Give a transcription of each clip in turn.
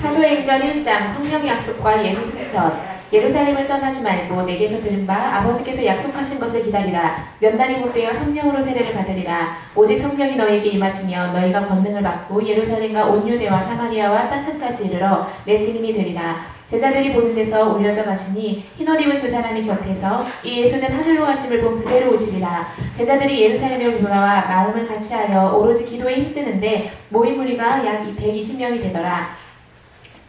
사도행전 1장 성령 약속과 예수 승천. 예루살렘을 떠나지 말고 내게서 들은 바 아버지께서 약속하신 것을 기다리라. 몇 날이 못되어 성령으로 세례를 받으리라. 오직 성령이 너희에게 임하시며 너희가 권능을 받고 예루살렘과 온 유대와 사마리아와 땅끝까지 이르러 내 증인이 되리라. 제자들이 보는 데서 올려져 가시니 흰옷 입은 그 사람이 곁에서 이 예수는 하늘로 가심을 본 그대로 오시리라. 제자들이 예루살렘에 돌아와 마음을 같이하여 오로지 기도에 힘쓰는데 모인 무리가 약 120명이 되더라.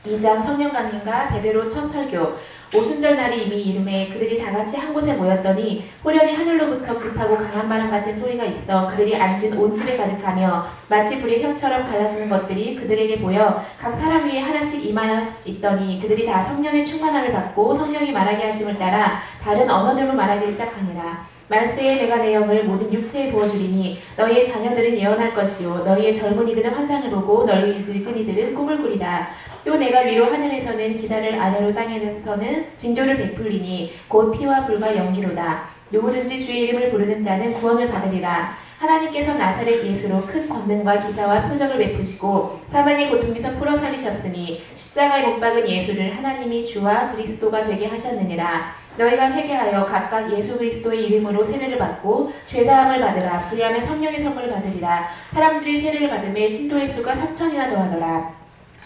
2장 성령 강림과 베드로 첫 설교. 오순절 날이 이미 이름에 그들이 다같이 한 곳에 모였더니 호련히 하늘로부터 급하고 강한 바람 같은 소리가 있어 그들이 앉은 온 집에 가득하며 마치 불의 형처럼 갈라지는 것들이 그들에게 보여 각 사람 위에 하나씩 임하여 있더니 그들이 다 성령의 충만함을 받고 성령이 말하게 하심을 따라 다른 언어들로 말하기 시작하니라. 말세에 내가 내 영을 모든 육체에 부어주리니 너희의 자녀들은 예언할 것이요 너희의 젊은이들은 환상을 보고 너희 늙은이들은 꿈을 꾸리라. 또 내가 위로 하늘에서는 기다를 아래로 땅에서는 징조를 베풀리니 곧 피와 불과 연기로다. 누구든지 주의 이름을 부르는 자는 구원을 받으리라. 하나님께서 나사렛 예수로 큰 권능과 기사와 표적을 베푸시고 사망의 고통에서 풀어 살리셨으니 십자가에 못 박은 예수를 하나님이 주와 그리스도가 되게 하셨느니라. 너희가 회개하여 각각 예수 그리스도의 이름으로 세례를 받고 죄사함을 받으라. 그리하면 성령의 선물을 받으리라. 사람들이 세례를 받음에 신도의 수가 3,000이나 더하더라.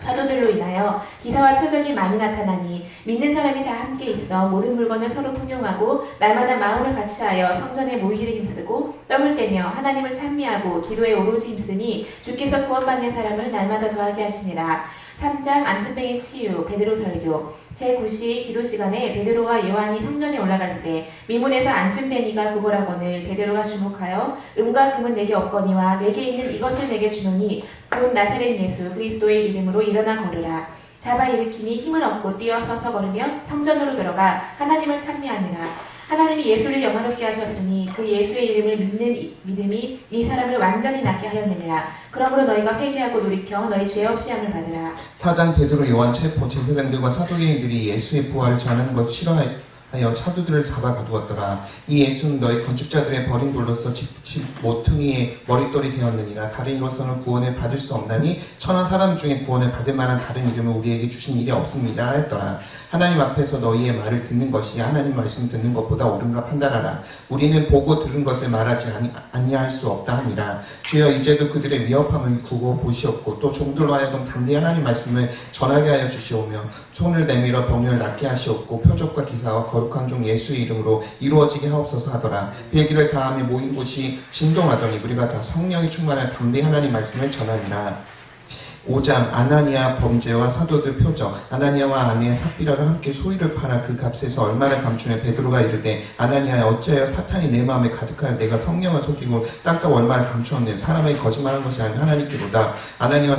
사도들로 인하여 기사와 표적이 많이 나타나니 믿는 사람이 다 함께 있어 모든 물건을 서로 통용하고 날마다 마음을 같이하여 성전에 모이기를 힘쓰고 떡을 떼며 하나님을 찬미하고 기도에 오로지 힘쓰니 주께서 구원받는 사람을 날마다 더하게 하시니라. 3장 안진뱅이 치유 베드로 설교. 제9시 기도 시간에 베드로와 요한이 성전에 올라갈새 미문에서 안진뱅이가 구걸하거늘 베드로가 주목하여 음과 금은 내게 없거니와 내게 있는 이것을 내게 주노니 곧 나사렛 예수 그리스도의 이름으로 일어나 걸으라. 잡아 일으키니 힘을 얻고 뛰어서서 걸으며 성전으로 들어가 하나님을 찬미하니라. 하나님이 예수를 영화롭게 하셨으니 그 예수의 이름을 믿는 믿음이 이 사람을 완전히 낫게 하였느니라. 그러므로 너희가 회개하고 돌이켜 너희 죄 없이 함을 받으라. 4장 베드로 요한 체포. 제사장들과 사도계인들이 예수의 부활을 전하는 것을 싫어하여 사도들을 잡아 가두었더라. 이 예수는 너희 건축자들의 버린 돌로서 집 모퉁이의 머릿돌이 되었느니라. 다른 이로서는 구원을 받을 수 없나니 천한 사람 중에 구원을 받을 만한 다른 이름을 우리에게 주신 일이 없습니다 하였더라. 하나님 앞에서 너희의 말을 듣는 것이 하나님 말씀 듣는 것보다 옳은가 판단하라. 우리는 보고 들은 것을 말하지 아니할 수 없다 하니라. 주여 이제도 그들의 위협함을 구고 보시옵고 또 종들로 하여금 담대히 하나님 말씀을 전하게 하여 주시오며 손을 내밀어 병을 낫게 하시옵고 표적과 기사와 거룩한 종 예수의 이름으로 이루어지게 하옵소서 하더라. 베기를 다음에 모인 곳이 진동하더니 우리가 다 성령이 충만한 담대히 하나님 말씀을 전하니라. 5장 아나니아 범죄와 사도들 표적. 아나니아와 아내 삽비라가 함께 소유를 팔아 그 값에서 얼마를 감추며 베드로가 이르되 아나니아야 어찌하여 사탄이 내 마음에 가득하여 내가 성령을 속이고 땅값 얼마를 감추었네. 사람에게 거짓말한 것이 아닌 하나님께로다. 아나니아와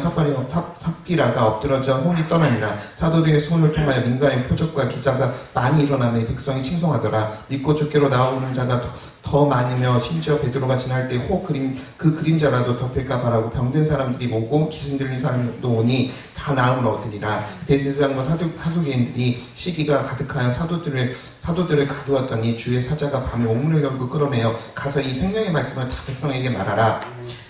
삽비라가 엎드러져 혼이 떠나니라. 사도들의 손을 통하여 민간의 표적과 기사가 많이 일어나며 백성이 칭송하더라. 믿고 주께로 나오는 자가 더 많으며 심지어 베드로가 지날 때 그 그림자라도 덮일까 바라고 병든 사람들이 오고 귀신 들린 사람도 오니 다 나음을 얻으리라. 대제사장과 사두개인들이 시기가 가득하여 사도들을 가두었더니 주의 사자가 밤에 옥문을 열고 끌어내어 가서 이 생명의 말씀을 다 백성에게 말하라.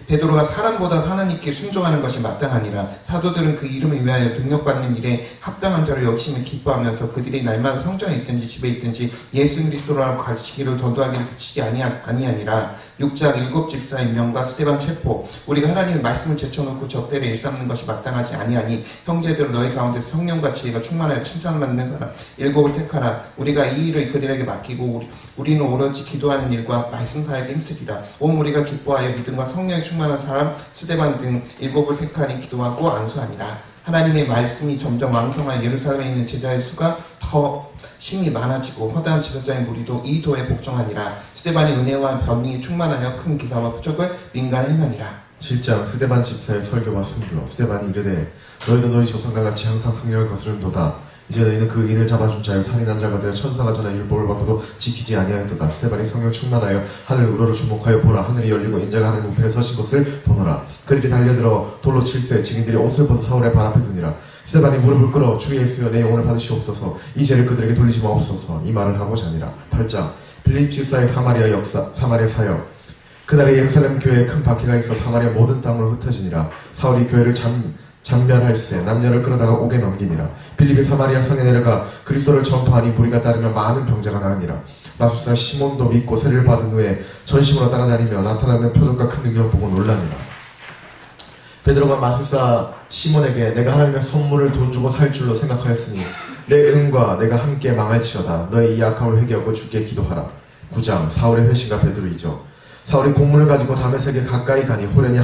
베드로가 사람보다 하나님께 순종하는 것이 마땅하니라. 사도들은 그 이름을 위하여 능력받는 일에 합당한 자를 여기시며 기뻐하면서 그들이 날마다 성전에 있든지 집에 있든지 예수 그리스도라고 가르치기를 전도하기를 그치지 아니하니라. 6장 7 집사 임명과 스데반 체포. 우리가 하나님의 말씀을 제쳐놓고 적대를 일삼는 것이 마땅하지 아니하니 형제들 너희 가운데서 성령과 지혜가 충만하여 칭찬받는 사람 7을 택하라. 우리가 이 일을 그들에게 맡기고 우리는 오로지 기도하는 일과 말씀 사역에 힘쓰리라. 온 우리가 기뻐하여 믿음과 성령이 충만한 사람 스데반 등 7을 택하니 기도하고 안수하니라. 하나님의 말씀이 점점 왕성한 예루살렘에 있는 제자의 수가 더 심히 많아지고 허다한 제사장의 무리도 이 도에 복종하니라. 스데반이 은혜와 변능이 충만하여 큰 기사와 표적을 민간에 행하니라. 7장 스데반 집사의 설교와 순교. 스데반이 이르되 너희도 너희 조상과 같이 항상 성령을 거스른도다. 이제 너희는 그 인을 잡아준 자여 살인한 자가 되어 천사가 전한 율법을 받고도 지키지 아니하였도다. 스데반이 성령 충만하여 하늘을 우러러 주목하여 보라. 하늘이 열리고 인자가 하늘 우편에 서신 것을 보노라. 그들이 달려들어 돌로 칠세 증인들이 옷을 벗어 사울의 발 앞에 두니라. 스데반이 무릎을 꿇어 주 예수여 내 영혼을 받으시옵소서. 이 죄를 그들에게 돌리지 마옵소서. 이 말을 하고자 하니라. 8장 빌립 집사의 사마리아 역사 사마리아 사역. 그날에 예루살렘 교회에 큰 박해가 있어 사마리아 모든 땅으로 흩어지니라. 사울이 교회를 잠멸할세 남녀를 끌어다가 옥에 넘기니라. 빌립이 사마리아 성에 내려가 그리스도를 전파하니 무리가 따르며 많은 병자가 나으니라. 마술사 시몬도 믿고 세례를 받은 후에 전심으로 따라다니며 나타나는 표적과 큰 능력 보고 놀라니라. 베드로가 마술사 시몬에게 내가 하나님의 선물을 돈 주고 살 줄로 생각하였으니 내 은과 내가 함께 망할지어다. 너의 이 악함을 회개하고 주께 기도하라. 9장 사울의 회심과 베드로이죠. 사울이 공문을 가지고 다메섹에 가까이 가니 호련히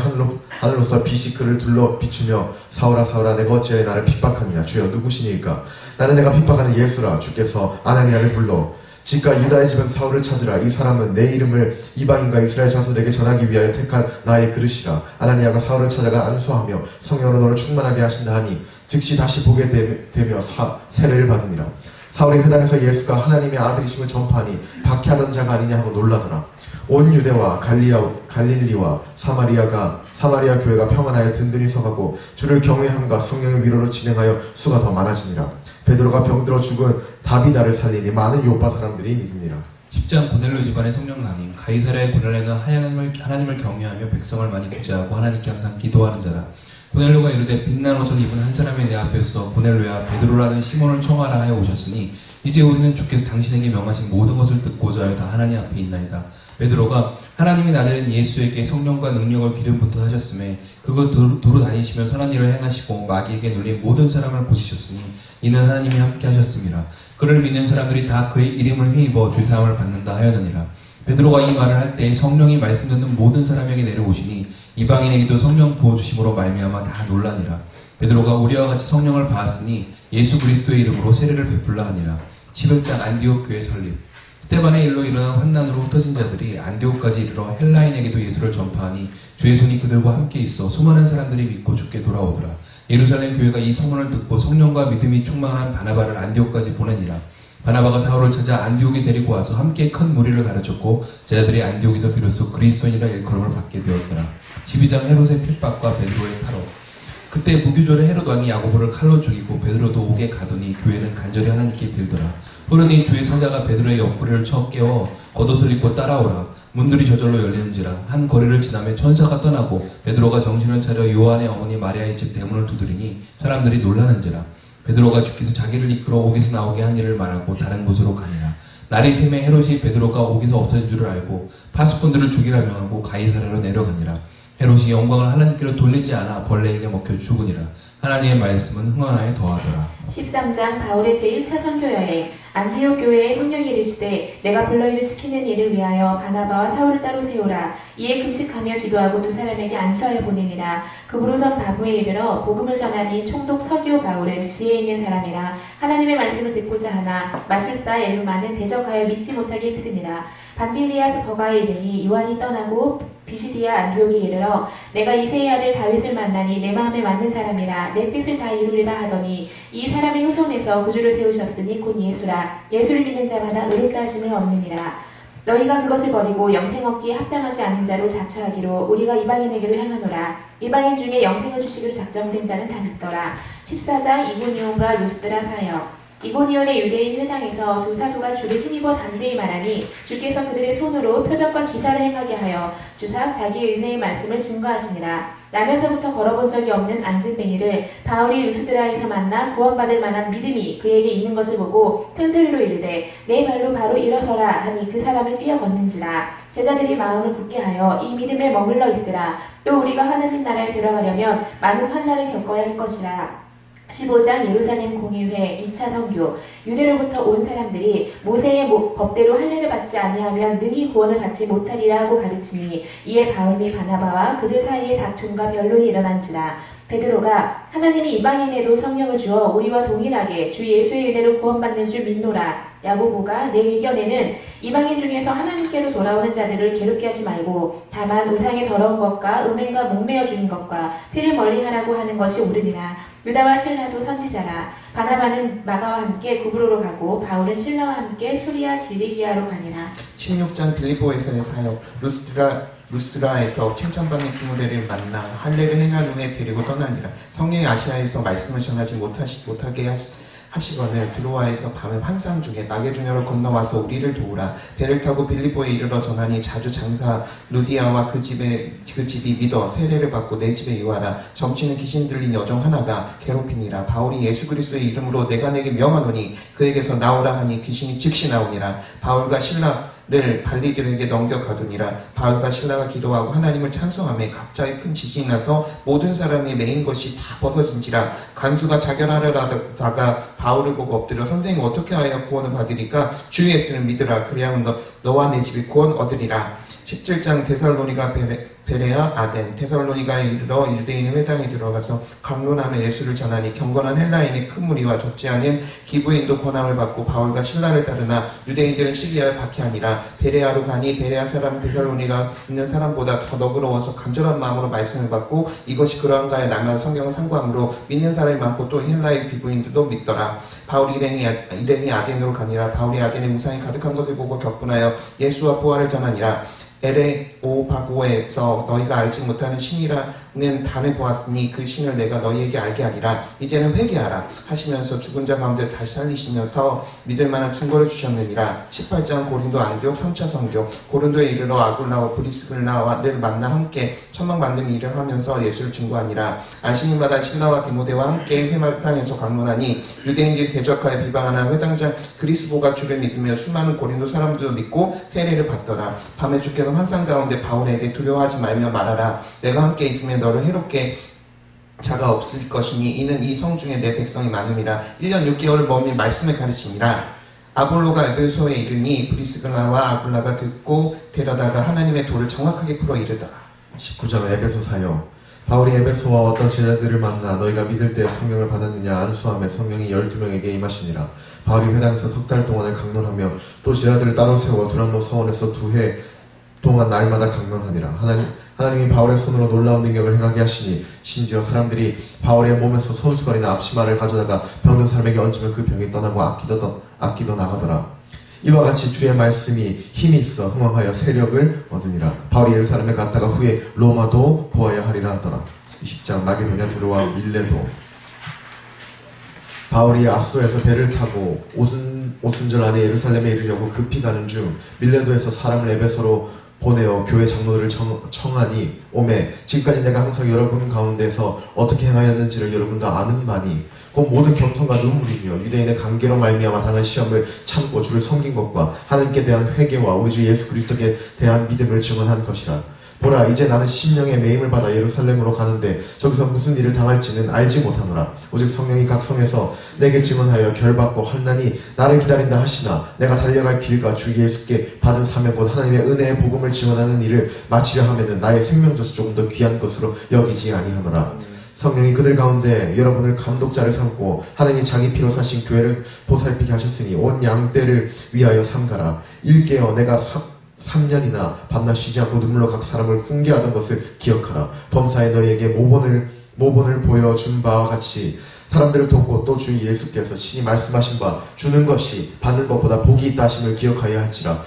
하늘로서 빛이 그를 둘러 비추며 사울아 사울아 내가 어찌하여 나를 핍박하느냐. 주여 누구시니까. 나는 내가 핍박하는 예수라. 주께서 아나니아를 불러 지가 유다의 집에서 사울을 찾으라. 이 사람은 내 이름을 이방인과 이스라엘 자손에게 전하기 위하여 택한 나의 그릇이라. 아나니아가 사울을 찾아가 안수하며 성령으로 너를 충만하게 하신다 하니 즉시 다시 보게 되며 세례를 받으니라. 사울이 회당에서 예수가 하나님의 아들이심을 전파하니 박해하던 자가 아니냐 하고 놀라더라. 온 유대와 갈릴리와 사마리아 교회가 평안하여 든든히 서가고 주를 경외함과 성령의 위로로 진행하여 수가 더 많아지니라. 베드로가 병들어 죽은 다비다를 살리니 많은 요파 사람들이 믿으니라. 10장 고넬료 집안의 성령 강림. 가이사랴의 고넬료는 하나님을 경외하며 백성을 많이 구제하고 하나님께 항상 기도하는 자라. 고넬료가 이르되 빛난 옷을 입은 한 사람이 내 앞에서 고넬료야 베드로라는 시몬을 청하라 하여 오셨으니 이제 우리는 주께서 당신에게 명하신 모든 것을 듣고자 하여 다 하나님 앞에 있나이다. 베드로가 하나님이 나자렛 예수에게 성령과 능력을 기름부터 하셨음에 그거 두루 다니시며 선한 일을 행하시고 마귀에게 눌린 모든 사람을 고치셨으니 이는 하나님이 함께 하셨음이라. 그를 믿는 사람들이 다 그의 이름을 힘입어 죄사함을 받는다 하였느니라. 베드로가 이 말을 할 때 성령이 말씀 듣는 모든 사람에게 내려오시니 이방인에게도 성령 부어주심으로 말미암아 다 놀라니라. 베드로가 우리와 같이 성령을 받았으니 예수 그리스도의 이름으로 세례를 베풀라 하니라. 11장 안디옥 교회 설립. 스데반의 일로 일어난 환난으로 흩어진 자들이 안디옥까지 이르러 헬라인에게도 예수를 전파하니 주의 손이 그들과 함께 있어 수많은 사람들이 믿고 주께 돌아오더라. 예루살렘 교회가 이 소문을 듣고 성령과 믿음이 충만한 바나바를 안디옥까지 보내니라. 바나바가 사울을 찾아 안디옥에 데리고 와서 함께 큰 무리를 가르쳤고 제자들이 안디옥에서 비로소 그리스도인이라 일컬음을 받게 되었더라. 12장 헤롯의 핍박과 베드로의 탈옥. 그때 무교절에 헤롯 왕이 야고보를 칼로 죽이고 베드로도 옥에 가더니 교회는 간절히 하나님께 빌더라. 호련히 주의 사자가 베드로의 옆구리를 쳐 깨워 겉옷을 입고 따라오라. 문들이 저절로 열리는지라. 한 거리를 지나며 천사가 떠나고 베드로가 정신을 차려 요한의 어머니 마리아의 집 대문을 두드리니 사람들이 놀라는지라. 베드로가 주께서 자기를 이끌어 옥에서 나오게 한 일을 말하고 다른 곳으로 가니라. 날이 새매 헤롯이 베드로가 옥에서 없어진 줄을 알고 파수꾼들을 죽이라 명하고 가이사랴로 내려가니라. 헤롯이 영광을 하나님께로 돌리지 않아 벌레에게 먹혀 죽으니라. 하나님의 말씀은 흥하나에 더하더라. 13장 바울의 제1차 선교 여행. 안디옥 교회에 성령이 이르시되 내가 불러이를 시키는 일을 위하여 바나바와 사울을 따로 세우라. 이에 금식하며 기도하고 두 사람에게 안수하여 보내니라. 그부로선 바부에 이르러 복음을 전하니 총독 서기오 바울은 지혜 있는 사람이라. 하나님의 말씀을 듣고자 하나 마술사 엘루마는 대적하여 믿지 못하게 했으니라. 밤빌리아스 버가에 이르니 요한이 떠나고 비시디아 안디옥에 이르러 내가 이새의 아들 다윗을 만나니 내 마음에 맞는 사람이라. 내 뜻을 다 이루리라 하더니 이 사람의 후손에서 구주를 세우셨으니 곧 예수라. 예수를 믿는 자마다 의롭다 하심을 얻느니라. 너희가 그것을 버리고 영생 얻기에 합당하지 않은 자로 자처하기로 우리가 이방인에게로 향하노라. 이방인 중에 영생을 주시기로 작정된 자는 다 믿더라. 14장 이고니온과 루스드라 사역. 이고니온의 유대인 회당에서 두 사도가 주를 힘입어 담대히 말하니 주께서 그들의 손으로 표적과 기사를 행하게 하여 주사 자기의 은혜의 말씀을 증거하시니라. 나면서부터 걸어본 적이 없는 안진뱅이를 바울이 루스드라에서 만나 구원받을 만한 믿음이 그에게 있는 것을 보고 큰 소리로 이르되 내 발로 바로 일어서라 하니 그 사람을 뛰어 걷는지라. 제자들이 마음을 굳게 하여 이 믿음에 머물러 있으라. 또 우리가 하나님 나라에 들어가려면 많은 환난을 겪어야 할 것이라. 15장 예루살렘 공의회 2차 선교. 유대로부터 온 사람들이 모세의 법대로 할례를 받지 아니하면 능히 구원을 받지 못하리라 하고 가르치니 이에 바울 및 바나바와 그들 사이에 다툼과 변론이 일어난지라. 베드로가 하나님이 이방인에도 성령을 주어 우리와 동일하게 주 예수의 은혜로 구원받는 줄 믿노라. 야고보가 내 의견에는 이방인 중에서 하나님께로 돌아오는 자들을 괴롭게 하지 말고 다만 우상의 더러운 것과 음행과 목매어 주는 것과 피를 멀리하라고 하는 것이 옳으니라. 유다와 실라도 선지자라. 바나바는 마가와 함께 구브로로 가고 바울은 실라와 함께 수리아 길리기아로 가니라. 16장 빌립보에서의 사역. 루스드라에서 칭찬받는 디모데를 만나 할례를 행한 후에 데리고 떠나니라. 성령이 아시아에서 말씀을 전하지 못하게 하시거늘 드로아에서 밤에 환상 중에 마게도냐로 건너와서 우리를 도우라. 배를 타고 빌립보에 이르러 전하니 자주 장사 루디아와 그 집이 믿어 세례를 받고 내 집에 유하라. 점치는 귀신 들린 여종 하나가 괴롭히니라. 바울이 예수 그리스도의 이름으로 내가 내게 명하노니 그에게서 나오라 하니 귀신이 즉시 나오니라. 바울과 신라를 발리들에게 넘겨가두니라. 바울과 신라가 기도하고 하나님을 찬송하며 갑자기 큰 지진이 나서 모든 사람이 메인 것이 다 벗어진지라. 간수가 자결하려다가 바울을 보고 엎드려 선생님 어떻게 하여 구원을 받으리까? 주 예수를 믿으라. 그리하면 너와 내 집이 구원 얻으리라. 17장 데살로니가 베레아 아덴. 데살로니가에 이르러 유대인의 회당에 들어가서 강론하며 예수를 전하니 경건한 헬라인의 큰 무리와 적지 않은 기부인도 권함을 받고 바울과 신라를 따르나 유대인들은 시기하여 박해하니라. 베레아로 가니 베레아 사람 데살로니가 있는 사람보다 더 너그러워서 간절한 마음으로 말씀을 받고 이것이 그러한가에 날마다 성경을 상고함으로 믿는 사람이 많고 또 헬라의 기부인들도 믿더라. 바울이 일행이 아덴으로 가니라. 바울이 아덴에 우상이 가득한 것을 보고 격분하여 예수와 부활을 전하니라. 에레오바고에서 너희가 알지 못하는 신이라는 단을 보았으니 그 신을 내가 너희에게 알게 하리라. 이제는 회개하라 하시면서 죽은 자 가운데 다시 살리시면서 믿을 만한 증거를 주셨느니라. 18장 고린도 안디옥 3차 선교. 고린도에 이르러 아굴라와 브리스글라를 만나 함께 천막 만드는 일을 하면서 예수를 증거하니라. 안식일마다 신라와 디모데와 함께 회당에서 강론하니 유대인들이 대적하여 비방하는 회당장 그리스보가 주를 믿으며 수많은 고린도 사람들도 믿고 세례를 받더라. 밤에 주께서 환상 가운데 바울에게 두려워하지 말며 말하라. 내가 함께 있으면 너를 해롭게 자가 없을 것이니 이는 이 성 중에 내 백성이 많음이라. 1년 6개월을 머미 말씀을 가르치니라. 아볼로가 에베소에 이르니 브리스글라와 아굴라가 듣고 데려다가 하나님의 도를 정확하게 풀어 이르더라. 19장 에베소 사역. 바울이 에베소와 어떤 제자들을 만나 너희가 믿을 때 성령을 받았느냐 안수함에 성령이 12명에게 임하시니라. 바울이 회당에서 석 달 동안을 강론하며 또 제자들을 따로 세워 두란노 서원에서 2해 동안 날마다 강론하니라. 하나님이 바울의 손으로 놀라운 능력을 행하게 하시니 심지어 사람들이 바울의 몸에서 손수건이나 앞치마를 가져다가 병든 사람에게 얹으면 그 병이 떠나고 악기도 나가더라. 이와 같이 주의 말씀이 힘이 있어 흥왕하여 세력을 얻으니라. 바울이 예루살렘에 갔다가 후에 로마도 보아야 하리라 하더라. 20장 마게도냐 드로아 밀레도. 바울이 아소에서 배를 타고 오순절 안에 예루살렘에 이르려고 급히 가는 중 밀레도에서 사람을 에베소로 보내어 교회 장로들을 청하니 오매 지금까지 내가 항상 여러분 가운데서 어떻게 행하였는지를 여러분도 아는 바니 곧 모든 겸손과 눈물이며 유대인의 관계로 말미암아 당한 시험을 참고 주를 섬긴 것과 하나님께 대한 회개와 우리 주 예수 그리스도께 대한 믿음을 증언한 것이라. 보라 이제 나는 심령의 매임을 받아 예루살렘으로 가는데 저기서 무슨 일을 당할지는 알지 못하노라. 오직 성령이 각 성에서 내게 증언하여 결받고 헐나니 나를 기다린다 하시나 내가 달려갈 길과 주 예수께 받은 사명 곧 하나님의 은혜의 복음을 증언하는 일을 마치려 하면은 나의 생명조차 조금 더 귀한 것으로 여기지 아니하노라. 성령이 그들 가운데 여러분을 감독자를 삼고 하나님이 자기 피로 사신 교회를 보살피게 하셨으니 온 양떼를 위하여 삼가라. 일깨어 내가 3년이나 밤낮 쉬지 않고 눈물로 각 사람을 훈계하던 것을 기억하라. 범사에 너희에게 모본을 보여준 바와 같이 사람들을 돕고 또 주 예수께서 친히 말씀하신 바 주는 것이 받는 것보다 복이 있다 하심을 기억하여야 할지라.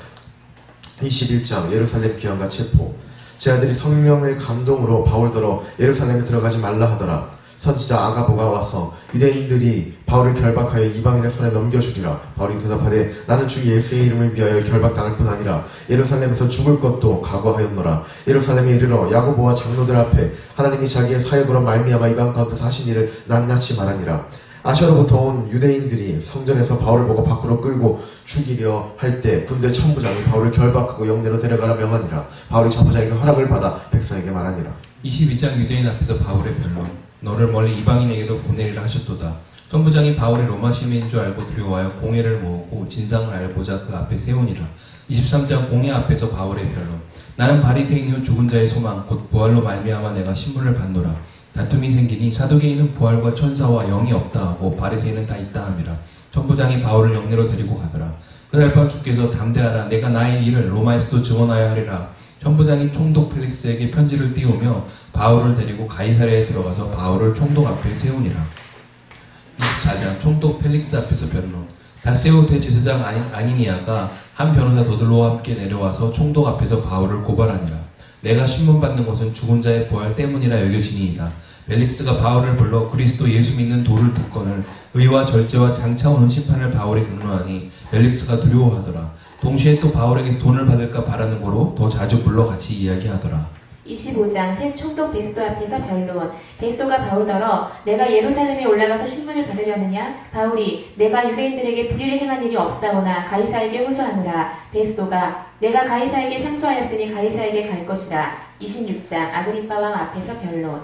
21장 예루살렘 귀환과 체포. 제자들이 성령의 감동으로 바울더러 예루살렘에 들어가지 말라 하더라. 선지자 아가보가 와서 유대인들이 바울을 결박하여 이방인의 손에 넘겨주리라. 바울이 대답하되 나는 주 예수의 이름을 위하여 결박당할 뿐 아니라 예루살렘에서 죽을 것도 각오하였노라. 예루살렘에 이르러 야고보와 장로들 앞에 하나님이 자기의 사역으로 말미암아 이방 가운데서 하신 일을 낱낱이 말하니라. 아시아로부터 온 유대인들이 성전에서 바울을 보고 밖으로 끌고 죽이려 할 때 군대 천부장이 바울을 결박하고 영내로 데려가라 명하니라. 바울이 천부장에게 허락을 받아 백성에게 말하니라. 22장 유대인 앞에서 바울의 변론. 너를 멀리 이방인에게로 보내리라 하셨도다. 천부장이 바울이 로마 시민인 줄 알고 두려워하여 공회를 모으고 진상을 알고자 그 앞에 세우니라. 23장 공회 앞에서 바울의 변론. 나는 바리새인이요 죽은 자의 소망 곧 부활로 말미암아 내가 신분을 받노라. 다툼이 생기니 사두개인은 부활과 천사와 영이 없다 하고 바리새인은 다 있다 함이라. 천부장이 바울을 영내로 데리고 가더라. 그날 밤 주께서 담대하라. 내가 나의 일을 로마에서도 증언하여 하리라. 천부장이 총독 펠릭스에게 편지를 띄우며 바울을 데리고 가이사랴에 들어가서 바울을 총독 앞에 세우니라. 24장 총독 펠릭스 앞에서 변론. 다세오 대제사장 아니니아가 한 변호사 도들로와 함께 내려와서 총독 앞에서 바울을 고발하니라. 내가 신문받는 것은 죽은 자의 부활 때문이라 여겨지니이다. 멜릭스가 바울을 불러 그리스도 예수 믿는 도를 듣거늘 의와 절제와 장차 오는 심판을 바울에 경로하니 멜릭스가 두려워하더라. 동시에 또 바울에게서 돈을 받을까 바라는 거로 더 자주 불러 같이 이야기하더라. 25장 새 총독 베스도 앞에서 변론. 베스도가 바울더러 내가 예루살렘에 올라가서 신문을 받으려느냐? 바울이 내가 유대인들에게 불의를 행한 일이 없사오나 가이사에게 호소하노라. 베스도가 내가 가이사에게 상소하였으니 가이사에게 갈 것이라. 26장 아그리빠 왕 앞에서 변론.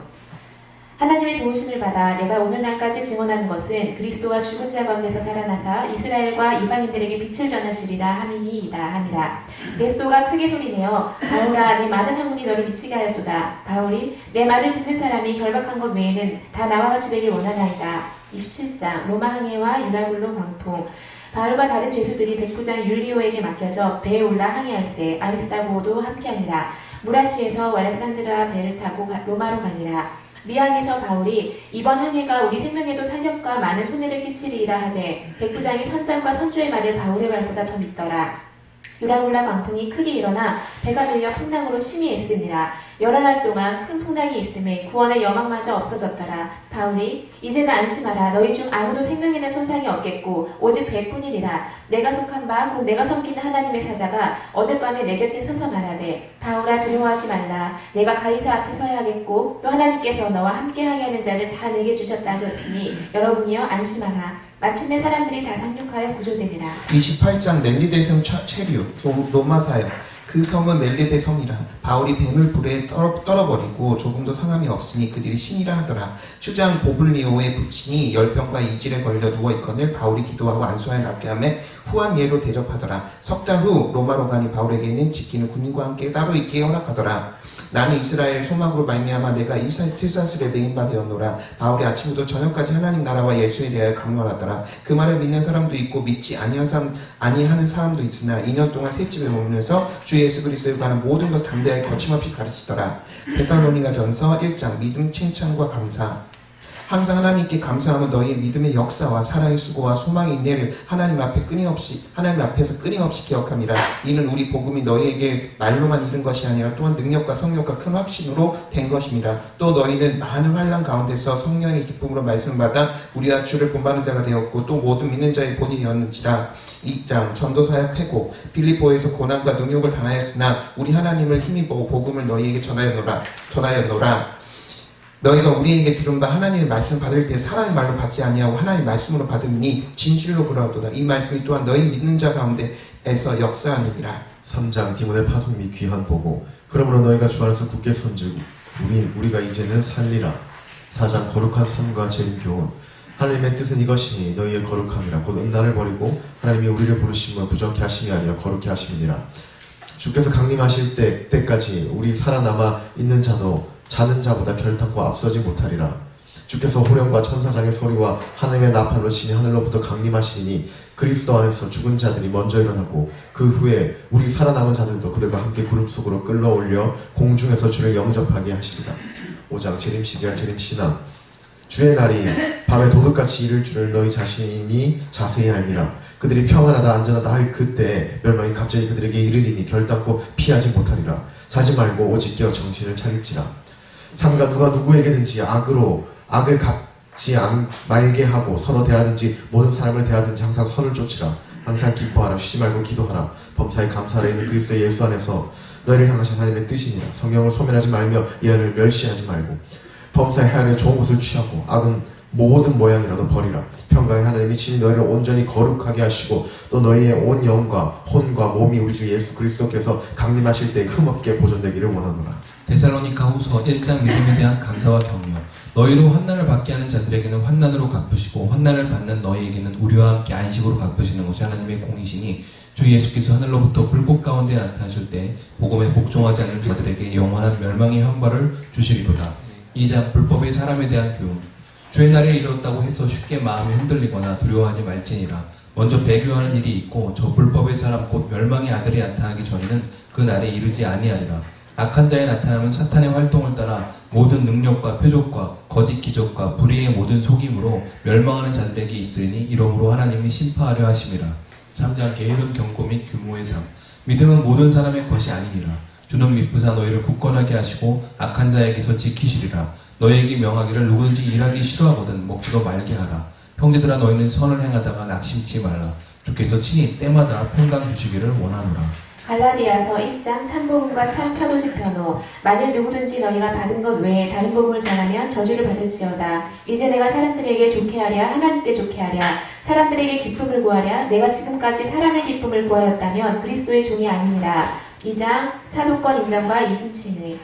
하나님의 도우심을 받아 내가 오늘날까지 증언하는 것은 그리스도가 죽은 자 가운데서 살아나사 이스라엘과 이방인들에게 빛을 전하시리라 함이니이다 하니라. 베스도가 크게 소리내어 바울아 내 많은 학문이 너를 미치게 하였도다. 바울이 내 말을 듣는 사람이 결박한 것 외에는 다 나와 같이 되길 원하나이다. 27장 로마 항해와 유라굴로 광풍. 바울과 다른 죄수들이 백부장 율리오에게 맡겨져 배에 올라 항해할세. 아리스타고도 함께하니라. 무라시에서 왈레산드라 배를 타고 로마로 가니라. 미항에서 바울이 이번 항해가 우리 생명에도 타격과 많은 손해를 끼치리이라 하되 백부장이 선장과 선주의 말을 바울의 말보다 더 믿더라. 유라굴라 광풍이 크게 일어나 배가 들려 풍랑으로 심히 애쓰니라. 여러 날 동안 큰 풍랑이 있음에 구원의 여망마저 없어졌더라. 바울이 이제는 안심하라. 너희 중 아무도 생명에는 손상이 없겠고 오직 배뿐이니라. 내가 속한 바 곧 내가 섬기는 하나님의 사자가 어젯밤에 내 곁에 서서 말하되 바울아 두려워하지 말라. 내가 가이사 앞에 서야 하겠고 또 하나님께서 너와 함께 항해하는 자를 다 내게 주셨다 하셨으니 여러분이여 안심하라. 마침내 사람들이 다 상륙하여 구조되니라. 28장 멜리데 섬 체류 로마 사역. 그 섬은 멜리데 섬이라. 바울이 뱀을 불에 떨어버리고 조금도 상함이 없으니 그들이 신이라 하더라. 추장 보블리오의 부친이 열병과 이질에 걸려 누워있거늘 바울이 기도하고 안수하여 낫게 하며 후한 예로 대접하더라. 석 달 후 로마로 가니 바울에게는 지키는 군인과 함께 따로 있게 허락하더라. 나는 이스라엘의 소망으로 말미암아 내가 이 틀사슬에 매인바 되었노라. 바울이 아침부터 저녁까지 하나님 나라와 예수에 대하여 강론하더라. 그 말을 믿는 사람도 있고 믿지 아니하는 사람도 있으나 2년 동안 새 집에 머물면서 주 예수 그리스도에 관한 모든 것을 담대하게 거침없이 가르치더라. 데살로니가 전서 1장 믿음 칭찬과 감사. 항상 하나님께 감사하며 너희의 믿음의 역사와 사랑의 수고와 소망의 인내를 하나님 앞에서 끊임없이 기억함이라. 이는 우리 복음이 너희에게 말로만 이른 것이 아니라 또한 능력과 성령과 큰 확신으로 된 것임이라. 또 너희는 많은 환난 가운데서 성령의 기쁨으로 말씀을 받아 우리와 주를 본받는 자가 되었고 또 모든 믿는 자의 본이 되었는지라. 2장 전도사역 회고. 빌립보에서 고난과 능욕을 당하였으나 우리 하나님을 힘입어 복음을 너희에게 전하였노라. 너희가 우리에게 들은 바 하나님의 말씀을 받을 때 사람의 말로 받지 아니하고 하나님의 말씀으로 받으니 진실로 그러하도다. 이 말씀이 또한 너희 믿는 자 가운데에서 역사하느니라. 3장 디모데 파송 및 귀한 보고. 그러므로 너희가 주 안에서 굳게 선즉 우리가 이제는 살리라. 4장 거룩한 삶과 재림 교훈. 하나님의 뜻은 이것이니 너희의 거룩함이라. 곧 음란을 버리고 하나님이 우리를 부르심을 부정케 하심이 아니라 거룩케 하심이니라. 주께서 강림하실 때까지 우리 살아남아 있는 자도 자는 자보다 결탄코 앞서지 못하리라. 주께서 호령과 천사장의 소리와 하나님의 나팔로 신이 하늘로부터 강림하시니 그리스도 안에서 죽은 자들이 먼저 일어나고 그 후에 우리 살아남은 자들도 그들과 함께 구름 속으로 끌어올려 공중에서 주를 영접하게 하시리라. 5장 재림시기와 재림신앙. 주의 날이 밤에 도둑같이 이를 줄을 너희 자신이 자세히 알미라. 그들이 평안하다 안전하다 할 그때에 멸망이 갑자기 그들에게 이르리니 결단코 피하지 못하리라. 자지 말고 오직 깨어 정신을 차릴지라. 삼가 누가 누구에게든지 악을 갚지 말게 하고 서로 대하든지 모든 사람을 대하든지 항상 선을 쫓으라. 항상 기뻐하라. 쉬지 말고 기도하라. 범사에 감사하라. 이는 그리스도 예수 안에서 너희를 향하신 하나님의 뜻이니라. 성령을 소멸하지 말며 예언을 멸시하지 말고 범사의 하나님의 좋은 것을 취하고 악은 모든 모양이라도 버리라. 평강의 하나님이 친히 너희를 온전히 거룩하게 하시고 또 너희의 온 영과 혼과 몸이 우리 주 예수 그리스도께서 강림하실 때 흠없게 보존되기를 원하노라. 데살로니가 후서 1장 믿음에 대한 감사와 격려. 너희로 환난을 받게 하는 자들에게는 환난으로 갚으시고 환난을 받는 너희에게는 우리와 함께 안식으로 갚으시는 것이 하나님의 공이시니 주 예수께서 하늘로부터 불꽃 가운데 나타나실 때 복음에 복종하지 않는 자들에게 영원한 멸망의 형벌을 주시리로다. 2장 불법의 사람에 대한 교훈. 주의 날이 이르렀다고 해서 쉽게 마음이 흔들리거나 두려워하지 말지니라. 먼저 배교하는 일이 있고 저 불법의 사람 곧 멸망의 아들이 나타나기 전에는 그 날에 이르지 아니하리라. 악한 자의 나타남은 사탄의 활동을 따라 모든 능력과 표적과 거짓 기적과 불의의 모든 속임으로 멸망하는 자들에게 있으리니 이러므로 하나님이 심파하려 하심이라. 3장 게으름 경고 및 규모의 삶. 믿음은 모든 사람의 것이 아니니라. 주는 미쁘사 너희를 굳건하게 하시고 악한 자에게서 지키시리라. 너희에게 명하기를 누구든지 일하기 싫어하거든 먹지도 말게 하라. 형제들아 너희는 선을 행하다가 낙심치 말라. 주께서 친히 때마다 평강 주시기를 원하노라. 갈라디아서 1장 참복음과 참 사도직 변호. 만일 누구든지 너희가 받은 것 외에 다른 복음을 전하면 저주를 받을지어다. 이제 내가 사람들에게 좋게 하랴 하나님께 좋게 하랴 사람들에게 기쁨을 구하랴 내가 지금까지 사람의 기쁨을 구하였다면 그리스도의 종이 아니니라. 2장 사도권 인정과 이신칭의.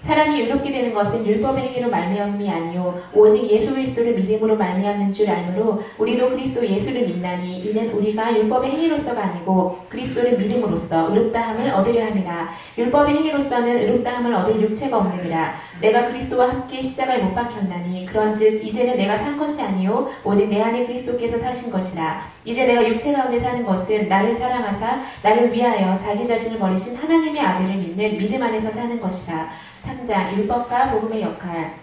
사람이 의롭게 되는 것은 율법의 행위로 말미암음이 아니요 오직 예수 그리스도를 믿음으로 말미암는 줄 알므로 우리도 그리스도 예수를 믿나니 이는 우리가 율법의 행위로서가 아니고 그리스도를 믿음으로써 의롭다함을 얻으려 함이라. 율법의 행위로서는 의롭다함을 얻을 육체가 없느니라. 내가 그리스도와 함께 십자가에 못 박혔나니 그런즉 이제는 내가 산 것이 아니요 오직 내 안에 그리스도께서 사신 것이라. 이제 내가 육체 가운데 사는 것은 나를 사랑하사 나를 위하여 자기 자신을 버리신 하나님의 아들을 믿는 믿음 안에서 사는 것이라. 3장 율법과 복음의 역할.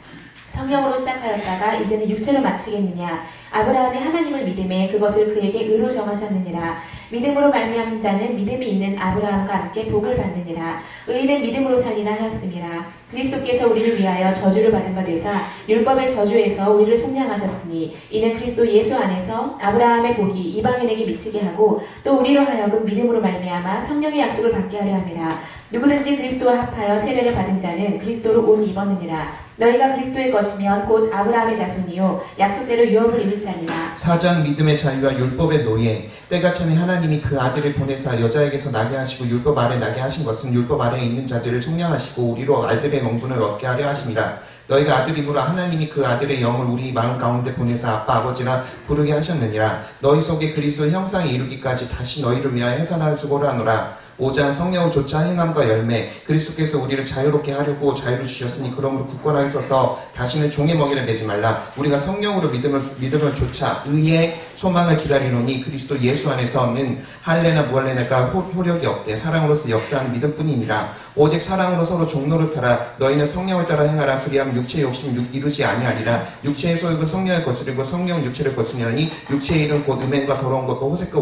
성령으로 시작하였다가 이제는 육체로 마치겠느냐. 아브라함이 하나님을 믿음에 그것을 그에게 의로 정하셨느니라. 믿음으로 말미암는 자는 믿음이 있는 아브라함과 함께 복을 받느니라. 의인은 믿음으로 살리라 하였음이라. 그리스도께서 우리를 위하여 저주를 받은 바 되사 율법의 저주에서 우리를 속량하셨으니 이는 그리스도 예수 안에서 아브라함의 복이 이방인에게 미치게 하고 또 우리로 하여금 믿음으로 말미암아 성령의 약속을 받게 하려 함이라. 누구든지 그리스도와 합하여 세례를 받은 자는 그리스도로 옷 입었느니라. 너희가 그리스도의 것이면 곧 아브라함의 자손이요 약속대로 유업을 입을 자니라. 4장 믿음의 자유와 율법의 노예. 때가 참에 하나님이 그 아들을 보내사 여자에게서 나게 하시고 율법 아래 나게 하신 것은 율법 아래에 있는 자들을 속량하시고 우리로 아들의 명분을 얻게 하려 하심이라. 너희가 아들이므로 하나님이 그 아들의 영을 우리 마음 가운데 보내사 아빠 아버지라 부르게 하셨느니라. 너희 속에 그리스도의 형상에 이르기까지 다시 너희를 위하여 해산할 수고를 하노라. 5장 성령을 조차 행함과 열매. 그리스도께서 우리를 자유롭게 하려고 자유를 주셨으니 그러므로 굳건하게 서서 다시는 종의 멍에를 매지 말라. 우리가 성령으로 믿음을 조차 의의 소망을 기다리노니 그리스도 예수 안에서는 할례나 무할례나가 효력이 없대. 사랑으로서 역사하는 믿음뿐이니라. 오직 사랑으로 서로 종노릇하라. 너희는 성령을 따라 행하라. 그리하면 육체의 욕심 이루지 아니하리라. 육체의 소욕은 성령을 거스르고 성령은 육체를 거스르니 육체의 일은 곧 음행과 더러운 것과 호색과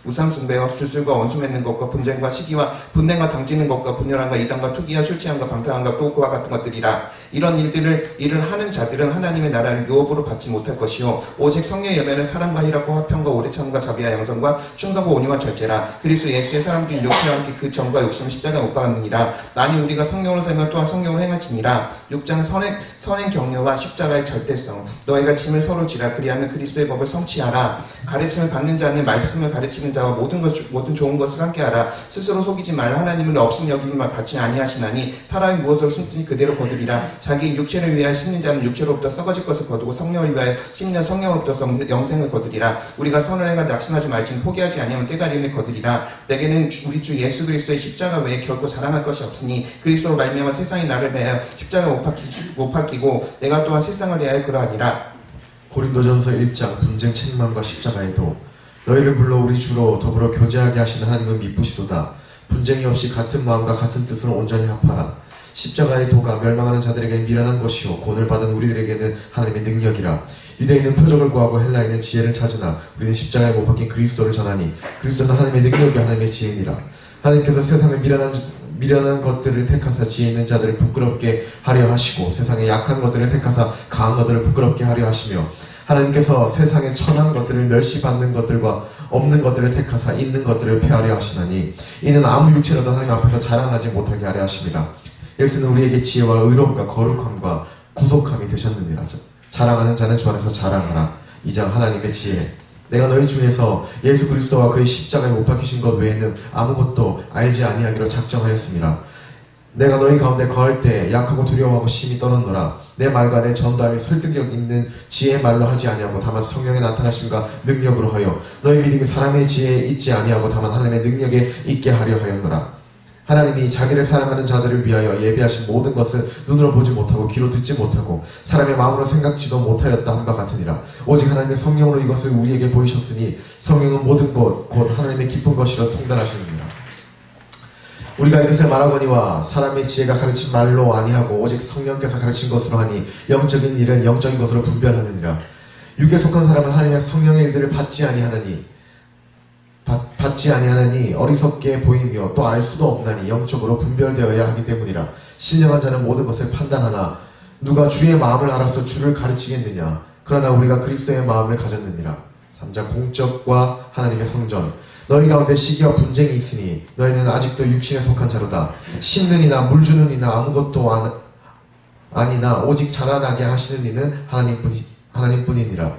우상 숭배와 주술과 원수 맺는 것과 분쟁과 시기와 분냉과 당지는 것과 분열함과 이단과 투기와 술 취함과 방탕함과 또 그와 같은 것들이라. 이런 일을 하는 자들은 하나님의 나라를 유업으로 받지 못할 것이요 오직 성령의 열매는 사랑과 희락과 화평과 오래 참과 자비와 양성과 충성과 온유와 절제라. 그리스도 예수의 사람들이 육체와 함께 그 정과 욕심을 십자가에 못 박았느니라. 만일 우리가 성령으로 살면 또한 성령으로 행할지니라. 6장 선행 격려와 십자가의 절대성. 너희가 짐을 서로 지라. 그리하면 그리스도의 법을 성취하라. 가르침을 받는 자는 말씀을 가르치는 자와 모든 좋은 것을 함께하라. 스스로 속이지 말라. 하나님은 업신 여김을 받지 아니하시나니 사람이 무엇을 숨든지 그대로 거두리라. 자기 육체를 위하여 심는 자는 육체로부터 썩어질 것을 거두고 성령을 위하여 심는 성령으로부터 영생을 거두리라. 우리가 선을 행하 낙심하지 말지니 포기하지 아니하면 때가 이름에 거두리라. 내게는 우리 주 예수 그리스도의 십자가 외에 결코 자랑할 것이 없으니 그리스도로 말미암아 세상이 나를 대하여 십자가 못 박히고 내가 또한 세상을 대하여 그러하니라. 고린도전서 1장 분쟁 책망과 십자가의 도. 너희를 불러 우리 주로 더불어 교제하게 하시는 하나님은 미쁘시도다. 분쟁이 없이 같은 마음과 같은 뜻으로 온전히 합하라. 십자가의 도가 멸망하는 자들에게 미련한 것이요 고난을 받은 우리들에게는 하나님의 능력이라. 유대인은 표적을 구하고 헬라인은 지혜를 찾으나 우리는 십자가에 못 박힌 그리스도를 전하니 그리스도는 하나님의 능력이 하나님의 지혜니라. 하나님께서 세상을 미련한 것들을 택하사 지혜 있는 자들을 부끄럽게 하려 하시고 세상의 약한 것들을 택하사 강한 것들을 부끄럽게 하려 하시며 하나님께서 세상의 천한 것들을 멸시받는 것들과 없는 것들을 택하사 있는 것들을 폐하려 하시나니 이는 아무 육체라도 하나님 앞에서 자랑하지 못하게 하려 하심이라. 예수는 우리에게 지혜와 의로움과 거룩함과 구속함이 되셨느니라. 자랑하는 자는 주 안에서 자랑하라. 2장 하나님의 지혜. 내가 너희 중에서 예수 그리스도와 그의 십자가에 못 박히신 것 외에는 아무것도 알지 아니하기로 작정하였습니다. 내가 너희 가운데 거할 때 약하고 두려워하고 심히 떠났노라. 내 말과 내 전도함이 설득력 있는 지혜의 말로 하지 아니하고 다만 성령의 나타나심과 능력으로 하여 너희 믿음이 사람의 지혜에 있지 아니하고 다만 하나님의 능력에 있게 하려 하였노라. 하나님이 자기를 사랑하는 자들을 위하여 예비하신 모든 것을 눈으로 보지 못하고 귀로 듣지 못하고 사람의 마음으로 생각지도 못하였다 함과 같으니라. 오직 하나님의 성령으로 이것을 우리에게 보이셨으니 성령은 모든 것 곧 하나님의 기쁜 것이라 통달하시느니라. 우리가 이것을 말하거니와 사람의 지혜가 가르친 말로 아니하고 오직 성령께서 가르친 것으로 하니 영적인 일은 영적인 것으로 분별하느니라. 육에 속한 사람은 하나님의 성령의 일들을 받지 아니하나니 받지 아니하느니 어리석게 보이며 또 알 수도 없나니 영적으로 분별되어야 하기 때문이라. 신령한 자는 모든 것을 판단하나 누가 주의 마음을 알아서 주를 가르치겠느냐. 그러나 우리가 그리스도의 마음을 가졌느니라. 3장 공적과 하나님의 성전. 너희 가운데 시기와 분쟁이 있으니 너희는 아직도 육신에 속한 자로다. 심는 이나 물 주는 이나 아무것도 아니나 오직 자라나게 하시는 이는 하나님뿐이니라.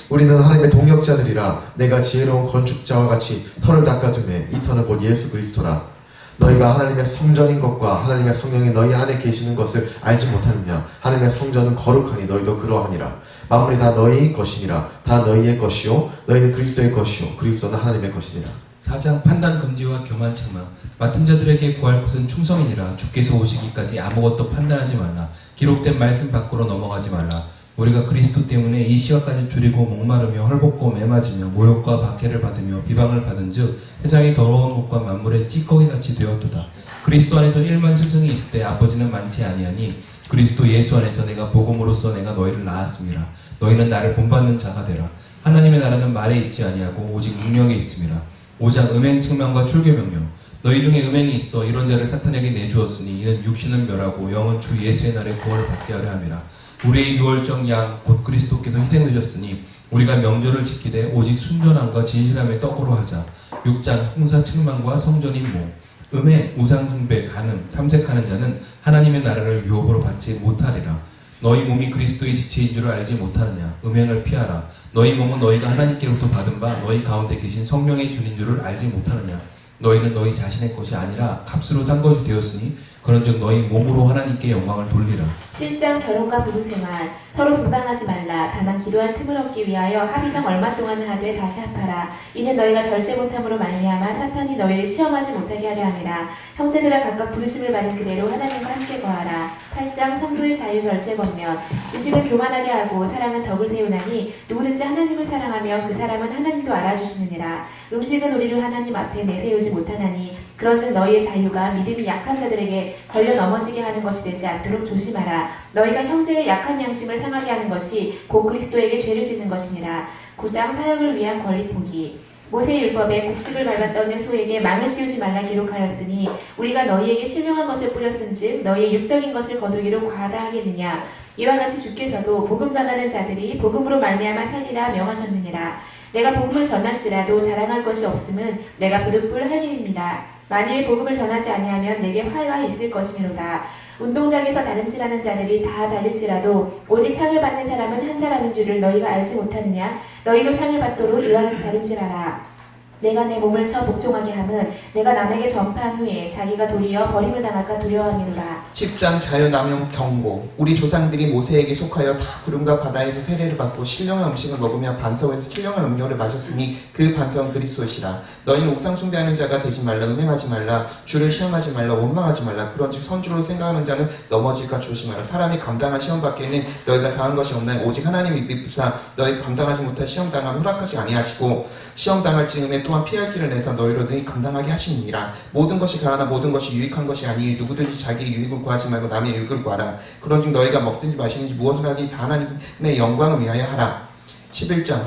우리는 하나님의 동역자들이라. 내가 지혜로운 건축자와 같이 터를 닦아주매 이 터는 곧 예수 그리스도라. 너희가 하나님의 성전인 것과 하나님의 성령이 너희 안에 계시는 것을 알지 못하느냐. 하나님의 성전은 거룩하니 너희도 그러하니라. 만물이 다 너희 것이니라. 다 너희의 것이요 너희는 그리스도의 것이요 그리스도는 하나님의 것이니라. 4장 판단 금지와 교만 책망. 맡은 자들에게 구할 것은 충성이니라. 주께서 오시기까지 아무것도 판단하지 말라. 기록된 말씀 밖으로 넘어가지 말라. 우리가 그리스도 때문에 이 시각까지 줄이고 목마르며 헐벗고 매맞으며 모욕과 박해를 받으며 비방을 받은즉 세상의 더러운 옷과 만물의 찌꺼기같이 되었도다. 그리스도 안에서 1만 스승이 있을 때 아버지는 많지 아니하니 그리스도 예수 안에서 내가 복음으로써 내가 너희를 낳았음이라. 너희는 나를 본받는 자가 되라. 하나님의 나라는 말에 있지 아니하고 오직 능력에 있음이라. 5장 음행 책망과 출교명령. 너희 중에 음행이 있어 이런 자를 사탄에게 내주었으니 이는 육신은 멸하고 영은 주 예수의 날에 구원을 받게 하려 함이라. 우리의 유월절 양 곧 그리스도께서 희생되셨으니 우리가 명절을 지키되 오직 순전함과 진실함의 떡으로 하자. 6장 홍사 책망과 성전인 모. 음행, 우상숭배, 간음, 탐색하는 자는 하나님의 나라를 유업으로 받지 못하리라. 너희 몸이 그리스도의 지체인 줄을 알지 못하느냐. 음행을 피하라. 너희 몸은 너희가 하나님께로부터 받은 바 너희 가운데 계신 성령의 주인 줄을 알지 못하느냐. 너희는 너희 자신의 것이 아니라 값으로 산 것이 되었으니 그런즉 너희 몸으로 하나님께 영광을 돌리라. 7장 결혼과 부부생활. 서로 분방하지 말라. 다만 기도할 틈을 얻기 위하여 합의상 얼마 동안은 하되 다시 합하라. 이는 너희가 절제 못함으로 말미암아 사탄이 너희를 시험하지 못하게 하려 함이라. 형제들아 각각 부르심을 받은 그대로 하나님과 함께 거하라. 8장 성도의 자유 절제 권면. 지식은 교만하게 하고 사랑은 덕을 세우나니 누구든지 하나님을 사랑하며 그 사람은 하나님도 알아주시느니라. 음식은 우리를 하나님 앞에 내세우지 못하나니 그런즉 너희의 자유가 믿음이 약한 자들에게 걸려 넘어지게 하는 것이 되지 않도록 조심하라. 너희가 형제의 약한 양심을 상하게 하는 것이 곧 그리스도에게 죄를 짓는 것이니라. 9장 사역을 위한 권리 포기. 모세율법에 곡식을 밟아 떠는 소에게 망을 씌우지 말라 기록하였으니 우리가 너희에게 신령한 것을 뿌렸은즉 너희의 육적인 것을 거두기로 과하다 하겠느냐. 이와 같이 주께서도 복음 전하는 자들이 복음으로 말미암아 살리라 명하셨느니라. 내가 복음을 전할지라도 자랑할 것이 없음은 내가 부득불 할 일입니다. 만일 복음을 전하지 아니하면 내게 화가 있을 것이미로다. 운동장에서 다름질하는 자들이 다 달릴지라도 오직 상을 받는 사람은 한 사람인 줄을 너희가 알지 못하느냐. 너희도 상을 받도록 이와 같이 다름질하라. 내가 내 몸을 쳐 복종하게 함은 내가 남에게 전파한 후에 자기가 도리어 버림을 당할까 두려워함이로라. 10장 자유남용 경고. 우리 조상들이 모세에게 속하여 다 구름과 바다에서 세례를 받고 신령한 음식을 먹으며 반석에서 신령한 음료를 마셨으니 그 반석은 그리스도시라. 너희는 옥상 숭배하는 자가 되지 말라. 음행하지 말라. 주를 시험하지 말라. 원망하지 말라. 그런즉 선주로 생각하는 자는 넘어질까 조심하라. 사람이 감당한 시험 밖에는 너희가 당한 것이 없나니 오직 하나님이 미쁘사 너희 감당하지 못할 시험 당함을 허락하지 아니하시고 시험 당할 즈음에 또한 피할 길을 내서 너희로 능히 감당하게 하시니라. 모든 것이 가하나 모든 것이 유익한 것이 아니니 누구든지 자기의 유익을 구하지 말고 남의 유익을 구하라. 그런즉 너희가 먹든지 마시든지 무엇을 하든지 다 하나님의 영광을 위하여 하라. 11장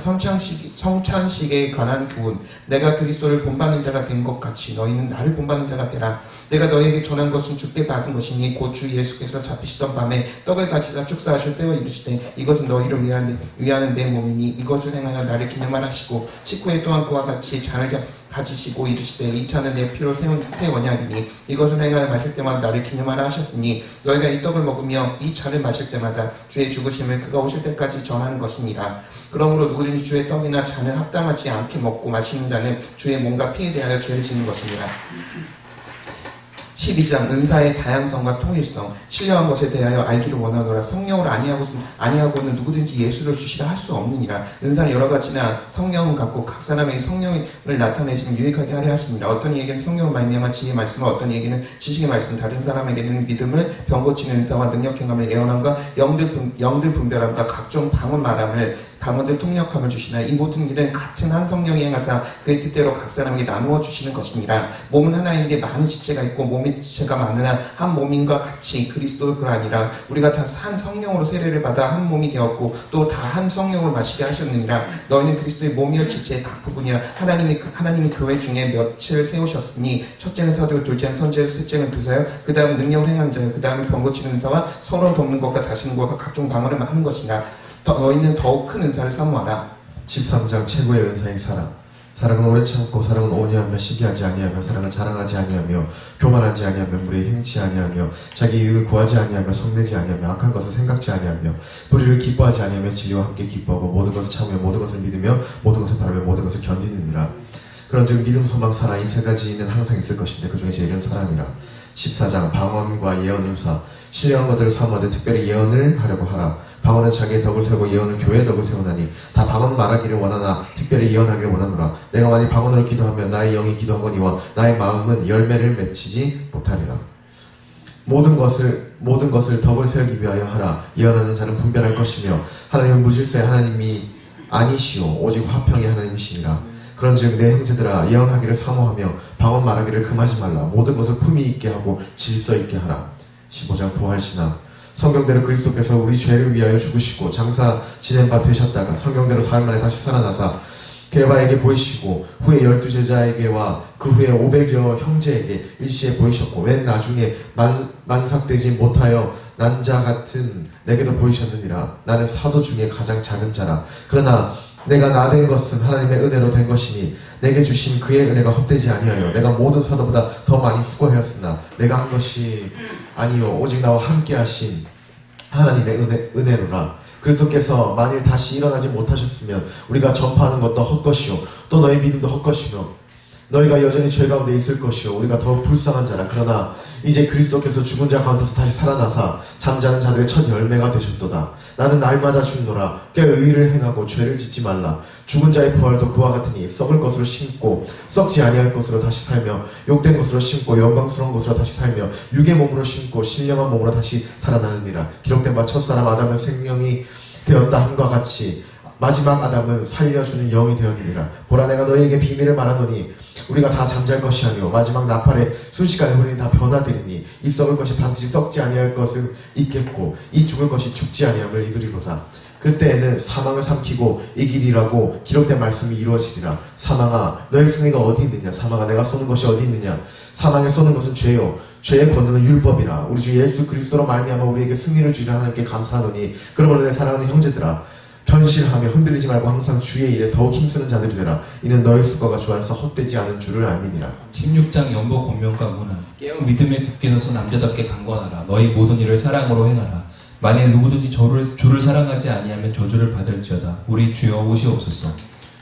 성찬식에 관한 교훈. 내가 그리스도를 본받는 자가 된 것 같이 너희는 나를 본받는 자가 되라. 내가 너희에게 전한 것은 주께 받은 것이니 곧 주 예수께서 잡히시던 밤에 떡을 가지사 축사하실 때와 이르시되 이것은 너희를 위하는 내 몸이니 이것을 행하여 나를 기념하라 하시고 식후에 또한 그와 같이 잔을 가지시고 이르시되 이 잔은 내 피로 세운 새 언약이니 이것을 행하여 마실 때마다 나를 기념하라 하셨으니 너희가 이 떡을 먹으며 이 잔을 마실 때마다 주의 죽으심을 그가 오실 때까지 전하는 것이니라. 그러므로 누구든지 주의 떡이나 잔을 합당하지 않게 먹고 마시는 자는 주의 몸과 피에 대하여 죄를 짓는 것이니라. 12장 은사의 다양성과 통일성. 신령한 것에 대하여 알기를 원하노라. 성령으로 아니하고는 누구든지 예수를 주시라 할 수 없느니라. 은사는 여러 가지나 성령은 같고 각 사람에게 성령을 나타내시면 유익하게 하려 하십니다. 어떤 이에게는 성령을 말미암아 지혜의 말씀과 어떤 이에게는 지식의 말씀, 다른 사람에게는 믿음을, 병 고치는 은사와 능력 행함을, 예언함과 영들 분별함과 각종 방언 말함을, 방언들 통역함을 주시나 이 모든 일은 같은 한 성령이 행하사 그의 뜻대로 각 사람에게 나누어 주시는 것이니라. 몸은 하나인데 많은 지체가 있고 몸의 지체가 많으나 한 몸인과 같이 그리스도도 그러하니라. 우리가 다 한 성령으로 세례를 받아 한 몸이 되었고 또 다 한 성령을 마시게 하셨느니라. 너희는 그리스도의 몸이여 지체의 각 부분이라. 하나님이 교회 중에 몇을 세우셨으니 첫째는 사도, 둘째는 선지자, 셋째는 교사요, 그 다음 능력을 행하는 자요, 그 다음에 병 고치는 은사와 서로 돕는 것과 다스리는 것과 각종 방언을 하는 것이라. 너희는 더욱 큰 은사를 사모하라. 13장 최고의 은사인 사랑. 사랑은 오래 참고, 사랑은 온유하며 시기하지 아니하며, 사랑은 자랑하지 아니하며, 교만하지 아니하며, 무리에 행치 아니하며, 자기 이익을 구하지 아니하며, 성내지 아니하며, 악한 것을 생각지 아니하며, 불의를 기뻐하지 아니하며, 진리와 함께 기뻐하고, 모든 것을 참으며, 모든 것을 믿으며, 모든 것을 바라며, 모든 것을 견디느니라. 그런즉 믿음, 소망, 사랑 이 세 가지는 항상 있을 것인데 그 중에 제일은 사랑이라. 14장 방언과 예언, 은사. 신령한 것들을 사모하되 특별히 예언을 하려고 하라. 방언은 자기의 덕을 세우고 예언은 교회의 덕을 세우나니 다 방언 말하기를 원하나 특별히 예언하기를 원하노라. 내가 만일 방언으로 기도하면 나의 영이 기도하거니와 나의 마음은 열매를 맺히지 못하리라. 모든 것을 덕을 세우기 위하여 하라. 예언하는 자는 분별할 것이며 하나님은 무질서의 하나님이 아니시오 오직 화평의 하나님이시니라. 그런즉 내 형제들아 예언하기를 사모하며 방언 말하기를 금하지 말라. 모든 것을 품위 있게 하고 질서 있게 하라. 15장 부활신앙. 성경대로 그리스도께서 우리 죄를 위하여 죽으시고 장사 지낸 바 되셨다가 성경대로 사흘 만에 다시 살아나사 게바에게 보이시고 후에 12제자에게와 그 후에 500여 형제에게 일시에 보이셨고 맨 나중에 만삭되지 못하여 난 자 같은 내게도 보이셨느니라. 나는 사도 중에 가장 작은 자라. 그러나 내가 나 된 것은 하나님의 은혜로 된 것이니 내게 주신 그의 은혜가 헛되지 아니하여 내가 모든 사도보다 더 많이 수고하였으나 내가 한 것이 아니요 오직 나와 함께 하신 하나님의 은혜로라. 그리스도께서 만일 다시 일어나지 못하셨으면 우리가 전파하는 것도 헛것이요 또 너희 믿음도 헛것이며 너희가 여전히 죄 가운데 있을 것이요 우리가 더욱 불쌍한 자라. 그러나 이제 그리스도께서 죽은 자 가운데서 다시 살아나사 잠자는 자들의 첫 열매가 되셨도다. 나는 날마다 죽노라. 꽤 의를 행하고 죄를 짓지 말라. 죽은 자의 부활도 그와 같으니 썩을 것으로 심고 썩지 아니할 것으로 다시 살며 욕된 것으로 심고 영광스러운 것으로 다시 살며 육의 몸으로 심고 신령한 몸으로 다시 살아나느니라. 기록된 바 첫사람 아담은 생명이 되었다 함과 같이 마지막 아담은 살려주는 영이 되었느니라. 보라 내가 너희에게 비밀을 말하노니 우리가 다 잠잘 것이 아니오 마지막 나팔에 순식간에 우리는 다 변화되리니 이 썩을 것이 반드시 썩지 아니할 것은 있겠고 이 죽을 것이 죽지 아니함을 입으리로다. 그때에는 사망을 삼키고 이기리라고 기록된 말씀이 이루어지리라. 사망아 너의 승리가 어디 있느냐. 사망아 내가 쏘는 것이 어디 있느냐. 사망에 쏘는 것은 죄요 죄의 권능은 율법이라. 우리 주 예수 그리스도로 말미암아 우리에게 승리를 주시는 하나님께 감사하노니 그러므로 내 사랑하는 형제들아 견실하며 흔들리지 말고 항상 주의 일에 더욱 힘쓰는 자들이 되라. 이는 너희 수고가 주 안에서 헛되지 않은 줄을 알미니라. 16장 연보 권면과 문안. 깨어 믿음에 굳게 서서 남자답게 강권하라. 너희 모든 일을 사랑으로 행하라. 만일 누구든지 주를 사랑하지 아니하면 저주를 받을지어다. 우리 주여 오시옵소서.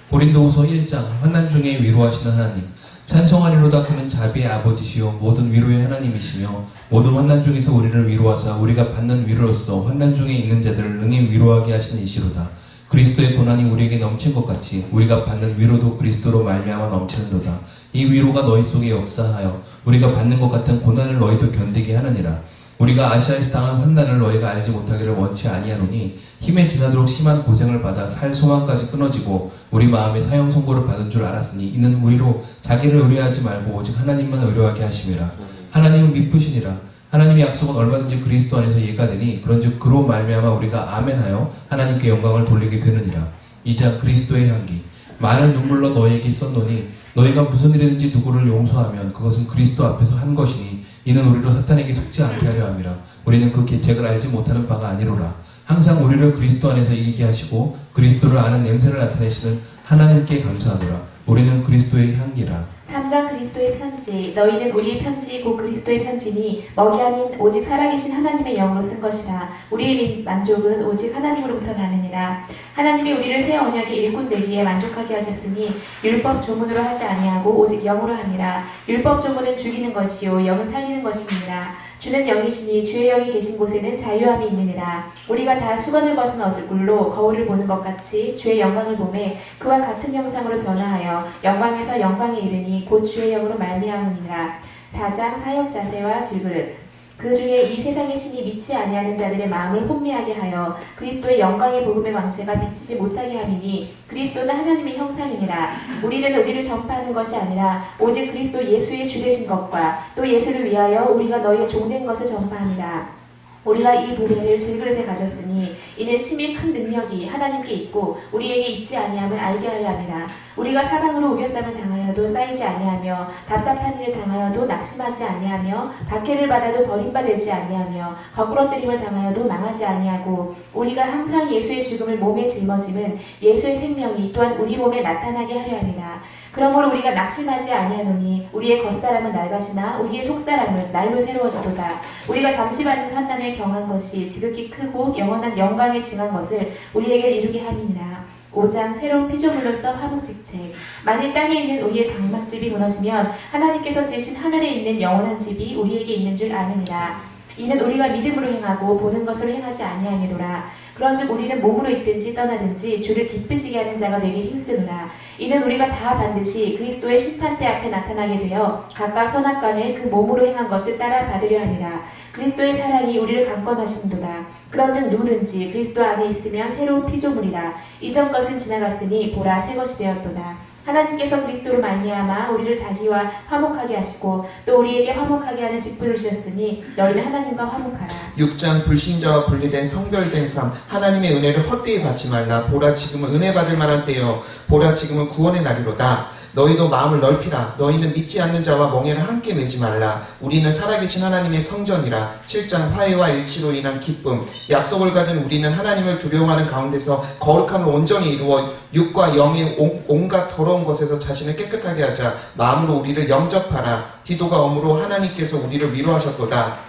고린도후서 1장. 환난 중에 위로하시는 하나님. 찬송하리로다. 그는 자비의 아버지시요 모든 위로의 하나님이시며 모든 환난 중에서 우리를 위로하사 우리가 받는 위로로서 환난 중에 있는 자들을 능히 위로하게 하시는 이시로다. 그리스도의 고난이 우리에게 넘친 것 같이 우리가 받는 위로도 그리스도로 말미암아 넘치는도다. 이 위로가 너희 속에 역사하여 우리가 받는 것 같은 고난을 너희도 견디게 하느니라. 우리가 아시아에서 당한 환난을 너희가 알지 못하기를 원치 아니하노니 힘에 지나도록 심한 고생을 받아 살 소망까지 끊어지고 우리 마음에 사형 선고를 받은 줄 알았으니 이는 우리로 자기를 의뢰하지 말고 오직 하나님만 의뢰하게 하심이라. 하나님은 미쁘시니라. 하나님의 약속은 얼마든지 그리스도 안에서 예가 되니 그런즉 그로 말미암아 우리가 아멘하여 하나님께 영광을 돌리게 되느니라. 이자 그리스도의 향기 많은 눈물로 너희에게 썼노니 너희가 무슨 일이든지 누구를 용서하면 그것은 그리스도 앞에서 한 것이니 이는 우리로 사탄에게 속지 않게 하려 함이라. 우리는 그 계책을 알지 못하는 바가 아니로라. 항상 우리를 그리스도 안에서 이기게 하시고 그리스도를 아는 냄새를 나타내시는 하나님께 감사하노라. 우리는 그리스도의 향기라. 3장 그리스도의 편지. 너희는 우리의 편지 곧 그리스도의 편지니 먹이 아닌 오직 살아계신 하나님의 영으로 쓴 것이라. 우리의 만족은 오직 하나님으로부터 나느니라. 하나님이 우리를 새 언약의 일꾼 되기에 만족하게 하셨으니 율법 조문으로 하지 아니하고 오직 영으로 함이라. 율법 조문은 죽이는 것이요 영은 살리는 것이니라. 주는 영이시니 주의 영이 계신 곳에는 자유함이 있느니라. 우리가 다 수건을 벗은 얼굴로 거울을 보는 것 같이 주의 영광을 보매 그와 같은 형상으로 변화하여 영광에서 영광에 이르니 곧 주의 영으로 말미암음이니라. 4장 사역 자세와 질그릇. 그 중에 이 세상의 신이 믿지 아니하는 자들의 마음을 혼미하게 하여 그리스도의 영광의 복음의 광채가 비치지 못하게 함이니 그리스도는 하나님의 형상이니라. 우리는 우리를 전파하는 것이 아니라 오직 그리스도 예수의 주 되신 것과 또 예수를 위하여 우리가 너희의 종된 것을 전파합니다. 우리가 이 보배를 질그릇에 가졌으니 이는 심히 큰 능력이 하나님께 있고 우리에게 있지 아니함을 알게 하려 함이라. 우리가 사방으로 우겨쌈을 당하여도 쌓이지 아니하며 답답한 일을 당하여도 낙심하지 아니하며 박해를 받아도 버림받지 아니하며 거꾸러뜨림을 당하여도 망하지 아니하고 우리가 항상 예수의 죽음을 몸에 짊어짐은 예수의 생명이 또한 우리 몸에 나타나게 하려 함이라. 그러므로 우리가 낙심하지 아니하노니 우리의 겉사람은 낡아지나 우리의 속사람은 날로 새로워지도다. 우리가 잠시 받는 환난에 경한 것이 지극히 크고 영원한 영광에 징한 것을 우리에게 이루게 함이니라. 5장 새로운 피조물로서 화목직책. 만일 땅에 있는 우리의 장막집이 무너지면 하나님께서 지으신 하늘에 있는 영원한 집이 우리에게 있는 줄 아느니라. 이는 우리가 믿음으로 행하고 보는 것으로 행하지 아니함이로라. 그런즉 우리는 몸으로 있든지 떠나든지 주를 기쁘시게 하는 자가 되길 힘쓰노라. 이는 우리가 다 반드시 그리스도의 심판대 앞에 나타나게 되어 각각 선악간에 그 몸으로 행한 것을 따라 받으려 함이라. 그리스도의 사랑이 우리를 강권하시는도다. 그런즉 누구든지 그리스도 안에 있으면 새로운 피조물이라. 이전 것은 지나갔으니 보라 새 것이 되었도다. 하나님께서 그리스도로 말미암아 우리를 자기와 화목하게 하시고 또 우리에게 화목하게 하는 직분을 주셨으니 너희는 하나님과 화목하라. 6장 불신자와 분리된 성별된 삶. 하나님의 은혜를 헛되이 받지 말라. 보라 지금은 은혜 받을 만한 때요 보라 지금은 구원의 날이로다. 너희도 마음을 넓히라. 너희는 믿지 않는 자와 멍에를 함께 매지 말라. 우리는 살아계신 하나님의 성전이라. 7장 화해와 일치로 인한 기쁨. 약속을 가진 우리는 하나님을 두려워하는 가운데서 거룩함을 온전히 이루어 육과 영의 온갖 더러운 것에서 자신을 깨끗하게 하자. 마음으로 우리를 영접하라. 디도가 엄으로 하나님께서 우리를 위로하셨도다.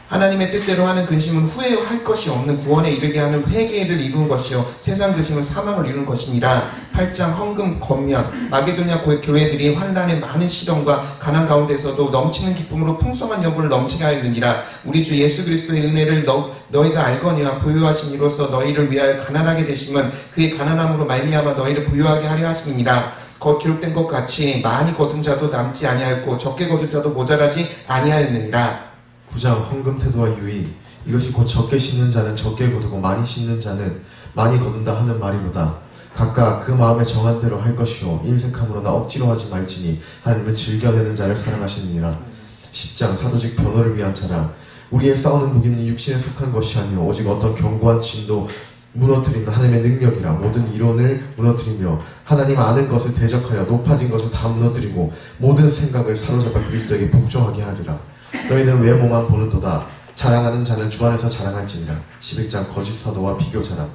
하나님의 뜻대로 하는 근심은 후회할 것이 없는 구원에 이르게 하는 회개를 이루는 것이요 세상 근심은 사망을 이루는 것이니라. 8장 헌금 권면. 마게도냐 교회들이 환난의 많은 시련과 가난 가운데서도 넘치는 기쁨으로 풍성한 여부를 넘치게 하였느니라. 우리 주 예수 그리스도의 은혜를 너희가 알거니와 부유하신 이로써 너희를 위하여 가난하게 되심은 그의 가난함으로 말미암아 너희를 부유하게 하려 하심이니라. 곧 기록된 것 같이 많이 거둔 자도 남지 아니하였고 적게 거둔 자도 모자라지 아니하였느니라. 9장 헌금 태도와 유의. 이것이 곧 적게 심는 자는 적게 거두고 많이 심는 자는 많이 거둔다 하는 말이로다. 각각 그 마음에 정한 대로 할 것이요 인색함으로나 억지로 하지 말지니 하나님은 즐겨내는 자를 사랑하시느니라. 10장 사도직 변호를 위한 자랑. 우리의 싸우는 무기는 육신에 속한 것이 아니요 오직 어떤 견고한 진도 무너뜨리는 하나님의 능력이라. 모든 이론을 무너뜨리며 하나님 아는 것을 대적하여 높아진 것을 다 무너뜨리고 모든 생각을 사로잡아 그리스도에게 복종하게 하리라. 너희는 외모만 보는도다. 자랑하는 자는 주 안에서 자랑할지니라. 11장 거짓 사도와 비교 자랑.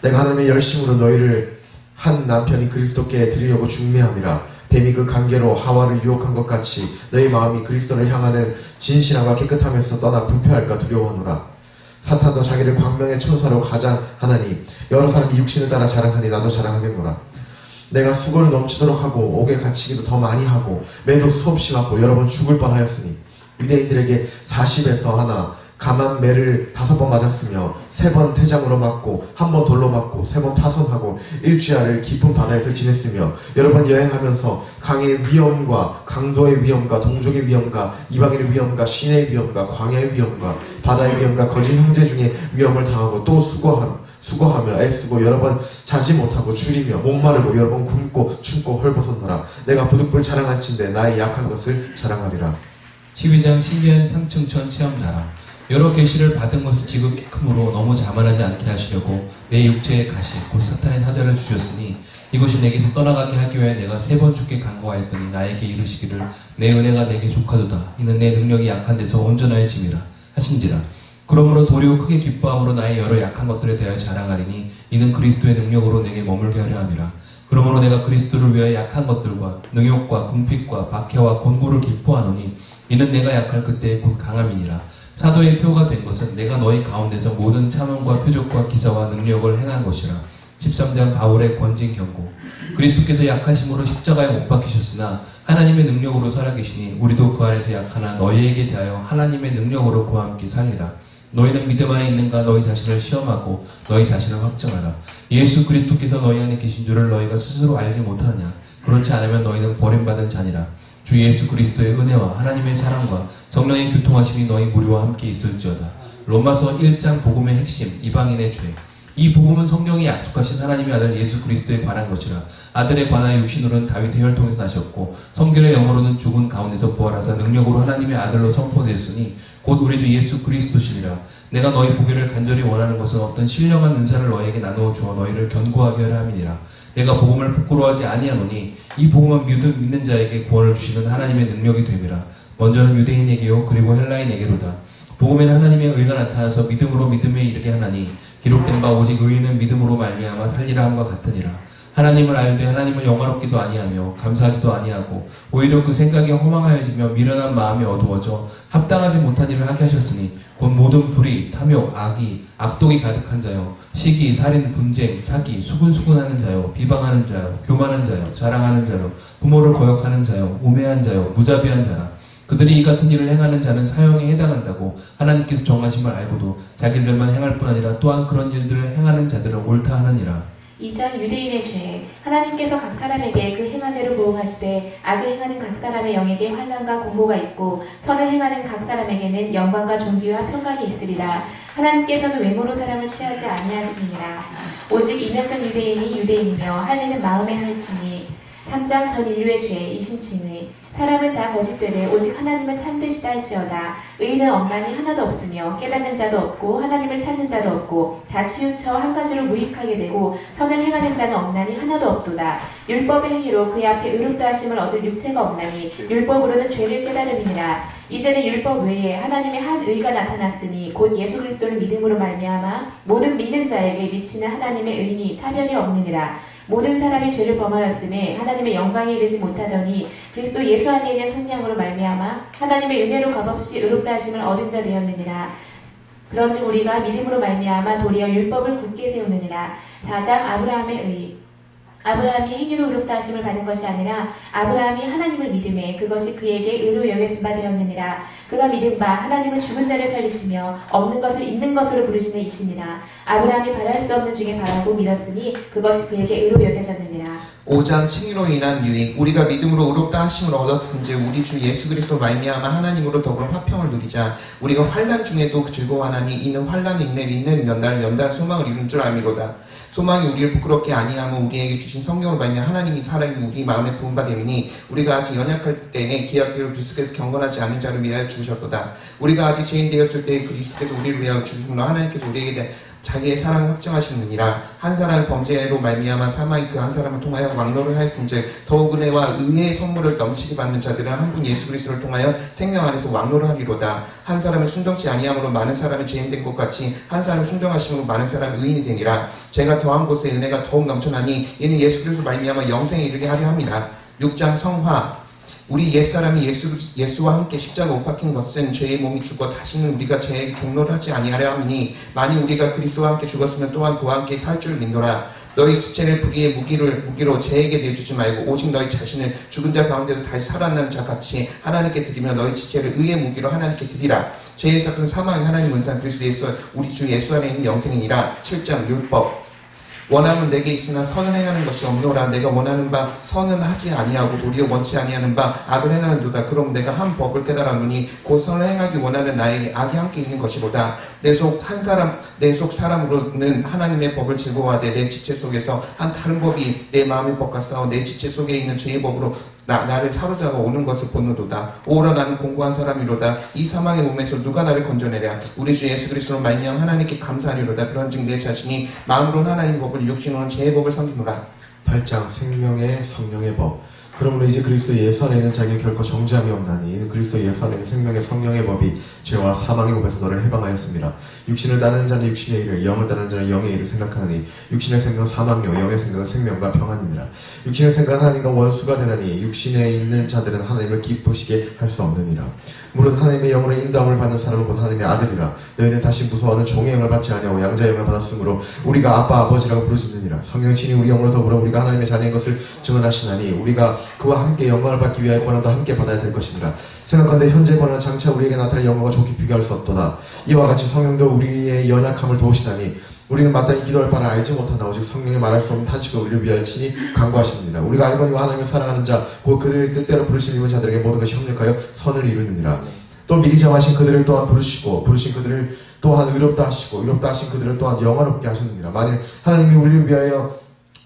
내가 하나님의 열심으로 너희를 한 남편이 그리스도께 드리려고 중매함이라. 뱀이 그 관계로 하와를 유혹한 것 같이 너희 마음이 그리스도를 향하는 진실함과 깨끗함에서 떠나 부패할까 두려워하노라. 사탄도 자기를 광명의 천사로 가장하나니 여러 사람이 육신을 따라 자랑하니 나도 자랑하겠노라. 내가 수고를 넘치도록 하고 옥에 갇히기도 더 많이 하고 매도 수없이 맞고 여러 번 죽을 뻔하였으니 유대인들에게 40에서 하나 감한 매를 5번 맞았으며 3번 태장으로 맞고 1번 돌로 맞고 3번 파손하고 일주야를 깊은 바다에서 지냈으며 여러 번 여행하면서 강의 위험과 강도의 위험과 동족의 위험과 이방인의 위험과 신의 위험과 광야의 위험과 바다의 위험과 거짓 형제 중에 위험을 당하고 또 수고하며 애쓰고 여러 번 자지 못하고 줄이며 목마르고 여러 번 굶고 춤고 헐벗었노라. 내가 부득불 자랑할진대 나의 약한 것을 자랑하리라. 12장 신비한 상층천 체험 자랑. 여러 계시를 받은 것이 지극히 크므로 너무 자만하지 않게 하시려고 내 육체의 가시 곧 사탄의 사자를 주셨으니 이것이 내게서 떠나가게 하기 위해 내가 3번 주께 간구하였더니 나에게 이르시기를 내 은혜가 내게 족하도다. 이는 내 능력이 약한 데서 온전하여짐이라 하신지라. 그러므로 도리어 크게 기뻐함으로 나의 여러 약한 것들에 대하여 자랑하리니 이는 그리스도의 능력으로 내게 머물게 하려 함이라. 그러므로 내가 그리스도를 위하여 약한 것들과 능욕과 궁핍과 박해와 곤고를 기뻐하노니 이는 내가 약할 그때의 곧 강함이니라. 사도의 표가 된 것은 내가 너희 가운데서 모든 참음과 표적과 기사와 능력을 행한 것이라. 13장 바울의 권징 경고. 그리스도께서 약하심으로 십자가에 못 박히셨으나 하나님의 능력으로 살아계시니 우리도 그 안에서 약하나 너희에게 대하여 하나님의 능력으로 그와 함께 살리라. 너희는 믿음 안에 있는가 너희 자신을 시험하고 너희 자신을 확정하라. 예수 그리스도께서 너희 안에 계신 줄을 너희가 스스로 알지 못하느냐. 그렇지 않으면 너희는 버림받은 자니라. 주 예수 그리스도의 은혜와 하나님의 사랑과 성령의 교통하심이 너희 무리와 함께 있을지어다. 로마서 1장 복음의 핵심, 이방인의 죄. 이 복음은 성경이 약속하신 하나님의 아들 예수 그리스도에 관한 것이라. 아들에 관하여 육신으로는 다윗의 혈통에서 나셨고 성결의 영으로는 죽은 가운데서 부활하사 능력으로 하나님의 아들로 선포되었으니 곧 우리 주 예수 그리스도시니라. 내가 너희 보기를 간절히 원하는 것은 어떤 신령한 은사를 너희에게 나누어 주어 너희를 견고하게 하려 함이니라. 내가 복음을 부끄러워하지 아니하노니 이 복음은 믿는 자에게 구원을 주시는 하나님의 능력이 됨이라. 먼저는 유대인에게요 그리고 헬라인에게로다. 복음에는 하나님의 의가 나타나서 믿음으로 믿음에 이르게 하나니 기록된 바 오직 의인은 믿음으로 말미암아 살리라 함과 같으니라. 하나님을 알되 하나님을 영화롭기도 아니하며 감사하지도 아니하고 오히려 그 생각이 허망하여지며 미련한 마음이 어두워져 합당하지 못한 일을 하게 하셨으니 곧 모든 불의, 탐욕, 악의, 악독이 가득한 자요 시기, 살인, 분쟁, 사기, 수군수군하는 자요 비방하는 자요 교만한 자요 자랑하는 자요 부모를 거역하는 자요 우매한 자요 무자비한 자라. 그들이 이 같은 일을 행하는 자는 사형에 해당한다고 하나님께서 정하심을 알고도 자기들만 행할 뿐 아니라 또한 그런 일들을 행하는 자들을 옳다 하느니라. 2장 유대인의 죄. 하나님께서 각 사람에게 그 행한 대로 보응하시되 악을 행하는 각 사람의 영에게 환난과 공고가 있고 선을 행하는 각 사람에게는 영광과 존귀와 평강이 있으리라. 하나님께서는 외모로 사람을 취하지 아니하시니라. 오직 이면적 유대인이 유대인이며 할례는 마음의 할지니. 3장 전 인류의 죄. 이신칭의. 사람은 다 거짓되되 오직 하나님은 참되시다 할지어다. 의인은 없나니 하나도 없으며 깨닫는 자도 없고 하나님을 찾는 자도 없고 다 치우쳐 한 가지로 무익하게 되고 선을 행하는 자는 없나니 하나도 없도다. 율법의 행위로 그의 앞에 의롭다 하심을 얻을 육체가 없나니 율법으로는 죄를 깨달음이니라. 이제는 율법 외에 하나님의 한 의가 나타났으니 곧 예수 그리스도를 믿음으로 말미암아 모든 믿는 자에게 미치는 하나님의 의니 차별이 없느니라. 모든 사람이 죄를 범하였음에 하나님의 영광에 이르지 못하더니 그리스도 예수 안에 있는 성령으로 말미암아 하나님의 은혜로 값없이 의롭다 하심을 얻은 자 되었느니라. 그런즉 우리가 믿음으로 말미암아 도리어 율법을 굳게 세우느니라. 4장 아브라함의 의. 아브라함이 행위로 의롭다 하심을 받은 것이 아니라 아브라함이 하나님을 믿음에 그것이 그에게 의로 여겨진 바 되었느니라. 그가 믿은 바 하나님은 죽은 자를 살리시며 없는 것을 있는 것으로 부르시는 이시니라. 아브라함이 바랄 수 없는 중에 바라고 믿었으니 그것이 그에게 의로 여겨졌느니라. 5장 칭의로 인한 유익. 우리가 믿음으로 의롭다 하심을 얻었은즉 우리 주 예수 그리스도 말미암아 하나님으로 더불어 화평을 누리자. 우리가 환난 중에도 즐거워하나니 이는 환난이 있는 연달 소망을 이룬 줄 알미로다. 소망이 우리를 부끄럽게 아니하면 우리에게 주신 성령으로 말미암아 하나님이 살아있는 우리 마음에 부은 바 됨이니 우리가 아직 연약할 때에 기약대로 그리스도께서 경건하지 않은 자를 위하여 죽으셨도다. 우리가 아직 죄인 되었을 때에 그리스도께서 우리를 위하여 죽으심으로 하나님께서 우리에게 대해 자기의 사랑을 확증하시느니라. 한 사람의 범죄로 말미암아 사망이 그 한 사람을 통하여 왕노를 하였은즉 더욱 은혜와 의의 선물을 넘치게 받는 자들은 한 분 예수 그리스도를 통하여 생명 안에서 왕노를 하리로다. 한 사람이 순종치 아니함으로 많은 사람이 죄인된 것 같이 한 사람이 순종하심으로 많은 사람이 의인이 되니라. 제가 더한 곳에 은혜가 더욱 넘쳐나니 이는 예수 그리스도 말미암아 영생에 이르게 하려 함이라. 6장 성화. 우리 옛사람이 예수와 함께 십자가 못 박힌 것은 죄의 몸이 죽어 다시는 우리가 죄의 종로를 하지 아니하려 함이니 만일 우리가 그리스도와 함께 죽었으면 또한 그와 함께 살 줄 믿노라. 너희 지체를 불의의 무기로 죄에게 내주지 말고 오직 너희 자신을 죽은 자 가운데서 다시 살아난 자 같이 하나님께 드리며 너희 지체를 의의 무기로 하나님께 드리라. 죄의 삭은 사망이 하나님 은사 그리스도 예수 우리 주 예수 안에 있는 영생이니라. 7장 율법. 원함은 내게 있으나 선을 행하는 것이 없노라. 내가 원하는 바 선은 하지 아니하고 도리어 원치 아니하는 바 악을 행하는도다. 그럼 내가 한 법을 깨달았노니 곧 선을 행하기 원하는 나에게 악이 함께 있는 것이로다. 내 속 사람으로는 하나님의 법을 즐거워하되 내 지체 속에서 한 다른 법이 내 마음의 법과 싸워 내 지체 속에 있는 죄의 법으로 나를 사로잡아 오는 것을 보노도다. 오라 나는 공고한 사람이로다. 이 사망의 몸에서 누가 나를 건져내랴. 우리 주 예수 그리스도로 말미암아 하나님께 감사하리로다. 그런즉 내 자신이 마음으로는 하나님 법을 육신으로는 죄의 법을 섬기노라. 8장 생명의 성령의 법. 그러므로 이제 그리스도 예수 안에 있는 자에게 결코 정죄함이 없나니 이는 그리스도 예수 안에 있는 생명의 성령의 법이 죄와 사망의 법에서 너를 해방하였습니다. 육신을 따르는 자는 육신의 일을, 영을 따르는 자는 영의 일을 생각하느니 육신의 생각은 사망이요 영의 생각은 생명과 평안이니라. 육신의 생각은 하나님과 원수가 되나니 육신에 있는 자들은 하나님을 기쁘시게 할 수 없느니라. 무릇 하나님의 영으로 인도함을 받는 사람은 곧 하나님의 아들이라. 너희는 다시 무서워하는 종의 영을 받지 아니하고 양자의 영을 받았으므로 우리가 아빠 아버지라고 부르짖느니라. 성령의 신이 우리 영으로 더불어 우리가 하나님의 자녀인 것을 증언하시나니 우리가 그와 함께 영광을 받기 위하여 권한도 함께 받아야 될 것이니라. 생각한데 현재 권한은 장차 우리에게 나타날 영광과 좋게 비교할 수 없도다. 이와 같이 성령도 우리의 연약함을 도우시나니 우리는 마땅히 기도할 바를 알지 못하나 오직 성령이 말할 수 없는 탄식으로 우리를 위하여 친히 간구하십니다. 우리가 알거니와 하나님을 사랑하는 자 곧 그들의 뜻대로 부르심 입은 자들에게 모든 것이 협력하여 선을 이루느니라. 또 미리 정하신 그들을 또한 부르시고 부르신 그들을 또한 의롭다 하시고 의롭다 하신 그들을 또한 영화롭게 하셨느니라. 만일 하나님이 우리를 위하여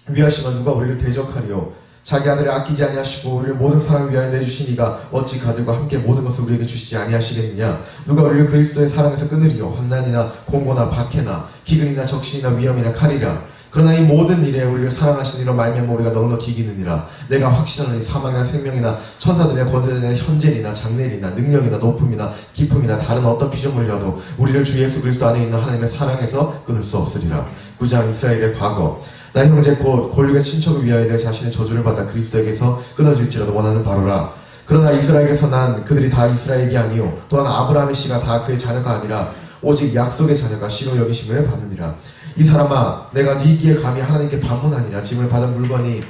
위하시면 누가 우리를 대적하리요. 자기 아들을 아끼지 아니하시고 우리를 모든 사람을 위하여 내주신 이가 어찌 그들과 함께 모든 것을 우리에게 주시지 아니하시겠느냐. 누가 우리를 그리스도의 사랑에서 끊으리요. 환난이나 공고나 박해나 기근이나 적신이나 위험이나 칼이라. 그러나 이 모든 일에 우리를 사랑하신 이로 말미암아 우리가 넉넉히 이기느니라. 내가 확신하노니 사망이나 생명이나 천사들이나 권세자나 현재이나 장래이나 능력이나 높음이나 깊음이나 다른 어떤 피조물이라도 우리를 주 예수 그리스도 안에 있는 하나님의 사랑에서 끊을 수 없으리라. 9장 이스라엘의 과거. 나 형제 곧 골리앗 친척을 위하여 내 자신의 저주를 받아 그리스도에게서 끊어질지라도 원하는 바로라. 그러나 이스라엘에서 난 그들이 다 이스라엘이 아니요 또한 아브라함의 씨가 다 그의 자녀가 아니라 오직 약속의 자녀가 씨로 여기심을 받느니라. 이 사람아 내가 네 있기에 감히 하나님께 반문하느냐. 짐을 받은 물건이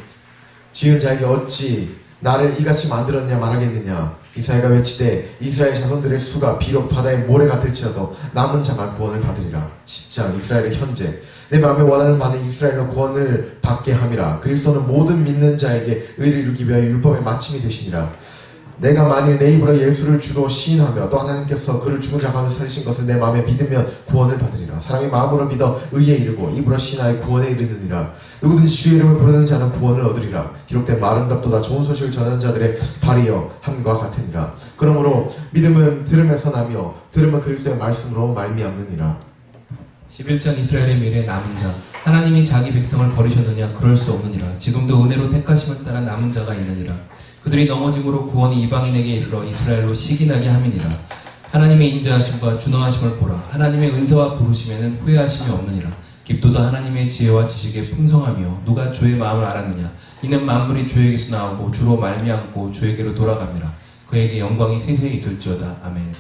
지은 자에게 어찌 나를 이같이 만들었냐 말하겠느냐. 이사야가 외치되 이스라엘 자손들의 수가 비록 바다의 모래 같을지라도 남은 자만 구원을 받으리라. 10장 이스라엘의 현재. 내 마음에 원하는 많은 이스라엘로 구원을 받게 함이라. 그리스도는 모든 믿는 자에게 의를 이루기 위하여 율법의 마침이 되시니라. 내가 만일 내 입으로 예수를 주로 시인하며 또 하나님께서 그를 죽은 자 가운데 살리신 것을 내 마음에 믿으면 구원을 받으리라. 사람이 마음으로 믿어 의에 이르고 입으로 시인하여 구원에 이르느니라. 누구든지 주의 이름을 부르는 자는 구원을 얻으리라. 기록된 아름답도다 좋은 소식을 전하는 자들의 발이여 함과 같으니라. 그러므로 믿음은 들음에서 나며 들음은 그리스도의 말씀으로 말미암느니라. 11장 이스라엘의 미래 남은 자. 하나님이 자기 백성을 버리셨느냐? 그럴 수 없느니라. 지금도 은혜로 택하심을 따라 남은 자가 있느니라. 그들이 넘어짐으로 구원이 이방인에게 이르러 이스라엘로 시기나게 함이니라. 하나님의 인자하심과 준엄하심을 보라. 하나님의 은사와 부르심에는 후회하심이 없느니라. 깊도다 하나님의 지혜와 지식에 풍성하며 누가 주의 마음을 알았느냐. 이는 만물이 주에게서 나오고 주로 말미암고 주에게로 돌아갑니다. 그에게 영광이 세세히 있을지어다. 아멘.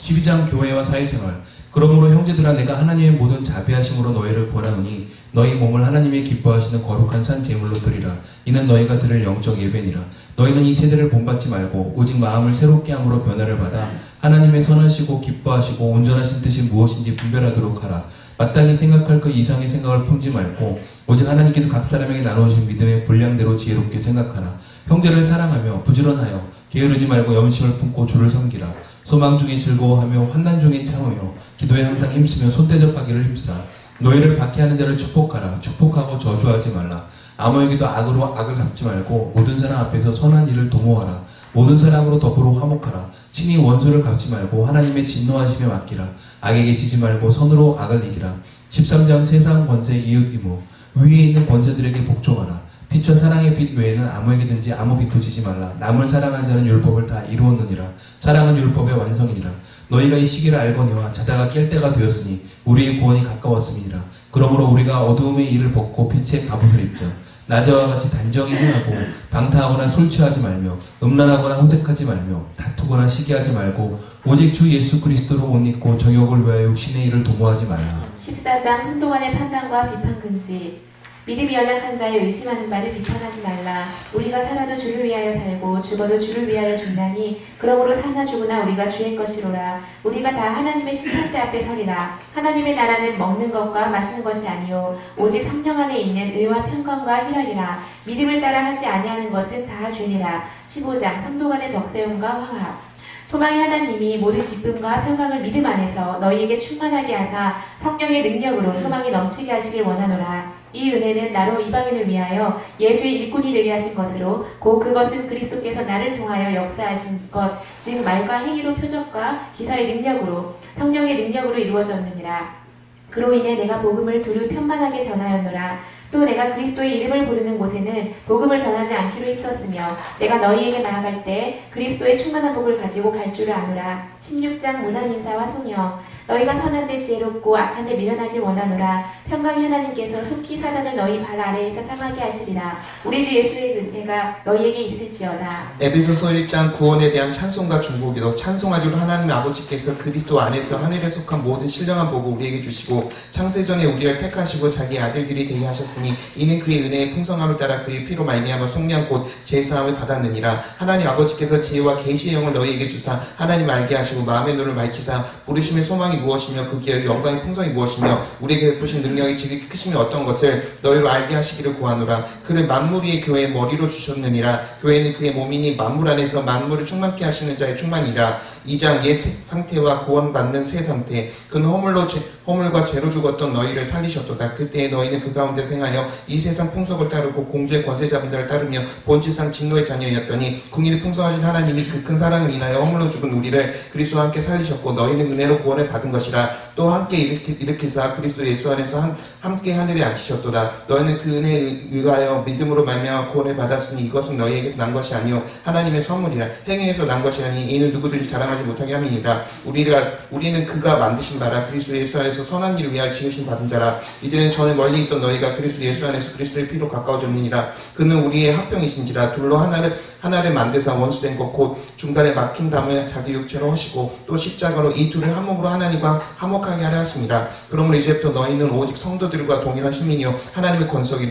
12장 교회와 사회생활. 그러므로 형제들아 내가 하나님의 모든 자비하심으로 너희를 권하노니 너희 몸을 하나님의 기뻐하시는 거룩한 산 제물로 드리라. 이는 너희가 드릴 영적 예배니라. 너희는 이 세대를 본받지 말고 오직 마음을 새롭게 함으로 변화를 받아 하나님의 선하시고 기뻐하시고 온전하신 뜻이 무엇인지 분별하도록 하라. 마땅히 생각할 그 이상의 생각을 품지 말고 오직 하나님께서 각 사람에게 나누신 믿음의 분량대로 지혜롭게 생각하라. 형제를 사랑하며 부지런하여 게으르지 말고 염심을 품고 주를 섬기라. 소망 중에 즐거워하며 환난 중에 참으며 기도에 항상 힘쓰며 손대접하기를 힘쓰라. 너희를 박해하는 자를 축복하라. 축복하고 저주하지 말라. 아무에게도 악으로 악을 갚지 말고 모든 사람 앞에서 선한 일을 도모하라. 모든 사람으로 더불어 화목하라. 친히 원수를 갚지 말고 하나님의 진노하심에 맡기라. 악에게 지지 말고 선으로 악을 이기라. 13장 세상 권세 이웃 이모. 위에 있는 권세들에게 복종하라. 피처 사랑의 빛 외에는 아무에게든지 아무 빛도 지지 말라. 남을 사랑한 자는 율법을 다 이루었느니라. 사랑은 율법의 완성이니라. 너희가 이 시기를 알거니와 자다가 깰 때가 되었으니 우리의 구원이 가까웠음이니라. 그러므로 우리가 어두움의 일을 벗고 빛의 갑옷을 입자. 낮에와 같이 단정히 행하고 방탕하거나 술 취하지 말며 음란하거나 호색하지 말며 다투거나 시기하지 말고 오직 주 예수 그리스도로 옷 입고 정욕을 위하여 육신의 일을 도모하지 말라. 14장 성도간의 판단과 비판 금지. 믿음이 연약한 자의 의심하는 바를 비판하지 말라. 우리가 살아도 주를 위하여 살고 죽어도 주를 위하여 죽나니 그러므로 사나 죽으나 우리가 주의 것이로라. 우리가 다 하나님의 심판대 앞에 서리라. 하나님의 나라는 먹는 것과 마시는 것이 아니요 오직 성령 안에 있는 의와 평강과 희락이라. 믿음을 따라 하지 아니하는 것은 다 죄니라. 15장 성도 간의 덕세움과 화합. 소망의 하나님이 모든 기쁨과 평강을 믿음 안에서 너희에게 충만하게 하사 성령의 능력으로 소망이 넘치게 하시길 원하노라. 이 은혜는 나로 이방인을 위하여 예수의 일꾼이 되게 하신 것으로 곧 그것은 그리스도께서 나를 통하여 역사하신 것 즉 말과 행위로 표적과 기사의 능력으로 성령의 능력으로 이루어졌느니라. 그로 인해 내가 복음을 두루 편만하게 전하였노라. 또 내가 그리스도의 이름을 부르는 곳에는 복음을 전하지 않기로 힘썼으며 내가 너희에게 나아갈 때 그리스도의 충만한 복을 가지고 갈 줄을 아노라. 16장 문안 인사와 소녀. 너희가 선한데 지혜롭고 악한데 미련하길 원하노라. 평강의 하나님께서 속히 사단을 너희 발 아래에서 상하게 하시리라. 우리 주 예수의 은혜가 너희에게 있을지어다. 에베소서 1장 구원에 대한 찬송과 중보기도. 찬송하기로 하나님 아버지께서 그리스도 안에서 하늘에 속한 모든 신령한 복을 우리에게 주시고 창세전에 우리를 택하시고 자기 아들들이 되게 하셨으니 이는 그의 은혜의 풍성함을 따라 그의 피로 말미암아 속량 곧 제사함을 받았느니라. 하나님 아버지께서 지혜와 계시의 영을 너희에게 주사 하나님 알게 하시고 마음의 눈을 밝히사 부르심의 소망이 소망이 무엇이며 그 영광의 풍성이 무엇이며 우리에게 베푸신 능력이 지극히 크심이 어떤 것을 너희로 알게 하시기를 구하노라. 그를 만물 위의 교회의 머리로 주셨느니라. 교회는 그의 몸이니 만물 안에서 만물을 충만케 하시는 자의 충만이라. 2장 옛 상태와 구원받는 새 상태. 그는 허물과 죄로 죽었던 너희를 살리셨도다. 그때에 너희는 그 가운데 생하여 이 세상 풍속을 따르고 공주의 권세 잡은 자를 따르며 본질상 진노의 자녀였더니 궁일이 풍성하신 하나님이 그 큰 사랑을 인하여 허물로 죽은 우리를 그리스도와 함께 살리셨고 너희는 은혜로 구원을 받은 것이라. 또 함께 일으키사 그리스도 예수 안에서 함께 하늘에 앉히셨도다. 너희는 그 은혜에 의하여 믿음으로 말미암아 구원을 받았으니 이것은 너희에게서 난 것이 아니요 하나님의 선물이라. 행위에서 난 것이 아니 이는 누구든지 자랑하지 못하게 함이니라. 우리는 그가 만드신 바라 그리스도 예수 안에서 선한 일을 위하여 지으신 받은 자라. 이들은 전에 멀리 있던 너희가 그리스도 예수 안에서 그리스도의 피로 가까워졌느니라. 그는 우리의 합병이신지라. 둘로 하나를 만드사 원수된 것 곧 중간에 막힌 담을 자기 육체로 하시고 또 십자가로 이 둘을 한 몸으로 하나님과 화목하게 하려 하심이라. 그러므로 이제부터 너희는 오직 성도들과 동일한 시민이요 하나님의 권속이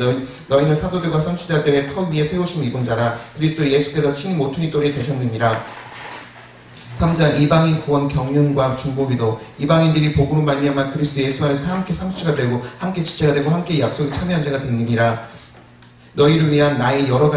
너희는 사도들과 선지자들의 터 위에 세우심 입은 자라. 그리스도 예수께서 친히 모퉁이 돌이 되셨느니라. 3장 이방인 구원 경륜과 중보기도. 이방인들이 복으로 말미암아 그리스도 예수 안에서 함께 상수가 되고 함께 지체가 되고 함께 약속에 참여한 자가 되느니라. 너희를 위한 나의 여러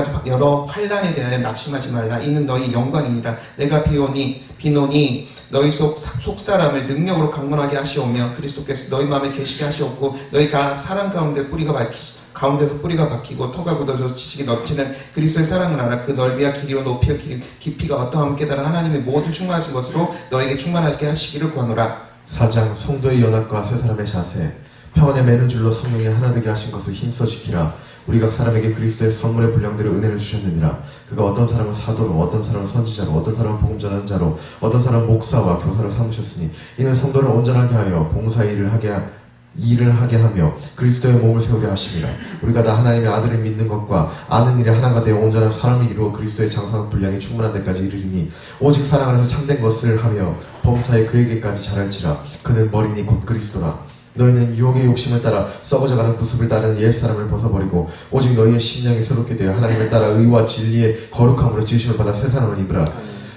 환난에 대하여 낙심하지 말라. 이는 너희 영광이니라. 내가 비노니 너희 속사람을 능력으로 강건하게 하시오며 그리스도께서 너희 마음에 계시게 하시옵고 너희가 사랑 가운데서 뿌리가 박히고 터가 굳어져서 지식이 넘치는 그리스도의 사랑을 알아. 그 넓이와 길이와 높이와 깊이가 어떠함을 깨달아 하나님의 모든 충만하신 것으로 너에게 충만하게 하시기를 구하노라. 4장 성도의 연합과 세 사람의 자세. 평안에 매는 줄로 성령이 하나 되게 하신 것을 힘써 지키라. 우리 각 사람에게 그리스도의 선물의 분량대로 은혜를 주셨느니라. 그가 어떤 사람은 사도로, 어떤 사람은 선지자로, 어떤 사람은 복음 전하는 자로, 어떤 사람은 목사와 교사로 삼으셨으니 이는 성도를 온전하게 하여 봉사 일을 하게 하며 그리스도의 몸을 세우려 하심이라. 우리가 다 하나님의 아들을 믿는 것과 아는 일에 하나가 되어 온전한 사람을 이루어 그리스도의 장성한 분량이 충만한 데까지 이르리니 오직 사랑 안에서 참된 것을 하며 범사에 그에게까지 자랄지라. 그는 머리니 곧 그리스도라. 너희는 유혹의 욕심을 따라 썩어져가는 구습을 따르는 옛사람을 벗어버리고 오직 너희의 심령이 새롭게 되어 하나님을 따라 의와 진리의 거룩함으로 지으심을 받아 새 사람을 입으라.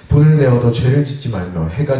분을 내어도 죄를 짓지 말며 해가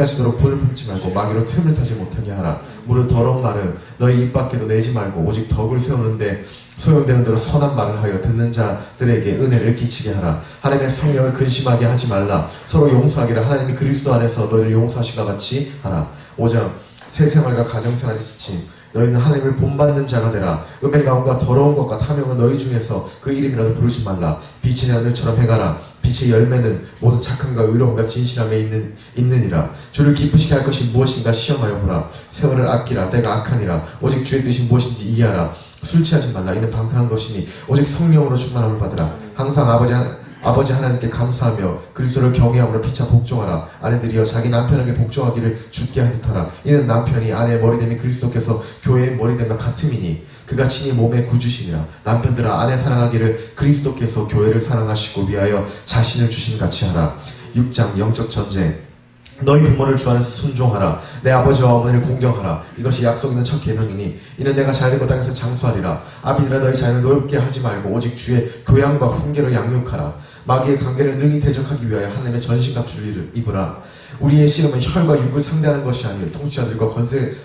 지도록 분을 품지 말고 마귀로 틈을 타지 못하게 하라. 무릇 더러운 말은 너희 입 밖에도 내지 말고 오직 덕을 세우는데 소용되는 대로 선한 말을 하여 듣는 자들에게 은혜를 끼치게 하라. 하나님의 성령을 근심하게 하지 말라. 서로 용서하기를 하나님이 그리스도 안에서 너희를 용서하신 것 같이 하라. 5장 새 생활과 가정생활에 지침. 너희는 하나님을 본받는 자가 되라. 음행 가운과 더러운 것과 탐욕을 너희 중에서 그 이름이라도 부르지 말라. 빛의 하늘처럼 행하라. 빛의 열매는 모든 착함과 의로움과 진실함에 있느니라. 주를 기쁘시게 할 것이 무엇인가 시험하여 보라. 세월을 아끼라. 때가 악하니라. 오직 주의 뜻이 무엇인지 이해하라. 술 취하지 말라. 이는 방탕한 것이니 오직 성령으로 충만함을 받으라. 항상 아버지 하나님께 감사하며 그리스도를 경외함으로 피차 복종하라. 아내들이여 자기 남편에게 복종하기를 주께 하듯 하라. 이는 남편이 아내의 머리됨이 그리스도께서 교회의 머리됨과 같음이니 그가 친히 몸의 구주시니라. 남편들아 아내 사랑하기를 그리스도께서 교회를 사랑하시고 위하여 자신을 주신 같이 하라. 6장 영적 전쟁. 너희 부모를 주 안에서 순종하라. 내 아버지와 어머니를 공경하라. 이것이 약속 있는 첫 계명이니 이는 내가 잘된 것 땅에서 장수하리라. 아비들아 너희 자녀를 노엽게 하지 말고 오직 주의 교양과 훈계로 양육하라. 마귀의 관계를 능히 대적하기 위하여 하나님의 전신갑주를 입으라. 우리의 씨름은 혈과 육을 상대하는 것이 아니요 통치자들과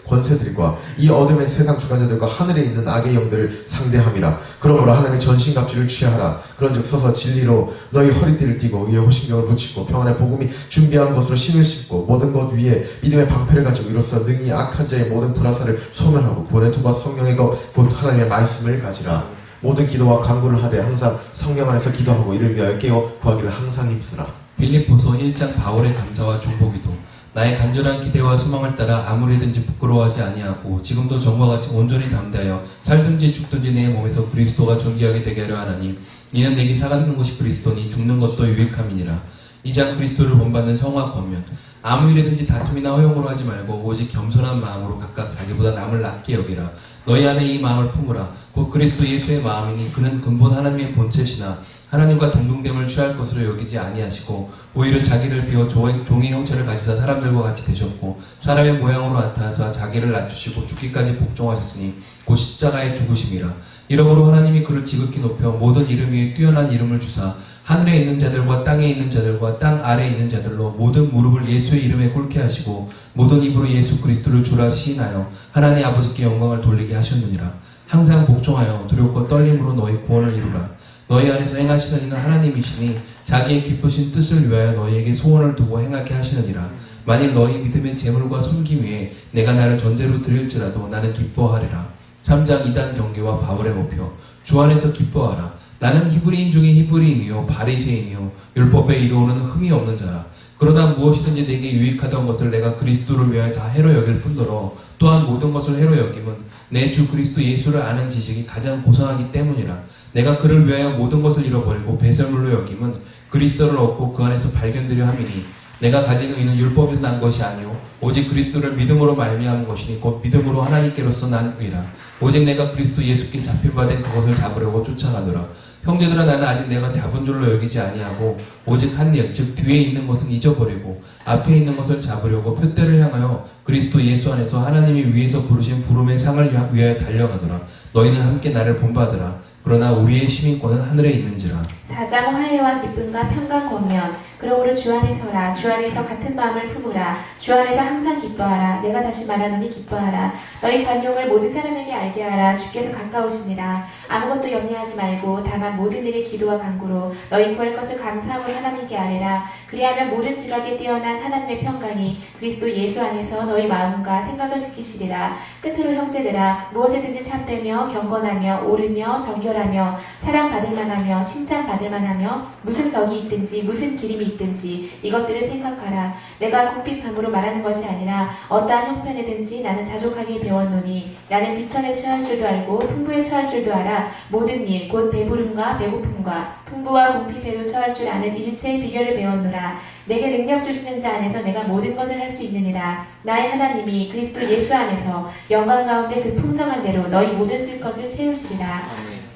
권세들과 이 어둠의 세상 주관자들과 하늘에 있는 악의 영들을 상대함이라. 그러므로 하나님의 전신갑주를 취하라. 그런즉 서서 진리로 너희 허리띠를 띠고 위에 호신경을 붙이고 평안의 복음이 준비한 것으로 신을 신고 모든 것 위에 믿음의 방패를 가지고 이로써 능히 악한 자의 모든 불화살을 소멸하고 구원의 투과 성령의 것 곧 하나님의 말씀을 가지라. 모든 기도와 간구를 하되 항상 성령 안에서 기도하고 이를 위하여 깨어 구하기를 항상 힘쓰라. 빌립보서 1장 바울의 감사와 중보기도. 나의 간절한 기대와 소망을 따라 아무리든지 부끄러워하지 아니하고 지금도 전과 같이 온전히 담대하여 살든지 죽든지 내 몸에서 그리스도가 존귀하게 되게 하려 하나니 이는 내게 사가는 것이 그리스도니 죽는 것도 유익함이니라. 2장 그리스도를 본받는 성화 권면. 아무 일에든지 다툼이나 허용으로 하지 말고 오직 겸손한 마음으로 각각 자기보다 남을 낮게 여기라. 너희 안에 이 마음을 품으라. 곧 그리스도 예수의 마음이니 그는 근본 하나님의 본체시나 하나님과 동등됨을 취할 것으로 여기지 아니하시고 오히려 자기를 비워 종의 형체를 가지사 사람들과 같이 되셨고 사람의 모양으로 나타나서 자기를 낮추시고 죽기까지 복종하셨으니 곧 십자가의 죽으심이라. 이러므로 하나님이 그를 지극히 높여 모든 이름 위에 뛰어난 이름을 주사 하늘에 있는 자들과 땅에 있는 자들과 땅 아래에 있는 자들로 모든 무릎을 예수의 이름에 꿇게 하시고 모든 입으로 예수 그리스도를 주라 시인하여 하나님 아버지께 영광을 돌리게 하셨느니라. 항상 복종하여 두렵고 떨림으로 너희 구원을 이루라. 너희 안에서 행하시는 이는 하나님이시니 자기의 기쁘신 뜻을 위하여 너희에게 소원을 두고 행하게 하시느니라. 만일 너희 믿음의 재물과 섬김 위에 내가 나를 전제로 드릴지라도 나는 기뻐하리라. 3장 2단 경계와 바울의 목표. 주 안에서 기뻐하라. 나는 히브리인 중에 히브리인이요 바리새인이요 율법에 이루어오는 흠이 없는 자라. 그러나 무엇이든지 내게 유익하던 것을 내가 그리스도를 위하여 다 해로 여길 뿐더러 또한 모든 것을 해로 여김은 내 주 그리스도 예수를 아는 지식이 가장 고상하기 때문이라. 내가 그를 위하여 모든 것을 잃어버리고 배설물로 여김은 그리스도를 얻고 그 안에서 발견되려 함이니 내가 가진 의는 율법에서 난 것이 아니요 오직 그리스도를 믿음으로 말미암은 것이니 곧 믿음으로 하나님께로서 난 의라. 오직 내가 그리스도 예수께 잡힌 바 된 그것을 잡으려고 쫓아가노라. 형제들아 나는 아직 내가 잡은 줄로 여기지 아니하고 오직 한 일 즉 뒤에 있는 것은 잊어버리고 앞에 있는 것을 잡으려고 표대를 향하여 그리스도 예수 안에서 하나님이 위에서 부르신 부름의 상을 위하여 달려가노라. 너희는 함께 나를 본받으라. 그러나 우리의 시민권은 하늘에 있는지라. 4장 화해와 기쁨과 평강 권면. 그러므로 주 안에 서라. 주 안에서 같은 마음을 품으라. 주 안에서 항상 기뻐하라. 내가 다시 말하노니 기뻐하라. 너희 관용을 모든 사람에게 알게 하라. 주께서 가까우시니라. 아무것도 염려하지 말고 다만 모든 일에 기도와 간구로 너희 구할 것을 감사함으로 하나님께 아뢰라. 그리하면 모든 지각에 뛰어난 하나님의 평강이 그리스도 예수 안에서 너희 마음과 생각을 지키시리라. 끝으로 형제들아 무엇에든지 참되며 경건하며 옳으며 정결하며 사랑받을 만하며 칭찬받을 만하며 무슨 덕이 있든지 무슨 기림이 있든지 이것들을 생각하라. 내가 궁핍함으로 말하는 것이 아니라 어떠한 형편에든지 나는 자족하길 배웠노니 나는 비천에 처할 줄도 알고 풍부에 처할 줄도 알아. 모든 일 곧 배부름과 배고픔과 풍부와 궁핍에도 처할 줄 아는 일체의 비결을 배웠노라. 내게 능력 주시는 자 안에서 내가 모든 것을 할 수 있느니라. 나의 하나님이 그리스도 예수 안에서 영광 가운데 그 풍성한 대로 너희 모든 쓸 것을 채우시리라.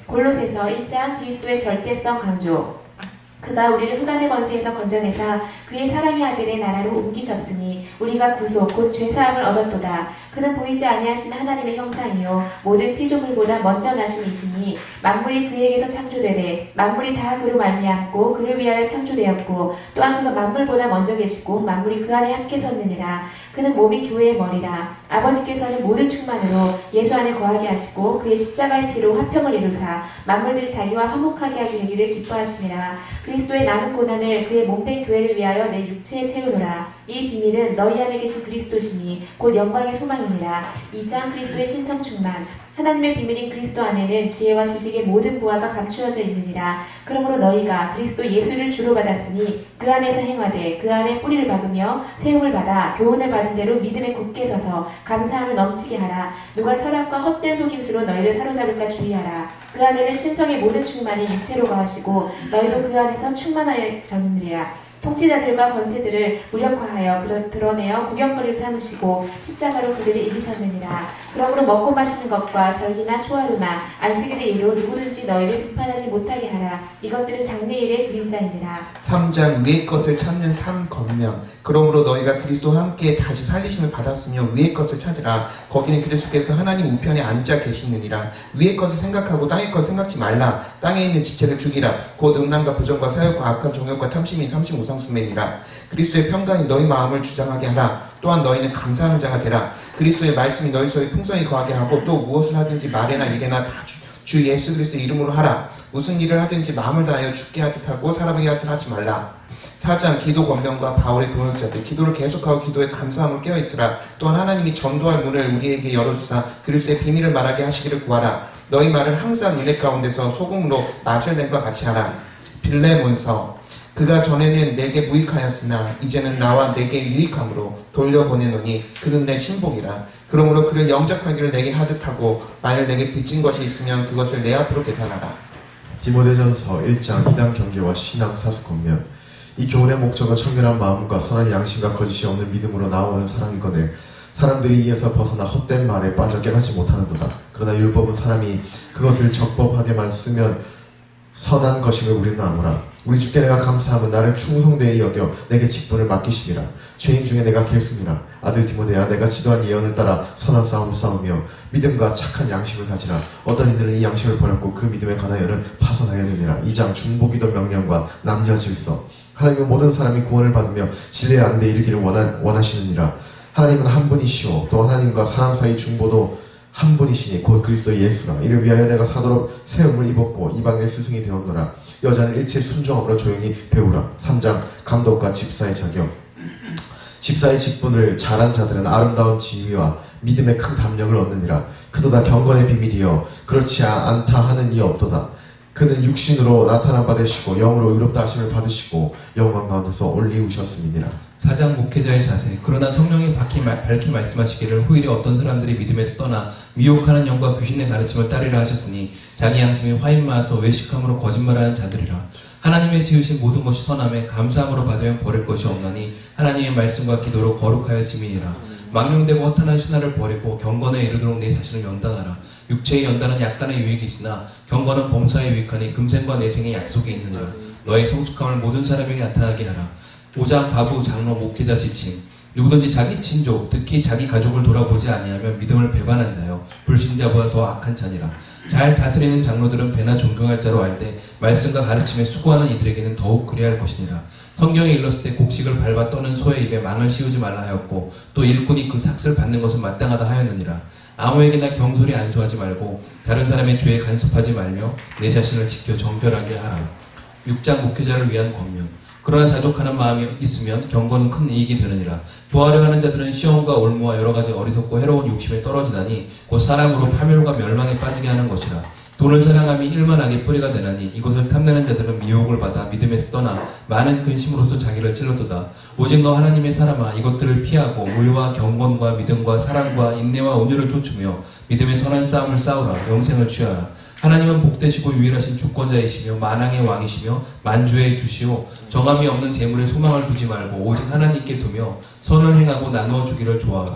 골로새서 1장 그리스도의 절대성 강조. 그가 우리를 흑암의 권세에서 건져내사 그의 사랑의 아들의 나라로 옮기셨으니 우리가 구속 곧 죄사함을 얻었도다. 그는 보이지 아니하신 하나님의 형상이요 모든 피조물보다 먼저 나심이시니 만물이 그에게서 창조되되 만물이 다 그로 말미암고 그를 위하여 창조되었고 또한 그가 만물보다 먼저 계시고 만물이 그 안에 함께 섰느니라. 그는 몸이 교회의 머리라. 아버지께서는 모든 충만으로 예수 안에 거하게 하시고 그의 십자가의 피로 화평을 이루사 만물들이 자기와 화목하게 하게 되기를 기뻐하심이라. 그리스도의 남은 고난을 그의 몸된 교회를 위하여 내 육체에 채우노라. 이 비밀은 너희 안에 계신 그리스도시니 곧 영광의 소망이니라. 2장 그리스도의 신성 충만. 하나님의 비밀인 그리스도 안에는 지혜와 지식의 모든 보화가 감추어져 있느니라. 그러므로 너희가 그리스도 예수를 주로 받았으니 그 안에서 행하되 그 안에 뿌리를 박으며 세움을 받아 교훈을 받은 대로 믿음에 굳게 서서 감사함을 넘치게 하라. 누가 철학과 헛된 속임수로 너희를 사로잡을까 주의하라. 그 안에는 신성의 모든 충만이 육체로 거하시고 너희도 그 안에서 충만하여졌느니라. 통치자들과 권세들을 무력화하여 드러내어 구경거리로 삼으시고 십자가로 그들을 이기셨느니라. 그러므로 먹고 마시는 것과 절기나 초하루나 안식일의 일로 누구든지 너희를 비판하지 못하게 하라. 이것들은 장래일의 그림자이니라. 3장 위의 것을 찾는 3권면. 그러므로 너희가 그리스도와 함께 다시 살리심을 받았으며 위의 것을 찾으라. 거기는 그리스도께서 하나님 우편에 앉아 계시느니라. 위의 것을 생각하고 땅의 것을 생각지 말라. 땅에 있는 지체를 죽이라. 곧 음란과 부정과 사욕과 악한 종욕과 탐심이 탐심우상숭배니라. 그리스도의 평강이 너희 마음을 주장하게 하라. 또한 너희는 감사하는 자가 되라. 그리스도의 말씀이 너희 속에 풍성히 거하게 하고 또 무엇을 하든지 말이나 일이나 다 주 예수 그리스도의 이름으로 하라. 무슨 일을 하든지 마음을 다하여 죽게 하듯 하고 사람에게 하듯 하지 말라. 4장 기도 권면과 바울의 동역자들. 기도를 계속하고 기도에 감사함을 깨어있으라. 또한 하나님이 전도할 문을 우리에게 열어주사 그리스도의 비밀을 말하게 하시기를 구하라. 너희 말을 항상 은혜 가운데서 소금으로 맛을 낸 것 같이 하라. 빌레몬서. 그가 전에는 내게 무익하였으나 이제는 나와 내게 유익함으로 돌려보내노니 그는 내 신복이라. 그러므로 그를 영접하기를 내게 하듯 하고 만일 내게 빚진 것이 있으면 그것을 내 앞으로 계산하라. 디모데전서 1장 2단 경계와 신앙 사수 권면. 이 교훈의 목적은 청결한 마음과 선한 양심과 거짓이 없는 믿음으로 나오는 사랑이거늘 사람들이 이에서 벗어나 헛된 말에 빠져 깨닫지 못하는도다. 그러나 율법은 사람이 그것을 적법하게만 쓰면 선한 것임을 우리는 아노라. 우리 주께 내가 감사하면 나를 충성되이 여겨 내게 직분을 맡기심이라. 죄인 중에 내가 계승이라. 아들 디모데야, 내가 지도한 예언을 따라 선한 싸움을 싸우며 믿음과 착한 양심을 가지라. 어떤 이들은 이 양심을 버렸고 그 믿음에 관하여는 파선하여느니라. 2장 중보기도 명령과 남녀 질서. 하나님은 모든 사람이 구원을 받으며 진리에 아는 데 이르기를 원하시느니라. 하나님은 한 분이시오. 또 하나님과 사람 사이 중보도 한 분이시니 곧 그리스도 예수라. 이를 위하여 내가 사도로 세움을 입었고 이방인의 스승이 되었노라. 여자는 일체 순종함으로 조용히 배우라. 3장 감독과 집사의 자격. 집사의 직분을 잘한 자들은 아름다운 지위와 믿음의 큰 담력을 얻느니라. 그도 다 경건의 비밀이여 그렇지 않다 하는 이 없도다. 그는 육신으로 나타난 바 되시고 영으로 의롭다 하심을 받으시고 영광 가운데서 올리우셨음이니라. 4장 목회자의 자세. 그러나 성령이 밝히 말씀하시기를 후일에 어떤 사람들이 믿음에서 떠나 미혹하는 영과 귀신의 가르침을 따르라 하셨으니 자기 양심이 화인마서 외식함으로 거짓말하는 자들이라. 하나님의 지으신 모든 것이 선함에 감사함으로 받으면 버릴 것이 없나니 하나님의 말씀과 기도로 거룩하여 지민이라. 망령되고 허탄한 신화를 버리고 경건에 이르도록 내 자신을 연단하라. 육체의 연단은 약간의 유익이 있으나 경건은 범사에 유익하니 금생과 내생의 약속이 있느니라. 너의 성숙함을 모든 사람에게 나타나게 하라. 5장 과부, 장로, 목회자 지침. 누구든지 자기 친족, 특히 자기 가족을 돌아보지 아니하면 믿음을 배반한 자요 불신자보다 더 악한 자니라. 잘 다스리는 장로들은 배나 존경할 자로 알되 말씀과 가르침에 수고하는 이들에게는 더욱 그리할 것이니라. 성경에 일렀을 때 곡식을 밟아 떠는 소의 입에 망을 씌우지 말라 하였고 또 일꾼이 그 삭슬 받는 것은 마땅하다 하였느니라. 아무에게나 경솔히 안수하지 말고 다른 사람의 죄에 간섭하지 말며 내 자신을 지켜 정결하게 하라. 6장 목회자를 위한 권면. 그러나 자족하는 마음이 있으면 경건은 큰 이익이 되느니라. 부하려 하는 자들은 시험과 올무와 여러가지 어리석고 해로운 욕심에 떨어지나니 곧 사랑으로 파멸과 멸망에 빠지게 하는 것이라. 돈을 사랑함이 일만하게 뿌리가 되나니 이것을 탐내는 자들은 미혹을 받아 믿음에서 떠나 많은 근심으로써 자기를 찔러도다. 오직 너 하나님의 사람아, 이것들을 피하고 의와 경건과 믿음과 사랑과 인내와 온유를 쫓으며 믿음의 선한 싸움을 싸우라. 영생을 취하라. 하나님은 복되시고 유일하신 주권자이시며 만왕의 왕이시며 만주의 주시오. 정함이 없는 재물에 소망을 두지 말고 오직 하나님께 두며 선을 행하고 나누어 주기를 좋아하라.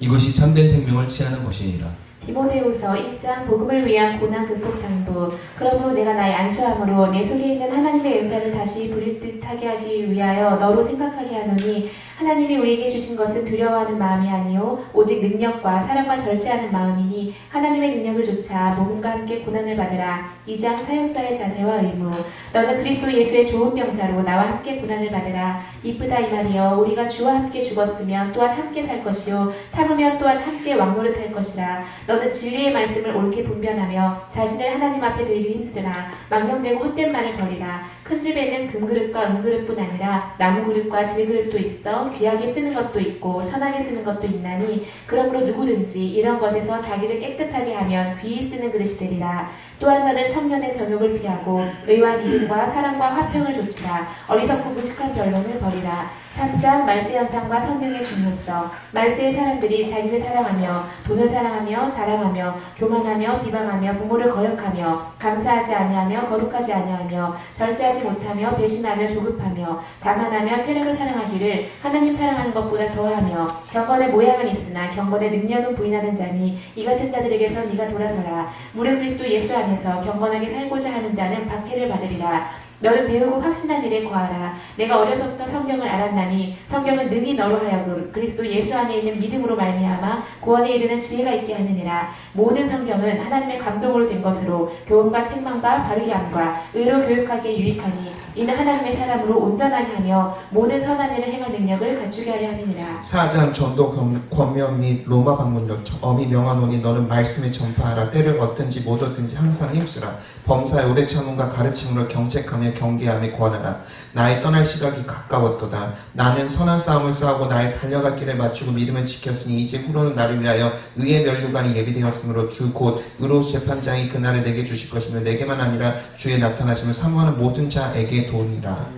이것이 참된 생명을 취하는 것이니라. 디모데후서 1장 복음을 위한 고난 극복 당부. 그러므로 내가 나의 안수함으로 내 속에 있는 하나님의 은사를 다시 부릴 듯하게 하기 위하여 너로 생각하게 하노니 하나님이 우리에게 주신 것은 두려워하는 마음이 아니요 오직 능력과 사랑과 절제하는 마음이니 하나님의 능력을 조차 복음과 함께 고난을 받으라. 2장 사용자의 자세와 의무. 너는 그리스도 예수의 좋은 병사로 나와 함께 고난을 받으라. 이쁘다 이 말이여 우리가 주와 함께 죽었으면 또한 함께 살 것이요 참으면 또한 함께 왕노릇 할 것이라. 너는 진리의 말씀을 옳게 분별하며 자신을 하나님 앞에 드리기 힘쓰라. 망령되고 헛된 말을 버리라. 큰 집에는 금그릇과 은그릇뿐 아니라 나무그릇과 질그릇도 있어 귀하게 쓰는 것도 있고 천하게 쓰는 것도 있나니 그러므로 누구든지 이런 것에서 자기를 깨끗하게 하면 귀히 쓰는 그릇이 되리라. 또한 너는 청년의 정욕을 피하고 의와 믿음과 사랑과 화평을 조치라. 어리석고 무식한 변론을 버리라. 3장 말세 현상과 성령의 중요성. 말세의 사람들이 자기를 사랑하며 돈을 사랑하며 자랑하며 교만하며 비방하며 부모를 거역하며 감사하지 아니하며 거룩하지 아니하며 절제하지 못하며 배신하며 조급하며 자만하며 쾌락을 사랑하기를 하나님 사랑하는 것보다 더하며 경건의 모양은 있으나 경건의 능력은 부인하는 자니 이 같은 자들에게서 네가 돌아서라. 무릇 그리스도 예수 안에서 경건하게 살고자 하는 자는 박해를 받으리라. 너는 배우고 확신한 일에 거하라. 내가 어려서부터 성경을 알았나니 성경은 능히 너로 하여금 그리스도 예수 안에 있는 믿음으로 말미암아 구원에 이르는 지혜가 있게 하느니라. 모든 성경은 하나님의 감동으로 된 것으로 교훈과 책망과 바르게 함과 의로 교육하기에 유익하니 이는 하나님의 사람으로 온전하게 하며 모든 선한 일을 행할 능력을 갖추게 하려 함이니라. 4장 전도 권면 및 로마 방문력. 엄히 명하노니 너는 말씀을 전파하라. 때를 얻든지 못 얻든지 항상 힘쓰라. 범사의 오래 참음과 가르침으로 경책하며 경계하며 권하라. 나의 떠날 시각이 가까웠도다. 나는 선한 싸움을 싸우고 나의 달려갈 길을 마치고 믿음을 지켰으니 이제 후로는 나를 위하여 의의 면류관이 예비되었으므로 주 곧 의로우신 재판장이 그날에 내게 주실 것이며 내게만 아니라 주의 나타나심을 사모하는 모든 자에게 도우니라.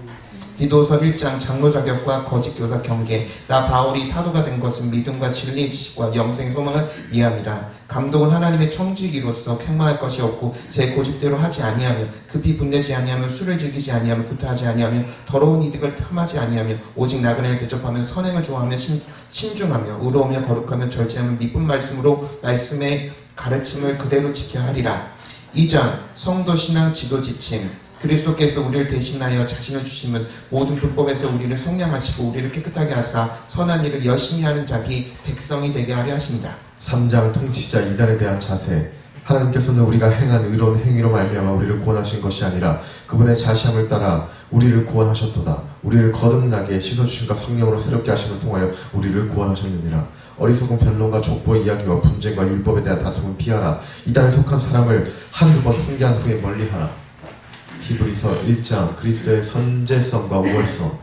디도서 1장 장로 자격과 거짓 교사 경계. 나 바울이 사도가 된 것은 믿음과 진리의 지식과 영생의 소망을 위함이라. 감독은 하나님의 청지기로서 쾌망할 것이 없고 제 고집대로 하지 아니하며 급히 분내지 아니하며 술을 즐기지 아니하며 구타하지 아니하며 더러운 이득을 탐하지 아니하며 오직 나그네를 대접하며 선행을 좋아하며 신중하며 의로우며 거룩하며 절제하며 미쁜 말씀으로 말씀의 가르침을 그대로 지켜야 하리라. 2장 성도 신앙 지도 지침. 그리스도께서 우리를 대신하여 자신을 주심은 모든 불법에서 우리를 속량하시고 우리를 깨끗하게 하사 선한 일을 열심히 하는 자기 백성이 되게 하려 하십니다. 3장 통치자 이단에 대한 자세. 하나님께서는 우리가 행한 의로운 행위로 말미암아 우리를 구원하신 것이 아니라 그분의 자시함을 따라 우리를 구원하셨도다. 우리를 거듭나게 씻어주심과 성령으로 새롭게 하심을 통하여 우리를 구원하셨느니라. 어리석은 변론과 족보의 이야기와 분쟁과 율법에 대한 다툼은 피하라. 이단에 속한 사람을 한두 번 훈계한 후에 멀리하라. 히브리서 1장 그리스도의 선제성과 우월성.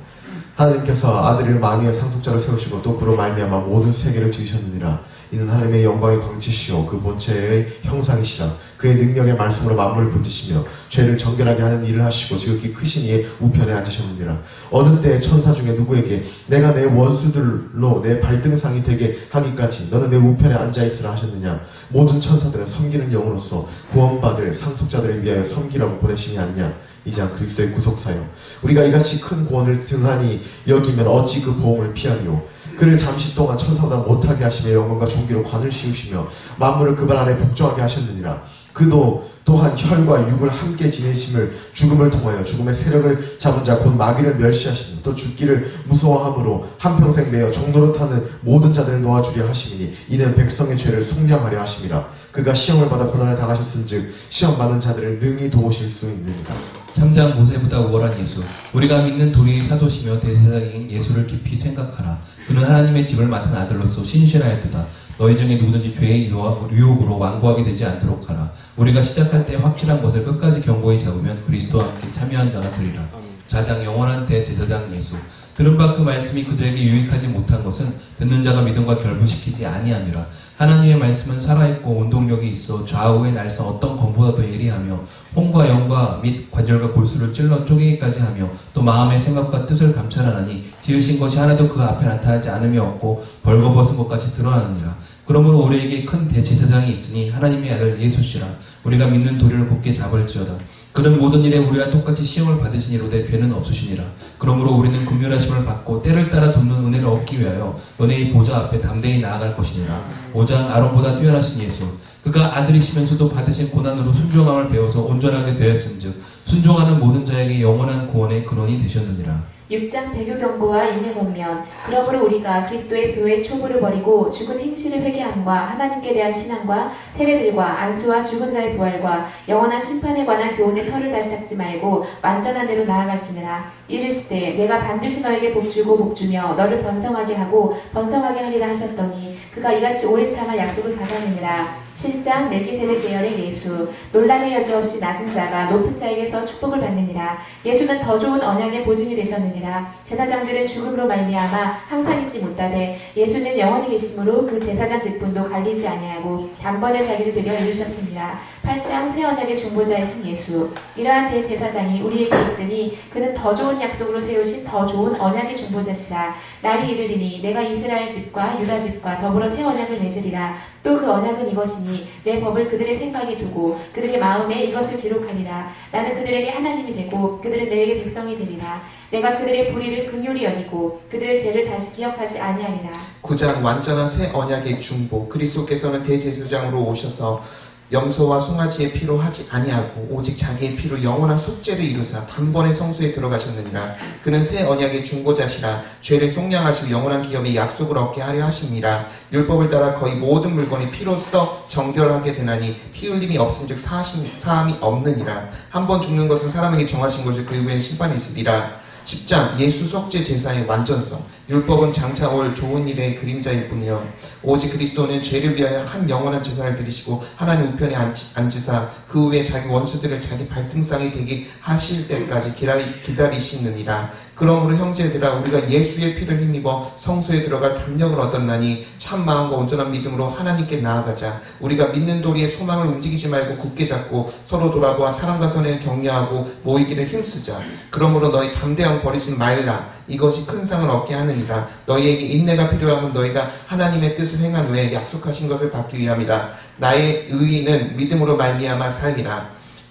하나님께서 아들을 만유의 상속자로 세우시고 또 그로 말미암아 모든 세계를 지으셨느니라. 이는 하나님의 영광의 광채시요 그 본체의 형상이시라. 그의 능력의 말씀으로 만물을 붙드시며 죄를 정결하게 하는 일을 하시고 지극히 크신 이의 우편에 앉으셨느니라. 어느 때에 천사 중에 누구에게 내가 내 원수들로 내 발등상이 되게 하기까지 너는 내 우편에 앉아있으라 하셨느냐. 모든 천사들은 섬기는 영으로서 구원받을 상속자들을 위하여 섬기라고 보내심이 아니냐. 2장 그리스도의 구속사요. 우리가 이같이 큰 구원을 등한히 여기면 어찌 그 보응을 피하리요. 그를 잠시 동안 천사보다 못하게 하시며 영광과 존귀로 관을 씌우시며 만물을 그발 안에 복종하게 하셨느니라. 그도 또한 혈과 육을 함께 지내심을 죽음을 통하여 죽음의 세력을 잡은 자 곧 마귀를 멸시하시며 또 죽기를 무서워함으로 한평생 매여 종로로 타는 모든 자들을 놓아주려 하심이니 이는 백성의 죄를 속량하려 하심이라. 그가 시험을 받아 고난을 당하셨은즉 시험 받는 자들을 능히 도우실 수 있느니라. 3장 모세보다 우월한 예수. 우리가 믿는 도리의 사도시며 대제사장인 예수를 깊이 생각하라. 그는 하나님의 집을 맡은 아들로서 신실하였도다. 너희 중에 누구든지 죄의 유혹으로 완고하게 되지 않도록 하라. 우리가 시작할 때 확실한 것을 끝까지 견고히 잡으면 그리스도와 함께 참여한 자가 되리라. 4장 영원한 대제사장 예수. 들은 바 그 말씀이 그들에게 유익하지 못한 것은 듣는 자가 믿음과 결부시키지 아니함이라. 하나님의 말씀은 살아있고 운동력이 있어 좌우의 날선 어떤 검보다도 예리하며 혼과 영과 및 관절과 골수를 찔러 쪼개기까지 하며 또 마음의 생각과 뜻을 감찰하나니 지으신 것이 하나도 그 앞에 나타나지 않음이 없고 벌거벗은 것 같이 드러나느니라. 그러므로 우리에게 큰 대제사장이 있으니 하나님의 아들 예수시라. 우리가 믿는 도리를 굳게 잡을지어다. 그는 모든 일에 우리와 똑같이 시험을 받으시니로되 죄는 없으시니라. 그러므로 우리는 긍휼하심을 받고 때를 따라 돕는 은혜를 얻기 위하여 은혜의 보좌 앞에 담대히 나아갈 것이니라. 5장 아론보다 뛰어나신 예수. 그가 아들이시면서도 받으신 고난으로 순종함을 배워서 온전하게 되었은즉 순종하는 모든 자에게 영원한 구원의 근원이 되셨느니라. 6장 배교 경고와 인내 권면. 그러므로 우리가 그리스도의 교회의 초부를 버리고 죽은 행실을 회개함과 하나님께 대한 신앙과 세례들과 안수와 죽은 자의 부활과 영원한 심판에 관한 교훈의 혀를 다시 닦지 말고 완전한 대로 나아갈지니라. 이르시되 내가 반드시 너에게 복주고 복주며 너를 번성하게 하고 번성하게 하리라 하셨더니 그가 이같이 오래 참아 약속을 받았느니라. 7장 멜기세덱 계열의 예수. 논란의 여지없이 낮은 자가 높은 자에게서 축복을 받느니라. 예수는 더 좋은 언약의 보증이 되셨느니라. 제사장들은 죽음으로 말미암아 항상 잊지 못하되 예수는 영원히 계심으로 그 제사장 직분도 갈리지 아니하고 단번에 자기를 드려 이루셨습니다. 8장 새 언약의 중보자이신 예수. 이러한 대제사장이 우리에게 있으니 그는 더 좋은 약속으로 세우신 더 좋은 언약의 중보자시라. 날이 이르리니 내가 이스라엘 집과 유다 집과 더불어 새 언약을 맺으리라. 또 그 언약은 이것이니 내 법을 그들의 생각에 두고 그들의 마음에 이것을 기록하리라. 나는 그들에게 하나님이 되고 그들은 내게 백성이 되리라. 내가 그들의 불의를 긍휼히 여기고 그들의 죄를 다시 기억하지 아니하리라. 9장 완전한 새 언약의 중보. 그리스도께서는 대제사장으로 오셔서 염소와 송아지의 피로 하지 아니하고 오직 자기의 피로 영원한 속죄를 이루사 단번에 성소에 들어가셨느니라. 그는 새 언약의 중보자시라. 죄를 속량하시고 영원한 기업의 약속을 얻게 하려 하심이라. 율법을 따라 거의 모든 물건이 피로써 정결하게 되나니 피 흘림이 없은즉 사함이 없느니라. 한 번 죽는 것은 사람에게 정하신 것이 그 후에는 심판이 있으리라. 10장 예수 속죄 제사의 완전성. 율법은 장차 올 좋은 일의 그림자일 뿐이요 오직 그리스도는 죄를 위하여 한 영원한 제사를 드리시고 하나님 우편에 앉으사 그 후에 자기 원수들을 자기 발등상이 되게 하실 때까지 기다리시느니라. 그러므로 형제들아 우리가 예수의 피를 힘입어 성소에 들어갈 담력을 얻었나니 참 마음과 온전한 믿음으로 하나님께 나아가자. 우리가 믿는 도리에 소망을 움직이지 말고 굳게 잡고 서로 돌아보아 사람과 선을 격려하고 모이기를 힘쓰자. 그러므로 너희 담대함 버리지 말라. 이것이 큰 상을 얻게 하느니라. 너희에게 인내가 필요하면 너희가 하나님의 뜻을 행한 후에 약속하신 것을 받기 위함이라. 나의 의인은 믿음으로 말미암아 살리라.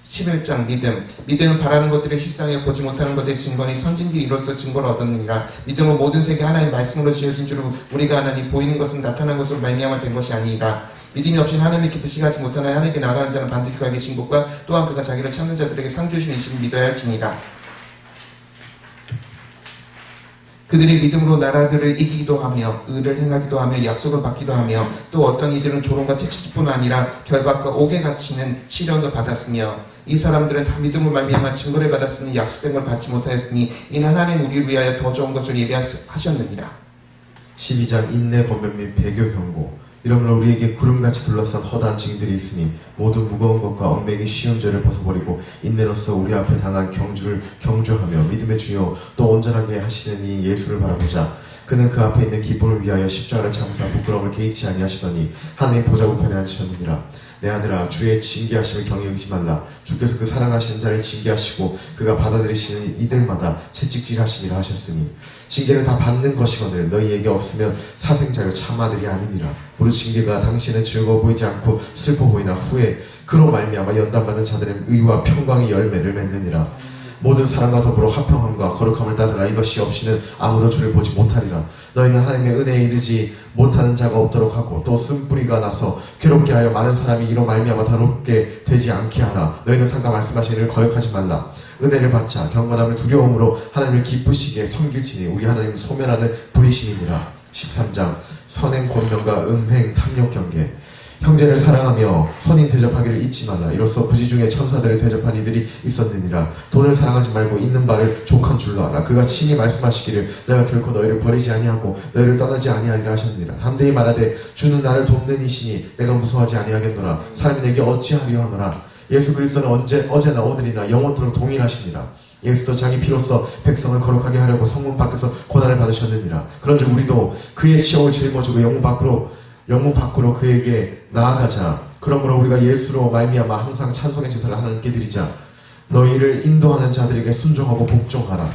11장 믿음은 바라는 것들의 실상에 보지 못하는 것의 증거니 선진들이 이로써 증거를 얻었느니라. 믿음은 모든 세계 하나님 말씀으로 지어진 줄 우리가 아나니 보이는 것은 나타난 것으로 말미암아 된 것이 아니라 믿음이 없이는 하나님의 기쁘시게 하지 못하나 하나님께 나가는 자는 반드시 그에게 진국과 또한 그가 자기를 찾는 자들에게 상 주신 이심을 믿어야 할지니라. 그들이 믿음으로 나라들을 이기기도 하며 의를 행하기도 하며 약속을 받기도 하며 또 어떤 이들은 조롱과 채찍뿐 아니라 결박과 옥에 갇히는 시련도 받았으며 이 사람들은 다 믿음으로 말미암아 증거를 받았으니 약속된 걸 받지 못하였으니 이는 하나님 우리를 위하여 더 좋은 것을 예비하셨느니라. 12장 인내 권면 및 배교 경고. 이러므로 우리에게 구름같이 둘러싼 허다한 증인들이 있으니 모두 무거운 것과 얽매기 쉬운 죄를 벗어버리고 인내로써 우리 앞에 당한 경주를 경주하며 믿음의 주요 또 온전하게 하시는 이 예수를 바라보자. 그는 그 앞에 있는 기쁨을 위하여 십자가를 참사 부끄러움을 개의치 아니하시더니 하나님 보좌우편에 앉으셨느니라. 내 아들아 주의 징계하심을 경히 여기지 말라. 주께서 그 사랑하시는 자를 징계하시고 그가 받아들이시는 이들마다 채찍질하심이라 하셨으니 징계를 다 받는 것이거늘 너희에게 없으면 사생자여 참 아들이 아니니라. 무릇 징계가 당신은 즐거워 보이지 않고 슬퍼 보이나 후에 그로 말미암아 연단받는 자들의 의와 평강의 열매를 맺느니라. 모든 사람과 더불어 화평함과 거룩함을 따르라. 이것이 없이는 아무도 주를 보지 못하리라. 너희는 하나님의 은혜에 이르지 못하는 자가 없도록 하고 또 쓴뿌리가 나서 괴롭게 하여 많은 사람이 이로 말미암아 더럽게 되지 않게 하라. 너희는 상가 말씀하신 이를 거역하지 말라. 은혜를 받자 경건함을 두려움으로 하나님을 기쁘시게 섬길지니 우리 하나님은 소멸하는 불의심이니라. 13장 선행 권면과 음행 탐욕 경계. 형제를 사랑하며 선인 대접하기를 잊지 말라. 이로써 부지 중에 천사들을 대접한 이들이 있었느니라. 돈을 사랑하지 말고 있는 바를 족한 줄로 알아. 그가 친히 말씀하시기를 내가 결코 너희를 버리지 아니하고 너희를 떠나지 아니하리라 하셨느니라. 담대히 말하되 주는 나를 돕는 이시니 내가 무서워하지 아니하겠노라. 사람이 내게 어찌하려 하노라. 예수 그리스도는 어제나 오늘이나 영원토록 동일하시니라. 예수도 자기 피로써 백성을 거룩하게 하려고 성문 밖에서 고난을 받으셨느니라. 그런즉 우리도 그의 치욕을 짊어지고 영문 밖으로 그에게 나아가자. 그러므로 우리가 예수로 말미암아 항상 찬송의 제사를 하나님께 드리자. 너희를 인도하는 자들에게 순종하고 복종하라.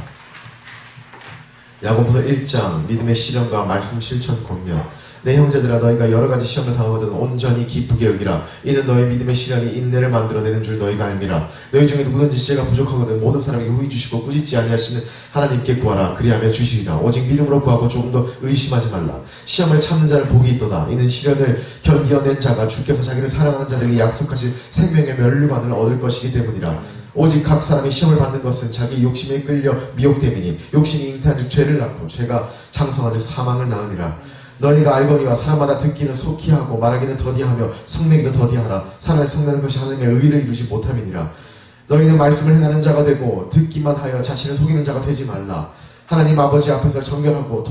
야고보서 1장 믿음의 시련과 말씀 실천 권면. 내 형제들아 너희가 여러가지 시험을 당하거든 온전히 기쁘게 여기라. 이는 너희 믿음의 시련이 인내를 만들어내는 줄 너희가 알미라. 너희 중에 누구든지 지혜가 부족하거든 모든 사람에게 후히 주시고 꾸짖지 아니하시는 하나님께 구하라. 그리하면 주시리라. 오직 믿음으로 구하고 조금 더 의심하지 말라. 시험을 참는 자를 복이 있도다. 이는 시련을 견디어낸 자가 주께서 자기를 사랑하는 자들에게 약속하신 생명의 면류관을 얻을 것이기 때문이라. 오직 각 사람이 시험을 받는 것은 자기 욕심에 끌려 미혹됨이니 욕심이 잉태한 즉 죄를 낳고 죄가 장성한 즉 사망을 낳으니라. 너희가 알거니와 사람마다 듣기는 속히 하고 말하기는 더디하며 성내기도 더디하라. 사람의 성내는 것이 하나님의 의를 이루지 못함이니라. 너희는 말씀을 행하는 자가 되고 듣기만 하여 자신을 속이는 자가 되지 말라. 하나님 아버지 앞에서 정결하고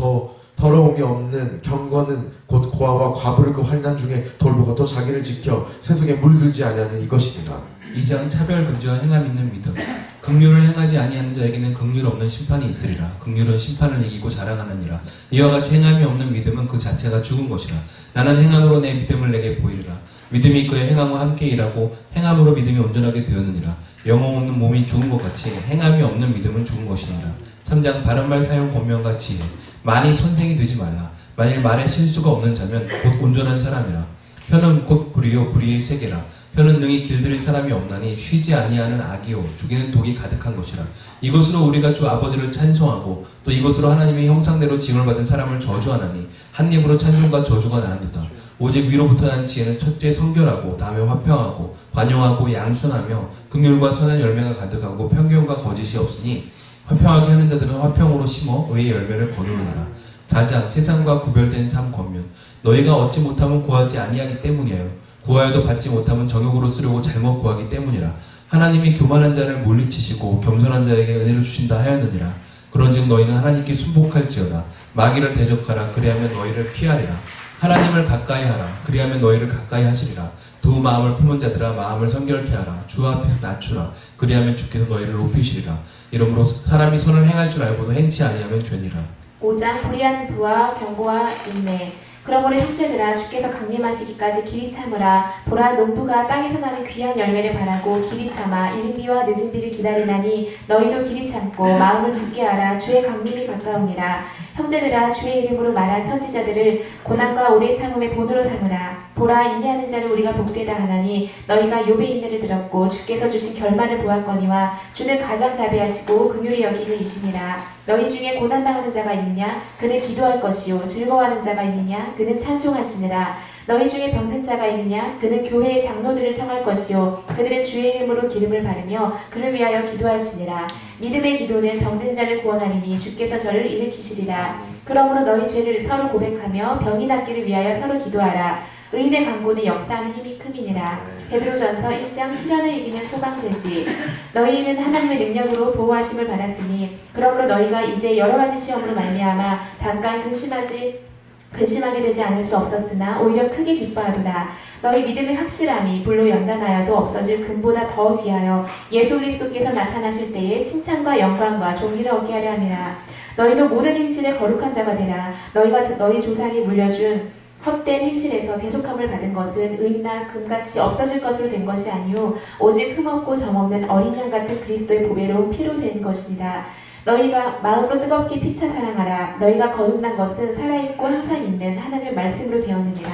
더러움이 없는 경건은 곧 고아와 과부를 그 환난 중에 돌보고 또 자기를 지켜 세속에 물들지 아니하는 이것이니라. 2장 차별 금지와 행함 있는 믿음. 긍휼을 행하지 아니하는 자에게는 긍휼 없는 심판이 있으리라. 긍휼은 심판을 이기고 자랑하느니라. 이와 같이 행함이 없는 믿음은 그 자체가 죽은 것이라. 나는 행함으로 내 믿음을 내게 보이리라. 믿음이 그의 행함과 함께 일하고 행함으로 믿음이 온전하게 되었느니라. 영혼 없는 몸이 죽은 것 같이 행함이 없는 믿음은 죽은 것이니라. 3장 바른말 사용 권면과 지혜. 많이 선생이 되지 말라. 만일 말에 실수가 없는 자면 곧 온전한 사람이라. 혀는 곧 불이요 불의의 세계라. 혀는 능히 길들일 사람이 없나니 쉬지 아니하는 악이요 죽이는 독이 가득한 것이라. 이것으로 우리가 주 아버지를 찬송하고 또 이것으로 하나님의 형상대로 징을 받은 사람을 저주하나니 한 입으로 찬송과 저주가 나누다. 오직 위로부터 난 지혜는 첫째 성결하고 다음에 화평하고 관용하고 양순하며 긍휼과 선한 열매가 가득하고 편견과 거짓이 없으니 화평하게 하는 자들은 화평으로 심어 의의 열매를 거두느니라. 4장 세상과 구별된 삶 권면. 너희가 얻지 못하면 구하지 아니하기 때문이에요. 구하여도 받지 못하면 정욕으로 쓰려고 잘못 구하기 때문이라. 하나님이 교만한 자를 물리치시고 겸손한 자에게 은혜를 주신다 하였느니라. 그런즉 너희는 하나님께 순복할지어다. 마귀를 대적하라. 그리하면 너희를 피하리라. 하나님을 가까이 하라. 그리하면 너희를 가까이 하시리라. 두 마음을 품은 자들아 마음을 성결케 하라. 주 앞에서 낮추라. 그리하면 주께서 너희를 높이시리라. 이러므로 사람이 선을 행할 줄 알고도 행치 아니하면 죄니라. 5장 불의한 부와 경고와 인내. 그러므로 형제들아 주께서 강림하시기까지 길이 참으라. 보라 농부가 땅에서 나는 귀한 열매를 바라고 길이 참아 이른 비와 늦은 비를 기다리나니 너희도 길이 참고 마음을 굳게 하라. 주의 강림이 가까우니라. 형제들아 주의 이름으로 말한 선지자들을 고난과 오래 참음의 본으로 삼으라. 보라 인내하는 자를 우리가 복되다 하나니 너희가 욥의 인내를 들었고 주께서 주신 결말을 보았거니와 주는 가장 자비하시고 긍휼히 여기는 이시니라. 너희 중에 고난당하는 자가 있느냐 그는 기도할 것이요 즐거워하는 자가 있느냐 그는 찬송할지니라. 너희 중에 병든 자가 있느냐 그는 교회의 장로들을 청할 것이요 그들은 주의 이름으로 기름을 바르며 그를 위하여 기도할지니라. 믿음의 기도는 병든 자를 구원하리니 주께서 저를 일으키시리라. 그러므로 너희 죄를 서로 고백하며 병이 낫기를 위하여 서로 기도하라. 의인의 간구는 역사하는 힘이 큼이니라. 베드로전서 1장 시련을 이기는 소방 제시. 너희는 하나님의 능력으로 보호하심을 받았으니 그러므로 너희가 이제 여러 가지 시험으로 말미암아 잠깐 근심하게 되지 않을 수 없었으나 오히려 크게 기뻐하도다. 너희 믿음의 확실함이 불로 연단하여도 없어질 금보다 더 귀하여 예수 그리스도께서 나타나실 때에 칭찬과 영광과 존귀를 얻게 하려 함이라. 너희도 모든 행실에 거룩한 자가 되라. 너희가 너희 조상이 물려준 헛된 행실에서 대속함을 받은 것은 은이나 금같이 없어질 것으로 된 것이 아니요 오직 흠없고 점없는 어린 양 같은 그리스도의 보배로운 피로 된 것이니라. 너희가 마음으로 뜨겁게 피차 사랑하라. 너희가 거듭난 것은 살아있고 항상 있는 하나님의 말씀으로 되었느니라.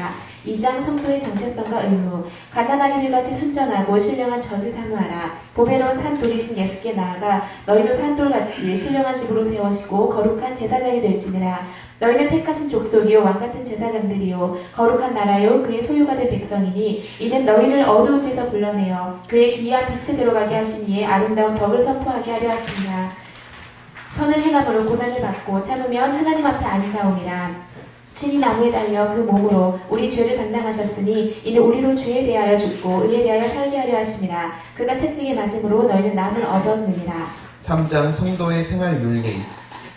2장 성도의 정체성과 의무. 가난하기들같이 순전하고 신령한 젖을 사모하라. 보배로운 산돌이신 예수께 나아가 너희도 산돌같이 신령한 집으로 세워지고 거룩한 제사장이 될지니라. 너희는 택하신 족속이요 왕같은 제사장들이요 거룩한 나라요 그의 소유가 된 백성이니 이는 너희를 어두움에서 불러내어 그의 기이한 빛에 들어가게 하신 이의 아름다운 덕을 선포하게 하려 하시니라. 선을 행함으로 고난을 받고 참으면 하나님 앞에 아름다움이라. 친히 나무에 달려 그 몸으로 우리 죄를 담당하셨으니 이는 우리로 죄에 대하여 죽고 의에 대하여 살게 하려 하심이라. 그가 채찍에 맞음으로 너희는 남을 얻었느니라. 3장 성도의 생활 윤리.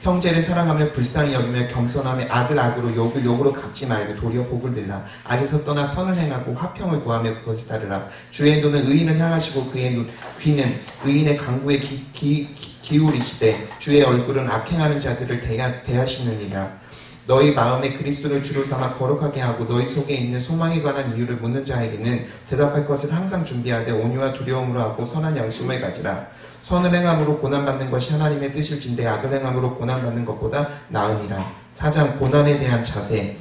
형제를 사랑하며 불쌍히 여기며 겸손하며 악을 악으로 욕을 욕으로 갚지 말고 도리어 복을 빌라. 악에서 떠나 선을 행하고 화평을 구하며 그것을 따르라. 주의 눈은 의인을 향하시고 그의 귀는 의인의 강구에 기울이시되 주의 얼굴은 악행하는 자들을 대하시느니라. 너희 마음에 그리스도를 주로 삼아 거룩하게 하고 너희 속에 있는 소망에 관한 이유를 묻는 자에게는 대답할 것을 항상 준비하되 온유와 두려움으로 하고 선한 양심을 가지라. 선을 행함으로 고난받는 것이 하나님의 뜻일진데 악을 행함으로 고난받는 것보다 나으니라. 4장 고난에 대한 자세.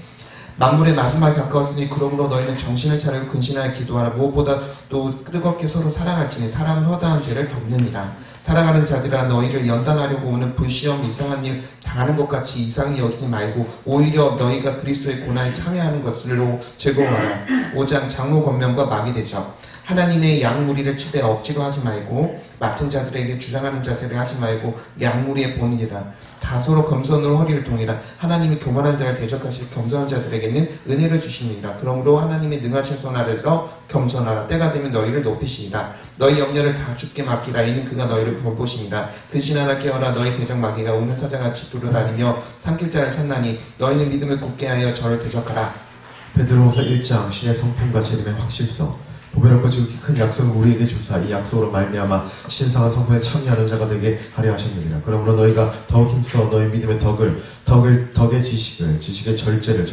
만물의 마지막에 가까웠으니 그러므로 너희는 정신을 차리고 근신하여 기도하라. 무엇보다 또 뜨겁게 서로 사랑할지니 사랑은 허다한 죄를 덮느니라. 사랑하는 자들아 너희를 연단하려고 오는 불시험 이상한 일 당하는 것 같이 이상히 여기지 말고 오히려 너희가 그리스도의 고난에 참여하는 것으로 즐거워하라. 5장 장로 권면과 마귀 대적. 하나님의 양무리를 치되 억지로 하지 말고 맡은 자들에게 주장하는 자세를 하지 말고 양무리의 본이라. 다 서로 겸손으로 허리를 동이라. 하나님이 교만한 자를 대적하실 겸손한 자들에게는 은혜를 주시니라. 그러므로 하나님의 능하신 손 아래서 겸손하라. 때가 되면 너희를 높이시니라. 너희 염려를 다 주께 맡기라. 이는 그가 너희를 돌보시니라. 근신하라 깨어라. 너희 대적 마귀가 우는 사자같이 두루다니며 삼킬자를 찾나니 너희는 믿음을 굳게 하여 저를 대적하라. 베드로후서 1장 신의 성품과 재림의 확실성. 보배롭고 지극히 큰 약속을 우리에게 주사 이 약속으로 말미암아 신성한 성품에 참여하는 자가 되게 하려 하셨느니라. 그러므로 너희가 더욱 힘써 너희 믿음의 덕의 지식의 절제를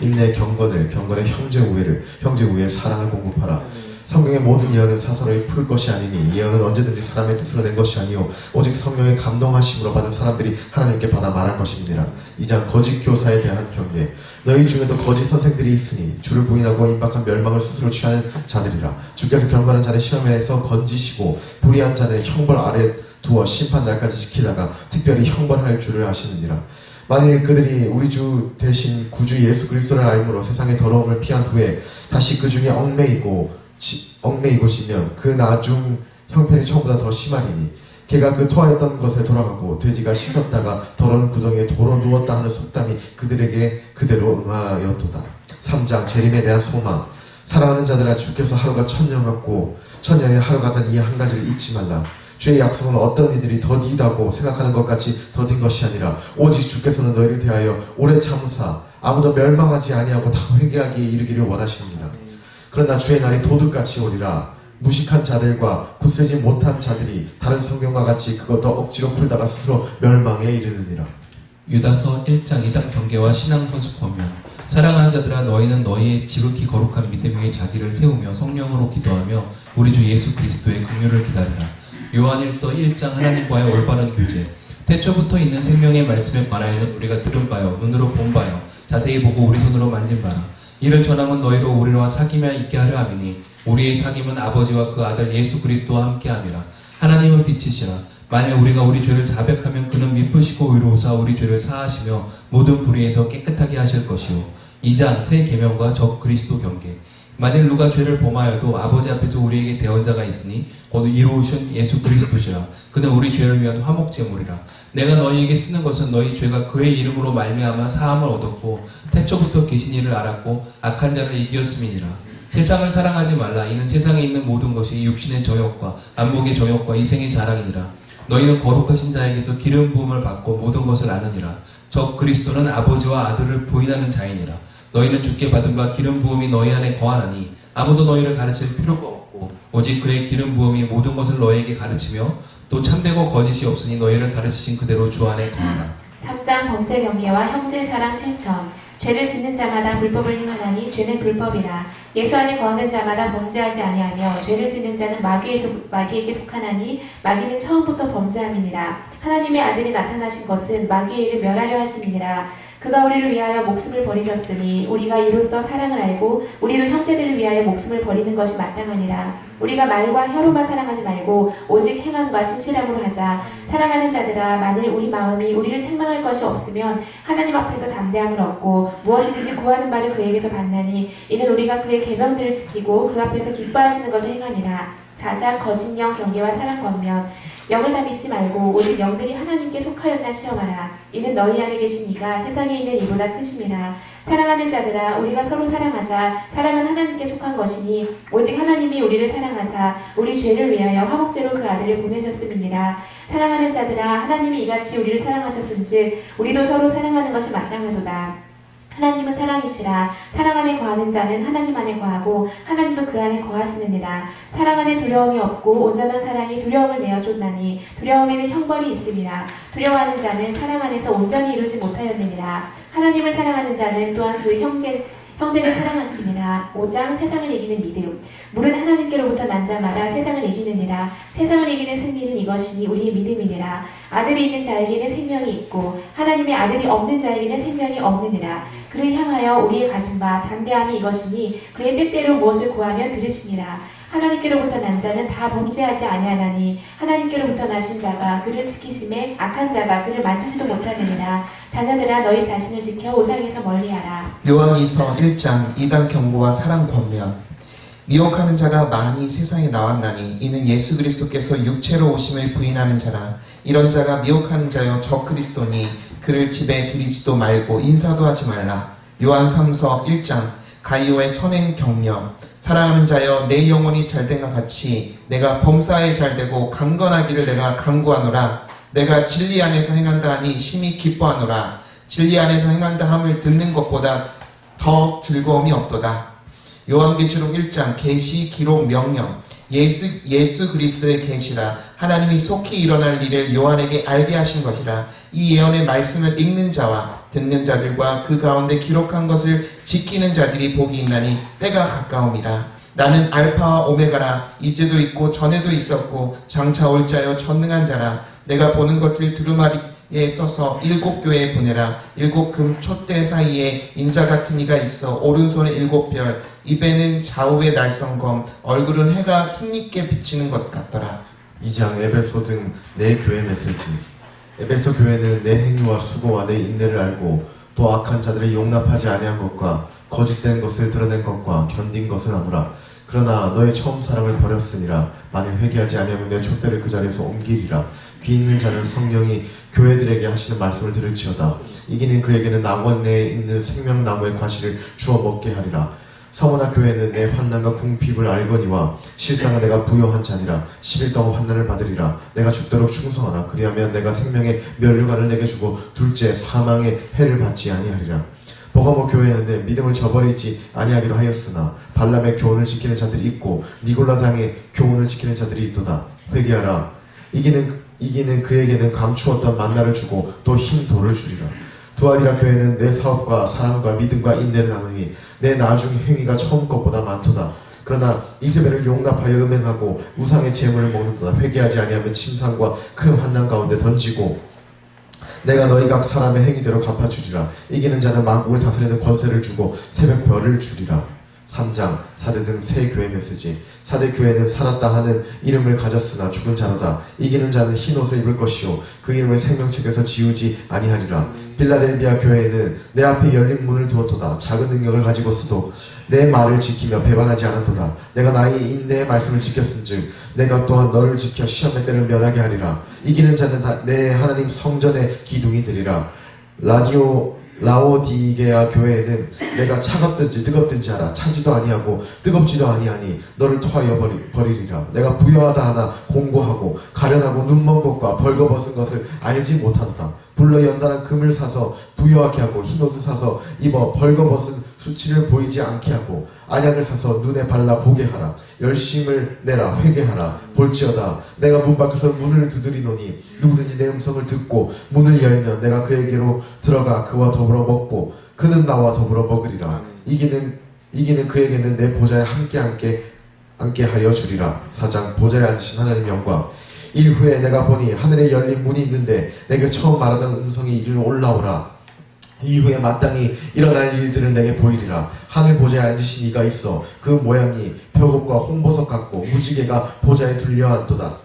인내의 경건의 형제 우애의 사랑을 공급하라. 성경의 모든 예언은 사사로이 풀 것이 아니니 예언은 언제든지 사람의 뜻으로 낸 것이 아니요 오직 성령의 감동하심으로 받은 사람들이 하나님께 받아 말한 것입니다. 2장 거짓 교사에 대한 경계. 너희 중에도 거짓 선생들이 있으니 주를 부인하고 임박한 멸망을 스스로 취하는 자들이라. 주께서 경건한 자를 시험에서 건지시고 불의한 자는 형벌 아래 두어 심판 날까지 지키다가 특별히 형벌할 줄을 아시느니라. 만일 그들이 우리 주 대신 구주 예수 그리스도를 알므로 세상의 더러움을 피한 후에 다시 그 중에 얽매이고시면 그 나중 형편이 처음보다 더 심하리니 걔가 그 토하였던 것에 돌아가고 돼지가 씻었다가 더러운 구덩이에 도로 누웠다 하는 속담이 그들에게 그대로 응하였도다. 3장 재림에 대한 소망. 사랑하는 자들아 주께서 하루가 천년 같고 천년이 하루 같다는 이 한 가지를 잊지 말라. 주의 약속은 어떤 이들이 더디다고 생각하는 것 같이 더딘 것이 아니라 오직 주께서는 너희를 대하여 오래 참으사 아무도 멸망하지 아니하고 다 회개하기에 이르기를 원하십니다. 그러나 주의 날이 도둑같이 오리라. 무식한 자들과 굳세지 못한 자들이 다른 성경과 같이 그것도 억지로 풀다가 스스로 멸망에 이르느니라. 유다서 1장 2단 경계와 신앙 분수 보면 사랑하는 자들아 너희는 너희의 지극히 거룩한 믿음 위에 자기를 세우며 성령으로 기도하며 우리 주 예수 그리스도의 긍휼을 기다리라. 요한일서 1장 하나님과의 올바른 교제. 태초부터 있는 생명의 말씀에 관하여는 우리가 들은 바요 눈으로 본 바요 자세히 보고 우리 손으로 만진 바라. 이를 전함은 너희로 우리와 사귐이 있게 하려 함이니 우리의 사귐은 아버지와 그 아들 예수 그리스도와 함께함이라. 하나님은 빛이시라. 만일 우리가 우리 죄를 자백하면 그는 미쁘시고 의로우사 우리 죄를 사하시며 모든 불의에서 깨끗하게 하실 것이요. 2장 새 계명과 적 그리스도 경계. 만일 누가 죄를 범하여도 아버지 앞에서 우리에게 대언자가 있으니 곧 이루신 예수 그리스도시라. 그는 우리 죄를 위한 화목제물이라. 내가 너희에게 쓰는 것은 너희 죄가 그의 이름으로 말미암아 사함을 얻었고 태초부터 계신 이를 알았고 악한 자를 이기었음이니라. 세상을 사랑하지 말라. 이는 세상에 있는 모든 것이 육신의 정욕과 안목의 정욕과 이생의 자랑이니라. 너희는 거룩하신 자에게서 기름 부음을 받고 모든 것을 아느니라. 적 그리스도는 아버지와 아들을 부인하는 자이니라. 너희는 주께 받은 바 기름 부음이 너희 안에 거하나니 아무도 너희를 가르칠 필요가 없고 오직 그의 기름 부음이 모든 것을 너희에게 가르치며 또 참되고 거짓이 없으니 너희를 가르치신 그대로 주 안에 거하라. 3장 범죄 경계와 형제 사랑 실천. 죄를 짓는 자마다 불법을 행하나니 죄는 불법이라. 예수 안에 거하는 자마다 범죄하지 아니하며 죄를 짓는 자는 마귀에게 속하나니 마귀는 처음부터 범죄함이니라. 하나님의 아들이 나타나신 것은 마귀의 일을 멸하려 하심이니라. 그가 우리를 위하여 목숨을 버리셨으니 우리가 이로써 사랑을 알고 우리도 형제들을 위하여 목숨을 버리는 것이 마땅하니라. 우리가 말과 혀로만 사랑하지 말고 오직 행함과 진실함으로 하자. 사랑하는 자들아, 만일 우리 마음이 우리를 책망할 것이 없으면 하나님 앞에서 담대함을 얻고 무엇이든지 구하는 바를 그에게서 받나니 이는 우리가 그의 계명들을 지키고 그 앞에서 기뻐하시는 것을 행함이라. 4장 거짓 영 경계와 사랑 권면. 영을 다 믿지 말고 오직 영들이 하나님께 속하였나 시험하라. 이는 너희 안에 계신 이가 세상에 있는 이보다 크심이라. 사랑하는 자들아, 우리가 서로 사랑하자. 사랑은 하나님께 속한 것이니 오직 하나님이 우리를 사랑하사 우리 죄를 위하여 화목제로 그 아들을 보내셨음이니라. 사랑하는 자들아, 하나님이 이같이 우리를 사랑하셨은즉 우리도 서로 사랑하는 것이 마땅하도다. 하나님은 사랑이시라. 사랑 안에 거하는 자는 하나님 안에 거하고 하나님도 그 안에 거하시느니라. 사랑 안에 두려움이 없고 온전한 사랑이 두려움을 내어 쫓나니 두려움에는 형벌이 있음이라. 두려워하는 자는 사랑 안에서 온전히 이루지 못하였느니라. 하나님을 사랑하는 자는 또한 그 형제를 사랑할지니라. 5장 세상을 이기는 믿음. 물은 하나님께로부터 난 자마다 세상을 이기느니라. 세상을 이기는 승리는 이것이니 우리의 믿음이니라. 아들이 있는 자에게는 생명이 있고 하나님의 아들이 없는 자에게는 생명이 없느니라. 그를 향하여 우리의 가진 바 담대함이 이것이니 그의 뜻대로 무엇을 구하면 들으시니라. 하나님께로부터 난 자는 다 범죄하지 아니하나니 하나님께로부터 나신 자가 그를 지키심에 악한 자가 그를 만지지도 못하느니라. 자녀들아, 너희 자신을 지켜 우상에서 멀리하라. 요한이서 1장 이단 경고와 사랑 권면. 미혹하는 자가 많이 세상에 나왔나니 이는 예수 그리스도께서 육체로 오심을 부인하는 자라. 이런 자가 미혹하는 자여 적 그리스도니 그를 집에 들이지도 말고 인사도 하지 말라. 요한 3서 1장 가이오의 선행 격려. 사랑하는 자여, 내 영혼이 잘된과 같이 내가 범사에 잘되고 강건하기를 내가 간구하노라. 내가 진리 안에서 행한다 하니 심히 기뻐하노라. 진리 안에서 행한다 함을 듣는 것보다 더 즐거움이 없도다. 요한계시록 1장 계시 기록 명령. 예수 그리스도의 계시라. 하나님이 속히 일어날 일을 요한에게 알게 하신 것이라. 이 예언의 말씀을 읽는 자와 듣는 자들과 그 가운데 기록한 것을 지키는 자들이 복이 있나니 때가 가까움이라. 나는 알파와 오메가라. 이제도 있고 전에도 있었고 장차 올 자여 전능한 자라. 내가 보는 것을 두루마리에 써서 7교회에 보내라. 7금 촛대 사이에 인자 같은 이가 있어 오른손에 7별, 입에는 좌우의 날성검, 얼굴은 해가 힘있게 비치는 것 같더라. 2장 에베소 등 내 교회 메시지. 에베소 교회는 내 행위와 수고와 내 인내를 알고 또 악한 자들을 용납하지 아니한 것과 거짓된 것을 드러낸 것과 견딘 것을 아노라. 그러나 너의 처음 사랑을 버렸으니라. 만일 회개하지 아니하면 내 촛대를 그 자리에서 옮기리라. 귀 있는 자는 성령이 교회들에게 하시는 말씀을 들을지어다. 이기는 그에게는 낙원 내에 있는 생명나무의 과실을 주어 먹게 하리라. 성원아, 교회는 내 환난과 궁핍을 알거니와 실상은 내가 부요한 자니라. 10일 동안 환난을 받으리라. 내가 죽도록 충성하라. 그리하면 내가 생명의 면류관을 내게 주고 둘째 사망의 해를 받지 아니하리라. 버가모 교회는 믿음을 저버리지 아니하기도 하였으나 발람의 교훈을 지키는 자들이 있고 니골라 당의 교훈을 지키는 자들이 있도다. 회개하라. 이기는 그에게는 감추었던 만나를 주고 또 흰 돌을 주리라. 두아디라 교회는 내 사업과 사랑과 믿음과 인내를 하느니 내 나중 행위가 처음 것보다 많도다. 그러나 이세벨을 용납하여 음행하고 우상의 재물을 먹는도다. 회개하지 아니하면 침상과 큰 환난 가운데 던지고 내가 너희 각 사람의 행위대로 갚아주리라. 이기는 자는 만국을 다스리는 권세를 주고 새벽별을 주리라. 3장 4대 등 새 교회 메시지. 4대 교회는 살았다 하는 이름을 가졌으나 죽은 자로다. 이기는 자는 흰 옷을 입을 것이요 그 이름을 생명책에서 지우지 아니하리라. 빌라델비아 교회는 내 앞에 열린 문을 두었도다. 작은 능력을 가지고서도 내 말을 지키며 배반하지 않았도다. 내가 나의 인내의 말씀을 지켰은즉 내가 또한 너를 지켜 시험의 때를 면하게 하리라. 이기는 자는 내 하나님 성전의 기둥이 되리라. 라오디게아 교회에는 내가 차갑든지 뜨겁든지 하라. 차지도 아니하고 뜨겁지도 아니하니 너를 토하여 버리리라. 내가 부여하다 하나 공고하고 가련하고 눈먼 것과 벌거벗은 것을 알지 못하도다. 불러 연단한 금을 사서 부여하게 하고 흰옷을 사서 입어 벌거벗은 수치를 보이지 않게 하고 안약을 사서 눈에 발라 보게 하라. 열심을 내라 회개하라. 볼지어다 내가 문 밖에서 문을 두드리노니 누구든지 내 음성을 듣고 문을 열면 내가 그에게로 들어가 그와 더불어 먹고 그는 나와 더불어 먹으리라. 이기는 그에게는 내 보좌에 함께 하여 주리라. 4장 보좌에 앉으신 하나님의 영광. 일후에 내가 보니 하늘에 열린 문이 있는데 내게 처음 말하던 음성이 이리로 올라오라. 이후에 마땅히 일어날 일들을 내게 보이리라. 하늘 보좌에 앉으신 이가 있어 그 모양이 벽옥과 홍보석 같고 무지개가 보좌에 둘려앉도다.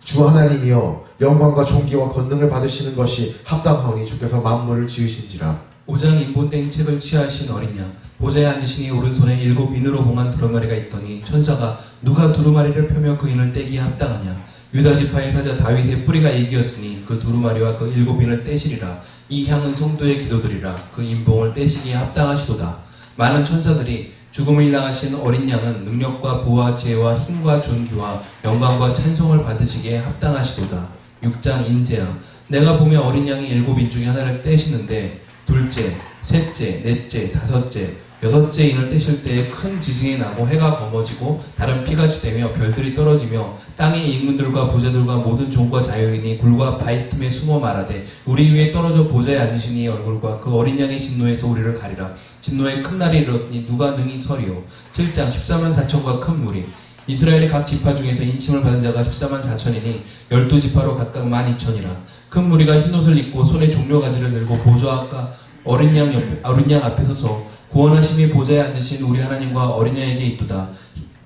주 하나님이여 영광과 존귀와 권능을 받으시는 것이 합당하오니 주께서 만물을 지으신지라. 5장 인본된 책을 취하신 어린 양 보좌에 앉으시니 오른손에 7 인으로 봉한 두루마리가 있더니 천사가 누가 두루마리를 펴며 그 인을 떼기에 합당하냐. 유다지파의 사자 다윗의 뿌리가 이기었으니 그 두루마리와 그 7 인을 떼시리라. 이 향은 성도의 기도들이라. 그 인봉을 떼시기에 합당하시도다. 많은 천사들이 죽음을 향하신 어린 양은 능력과 부와 지혜와 힘과 존귀와 영광과 찬송을 받으시기에 합당하시도다. 6장 인재야 내가 보며 어린 양이 7인 중에 하나를 떼시는데 둘째, 셋째, 넷째, 다섯째, 여섯째 인을 떼실 때에 큰 지승이 나고 해가 검어지고 다른 피같이 되며 별들이 떨어지며 땅의 인문들과 부자들과 모든 종과 자유인이 굴과 바위 틈에 숨어 말하되 우리 위에 떨어져 보좌에 앉으신 이의 얼굴과 그 어린 양의 진노에서 우리를 가리라. 진노의 큰 날이 이르렀으니 누가 능히 서리요. 7장 14만 4천과 큰 무리. 이스라엘의 각 지파 중에서 인침을 받은 자가 14만 4천이니 12지파로 각각 12,000이라. 큰 무리가 흰옷을 입고 손에 종려가지를 들고 보좌가 어린 양 앞에 서서 구원하심이 보좌에 앉으신 우리 하나님과 어린 양에게 있도다.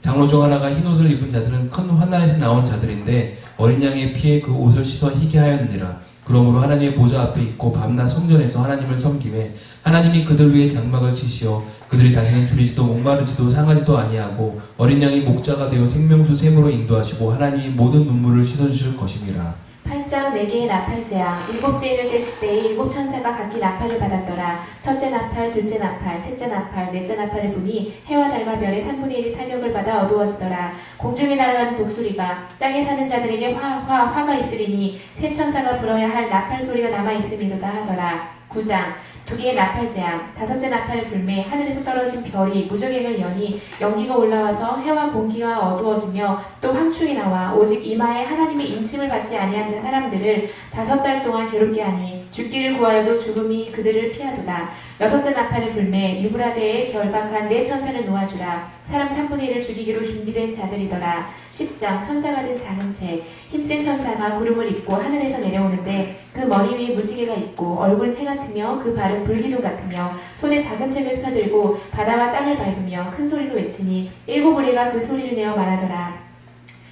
장로 중 하나가 흰옷을 입은 자들은 큰 환난에서 나온 자들인데 어린 양의 피에 그 옷을 씻어 희게 하였느니라. 그러므로 하나님의 보좌 앞에 있고 밤낮 성전에서 하나님을 섬기매 하나님이 그들 위에 장막을 치시어 그들이 다시는 줄이지도 목마르지도 상하지도 아니하고 어린 양이 목자가 되어 생명수 샘으로 인도하시고 하나님이 모든 눈물을 씻어주실 것임이라. 8장 4개의 나팔제야 7째 인을 떼실 때에 7 천사가 각기 나팔을 받았더라. 첫째 나팔, 둘째 나팔, 셋째 나팔, 넷째 나팔을 부니 해와 달과 별의 3분의 1이 타격을 받아 어두워지더라. 공중에 날아가는 독수리가 땅에 사는 자들에게 화가 있으리니 세 천사가 불어야 할 나팔 소리가 남아있음이로다 하더라. 9장 2개의 나팔재앙 다섯째 나팔을 불매 하늘에서 떨어진 별이 무저갱을 여니 연기가 올라와서 해와 공기가 어두워지며 또 황충이 나와 오직 이마에 하나님의 인침을 받지 아니한 사람들을 5달 동안 괴롭게 하니 죽기를 구하여도 죽음이 그들을 피하도다. 여섯째 나팔을 불매 유브라데에 결박한 4 천사를 놓아주라. 사람 3분의 1을 죽이기로 준비된 자들이더라. 10장 천사가 든 작은 책 힘센 천사가 구름을 입고 하늘에서 내려오는데 그 머리 위에 무지개가 있고 얼굴은 해 같으며 그 발은 불기둥 같으며 손에 작은 책을 펴들고 바다와 땅을 밟으며 큰 소리로 외치니 7 무리가 그 소리를 내어 말하더라.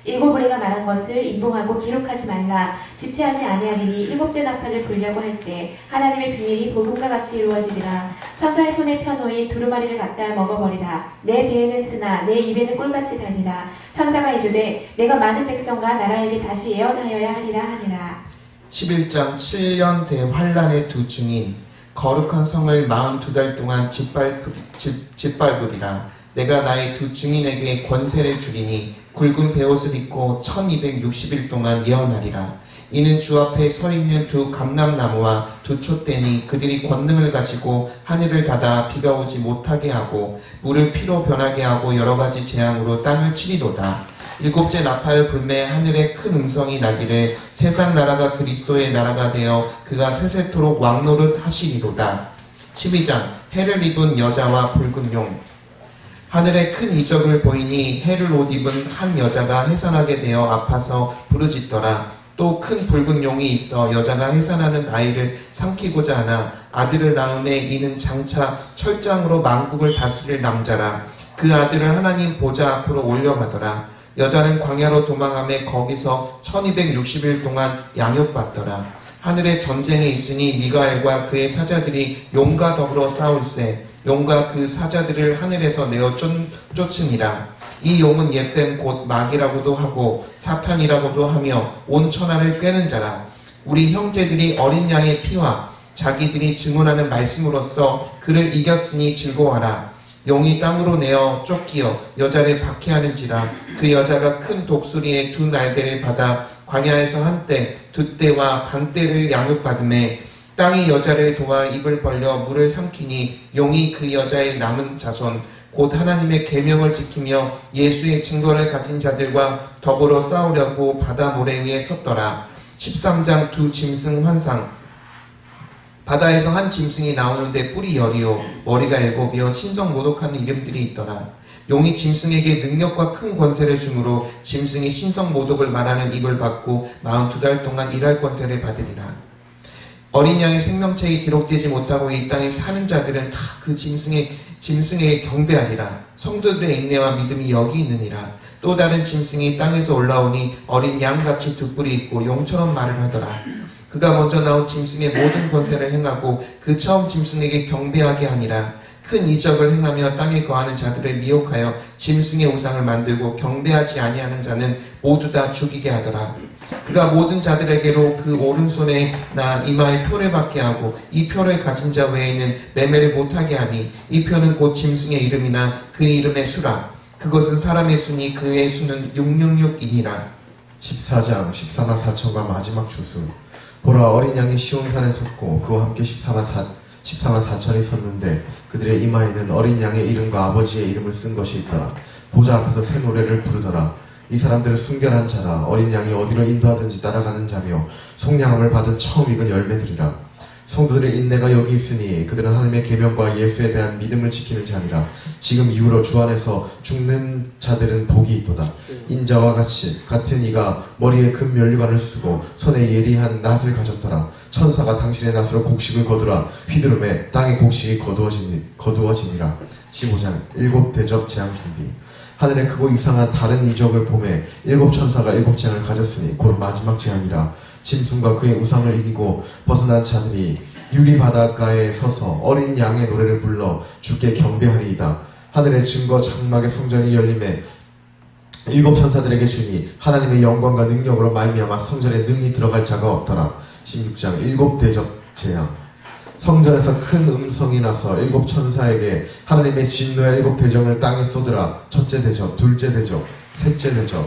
7 무리가 말한 것을 인봉하고 기록하지 말라. 지체하지 아니하리니 7째 나팔을 불려고 할 때 하나님의 비밀이 복음과 같이 이루어지리라. 천사의 손에 펴놓인 두루마리를 갖다 먹어버리라. 내 배에는 쓰나 내 입에는 꿀같이 달리라. 천사가 이르되 내가 많은 백성과 나라에게 다시 예언하여야 하리라 하니라. 11장 7년 대환란의 두 증인 거룩한 성을 42달 동안 짓밟으리라. 내가 나의 두 증인에게 권세를 주리니 굵은 베옷을 입고 1260일 동안 예언하리라. 이는 주 앞에 서 있는 두 감람나무와 두 촛대니 그들이 권능을 가지고 하늘을 닫아 비가 오지 못하게 하고 물을 피로 변하게 하고 여러 가지 재앙으로 땅을 치리로다. 7째 나팔을 불매 하늘에 큰 음성이 나기를 세상 나라가 그리스도의 나라가 되어 그가 세세토록 왕노릇 하시리로다. 12장 해를 입은 여자와 붉은 용 하늘에 큰 이적을 보이니 해를 옷 입은 한 여자가 해산하게 되어 아파서 부르짖더라. 또 큰 붉은 용이 있어 여자가 해산하는 아이를 삼키고자 하나 아들을 낳음에 이는 장차 철장으로 만국을 다스릴 남자라. 그 아들을 하나님 보좌 앞으로 올려가더라. 여자는 광야로 도망하며 거기서 1260일 동안 양육받더라. 하늘에 전쟁이 있으니 미가엘과 그의 사자들이 용과 더불어 싸울세. 용과 그 사자들을 하늘에서 내어 쫓으니라. 이 용은 옛뱀 곧 마귀라고도 하고 사탄이라고도 하며 온 천하를 꿰는 자라. 우리 형제들이 어린 양의 피와 자기들이 증언하는 말씀으로써 그를 이겼으니 즐거워하라. 용이 땅으로 내어 쫓기어 여자를 박해하는지라. 그 여자가 큰 독수리의 두 날개를 받아 광야에서 한때 두 때와 반 때를 양육받음에 땅이 여자를 도와 입을 벌려 물을 삼키니 용이 그 여자의 남은 자손 곧 하나님의 계명을 지키며 예수의 증거를 가진 자들과 더불어 싸우려고 바다 모래 위에 섰더라. 13장 두 짐승 환상. 바다에서 한 짐승이 나오는데 뿔이 10이요 머리가 7이요 신성 모독하는 이름들이 있더라. 용이 짐승에게 능력과 큰 권세를 주므로 짐승이 신성 모독을 말하는 입을 받고 42달 동안 일할 권세를 받으리라. 어린 양의 생명책이 기록되지 못하고 이 땅에 사는 자들은 다 그 짐승에게 경배하리라. 성도들의 인내와 믿음이 여기 있느니라. 또 다른 짐승이 땅에서 올라오니 어린 양같이 두 뿔이 있고 용처럼 말을 하더라. 그가 먼저 나온 짐승의 모든 권세를 행하고 그 처음 짐승에게 경배하게 하니라. 큰 이적을 행하며 땅에 거하는 자들을 미혹하여 짐승의 우상을 만들고 경배하지 아니하는 자는 모두 다 죽이게 하더라. 그가 모든 자들에게로 그 오른손에나 이마에 표를 받게 하고 이 표를 가진 자 외에는 매매를 못하게 하니 이 표는 곧 짐승의 이름이나 그 이름의 수라. 그것은 사람의 수니 그의 수는 666이니라. 14장 14만 4천과 마지막 주수. 보라, 어린 양이 시온산에 섰고 그와 함께 14만 4천이 섰는데 그들의 이마에는 어린 양의 이름과 아버지의 이름을 쓴 것이 있더라. 보좌 앞에서 새 노래를 부르더라. 이 사람들은 순결한 자라. 어린 양이 어디로 인도하든지 따라가는 자며 속량함을 받은 처음 익은 열매들이라. 성도들의 인내가 여기 있으니 그들은 하나님의 계명과 예수에 대한 믿음을 지키는 자니라. 지금 이후로 주 안에서 죽는 자들은 복이 있도다. 인자와 같은 이가 머리에 금 면류관을 쓰고 손에 예리한 낫을 가졌더라. 천사가 당신의 낫으로 곡식을 거두라. 휘두름에 땅의 곡식이 거두어지니라. 15장 일곱 대접 재앙 준비. 하늘에 크고 이상한 다른 이적을 보매 일곱 천사가 일곱 재앙을 가졌으니 곧 마지막 재앙이라. 짐승과 그의 우상을 이기고 벗어난 자들이 유리 바닷가에 서서 어린 양의 노래를 불러 주께 경배하리이다. 하늘의 증거 장막의 성전이 열림에 일곱 천사들에게 주니 하나님의 영광과 능력으로 말미암아 성전에 능히 들어갈 자가 없더라. 16장 일곱 대접 재앙. 성전에서 큰 음성이 나서 일곱 천사에게 하나님의 진노의 일곱 대접을 땅에 쏟으라. 첫째 대접, 둘째 대접, 셋째 대접,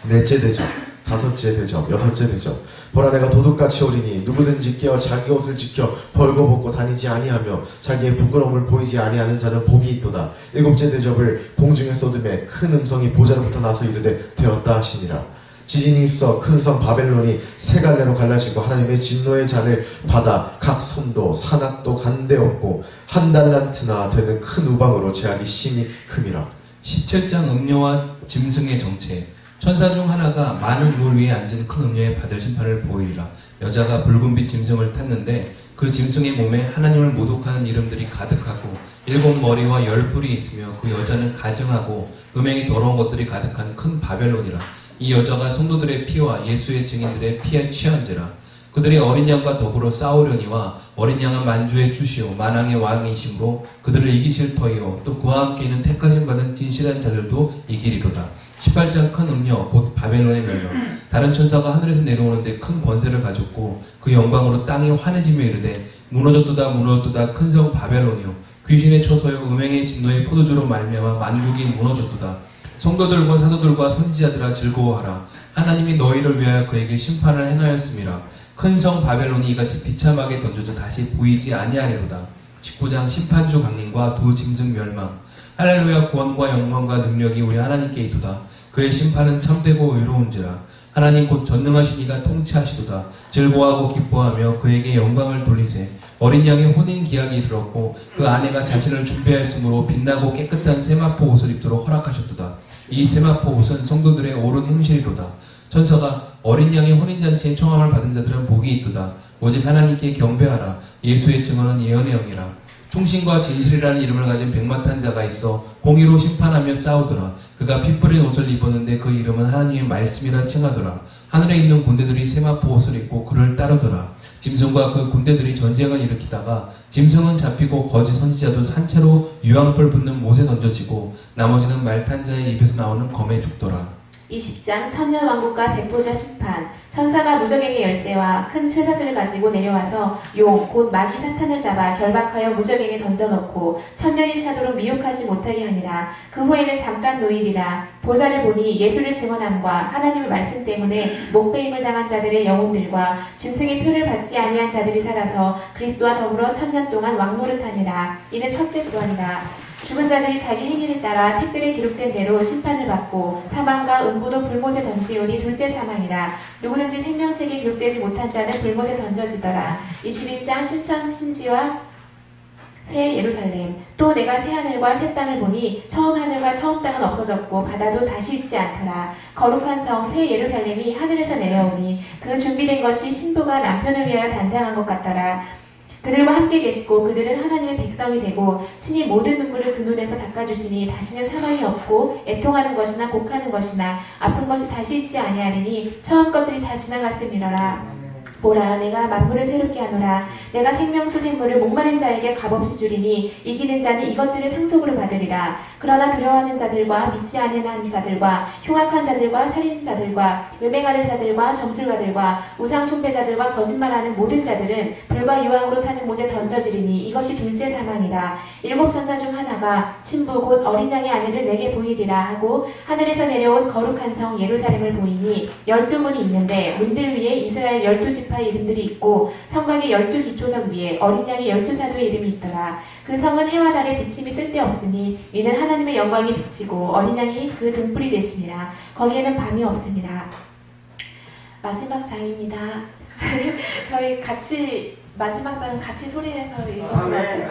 넷째 대접, 다섯째 대접, 여섯째 대접. 보라, 내가 도둑같이 오리니 누구든지 깨어 자기 옷을 지켜 벌거벗고 다니지 아니하며 자기의 부끄러움을 보이지 아니하는 자는 복이 있도다. 일곱째 대접을 공중에 쏟음에 큰 음성이 보좌로부터 나서 이르되 되었다 하시니라. 지진이 있어 큰 성 바벨론이 세 갈래로 갈라지고 하나님의 진노의 잔을 받아 각 섬도 산악도 간데없고 한 달란트나 되는 큰 우방으로 제약이 심히 큼이라. 17장 음녀와 짐승의 정체. 천사 중 하나가 많은 물 위에 앉은 큰 음녀에 받을 심판을 보이리라. 여자가 붉은빛 짐승을 탔는데 그 짐승의 몸에 하나님을 모독하는 이름들이 가득하고 일곱 머리와 10뿔이 있으며 그 여자는 가증하고 음행이 더러운 것들이 가득한 큰 바벨론이라. 이 여자가 성도들의 피와 예수의 증인들의 피에 취한지라. 그들이 어린 양과 더불어 싸우려니와 어린 양은 만주의 주시오 만왕의 왕이심으로 그들을 이기실 터이요 또 그와 함께 있는 택하심 받은 진실한 자들도 이기리로다. 18장 큰 음녀 곧 바벨론의 멸망. 다른 천사가 하늘에서 내려오는데 큰 권세를 가졌고 그 영광으로 땅이 환해지며 이르되 무너졌도다 무너졌도다 큰 성 바벨론이요 귀신의 처소요 음행의 진노의 포도주로 말미암아 만국이 무너졌도다. 성도들과 사도들과 선지자들아 즐거워하라. 하나님이 너희를 위하여 그에게 심판을 행하였음이라. 큰 성 바벨론이 이같이 비참하게 던져져 다시 보이지 아니하리로다. 19장 심판주 강림과 두 짐승 멸망. 할렐루야. 구원과 영광과 능력이 우리 하나님께 있도다. 그의 심판은 참되고 의로운지라. 하나님 곧 전능하신 이가 통치하시도다. 즐거워하고 기뻐하며 그에게 영광을 돌리세. 어린 양의 혼인 기약이 이르렀고 그 아내가 자신을 준비하였으므로 빛나고 깨끗한 세마포 옷을 입도록 허락하셨도다. 이 세마포 옷은 성도들의 옳은 행실이로다. 천사가 어린 양의 혼인잔치에 청함을 받은 자들은 복이 있도다. 오직 하나님께 경배하라. 예수의 증언은 예언의 영이라. 충신과 진실이라는 이름을 가진 백마탄 자가 있어 공의로 심판하며 싸우더라. 그가 피 뿌린 옷을 입었는데 그 이름은 하나님의 말씀이라 칭하더라. 하늘에 있는 군대들이 세마포 옷을 입고 그를 따르더라. 짐승과 그 군대들이 전쟁을 일으키다가 짐승은 잡히고 거짓 선지자도 산채로 유황불 붙는 못에 던져지고 나머지는 말탄 자의 입에서 나오는 검에 죽더라. 20장 천년왕국과 백보자 심판. 천사가 무적행의 열쇠와 큰 쇠사슬을 가지고 내려와서 용 곧 마귀 사탄을 잡아 결박하여 무적행에 던져놓고 천년이 차도록 미혹하지 못하게 하니라. 그 후에는 잠깐 노일이라. 보좌를 보니 예수를 증언함과 하나님의 말씀 때문에 목배임을 당한 자들의 영혼들과 짐승의 표를 받지 아니한 자들이 살아서 그리스도와 더불어 천년 동안 왕노릇하니라. 이는 첫째 구원이라. 죽은 자들이 자기 행위를 따라 책들에 기록된 대로 심판을 받고 사망과 음부도 불못에 던지오니 둘째 사망이라. 누구든지 생명책에 기록되지 못한 자는 불못에 던져지더라. 21장 신천 신지와 새 예루살렘. 또 내가 새 하늘과 새 땅을 보니 처음 하늘과 처음 땅은 없어졌고 바다도 다시 있지 않더라. 거룩한 성 새 예루살렘이 하늘에서 내려오니 그 준비된 것이 신부가 남편을 위하여 단장한 것 같더라. 그들과 함께 계시고 그들은 하나님의 백성이 되고 친히 모든 눈물을 그 눈에서 닦아주시니 다시는 사망이 없고 애통하는 것이나 곡하는 것이나 아픈 것이 다시 있지 아니하리니 처음 것들이 다 지나갔음이러라. 보라, 내가 만물을 새롭게 하노라. 내가 생명수 생물을 목마른 자에게 값없이 주리니 이기는 자는 이것들을 상속으로 받으리라. 그러나 두려워하는 자들과 믿지 아니하는 자들과 흉악한 자들과 살인자들과 음행하는 자들과 점술가들과 우상 숭배자들과 거짓말하는 모든 자들은 불과 유황으로 타는 못에 던져지리니 이것이 둘째 사망이라. 일곱 천사 중 하나가 신부 곧 어린 양의 아내를 내게 보이리라 하고 하늘에서 내려온 거룩한 성 예루살렘을 보이니 12문이 있는데 문들 위에 이스라엘 12지파의 이름들이 있고 성곽의 12기초석 위에 어린 양의 12사도의 이름이 있더라. 그 성은 해와 달의 비침이 쓸데없으니 이는 하나님의 영광이 비치고 어린 양이 그 등불이 되심이라. 거기에는 밤이 없습니다. 마지막 장입니다. 저희 같이 마지막 장은 같이 소리내서 읽어볼게요.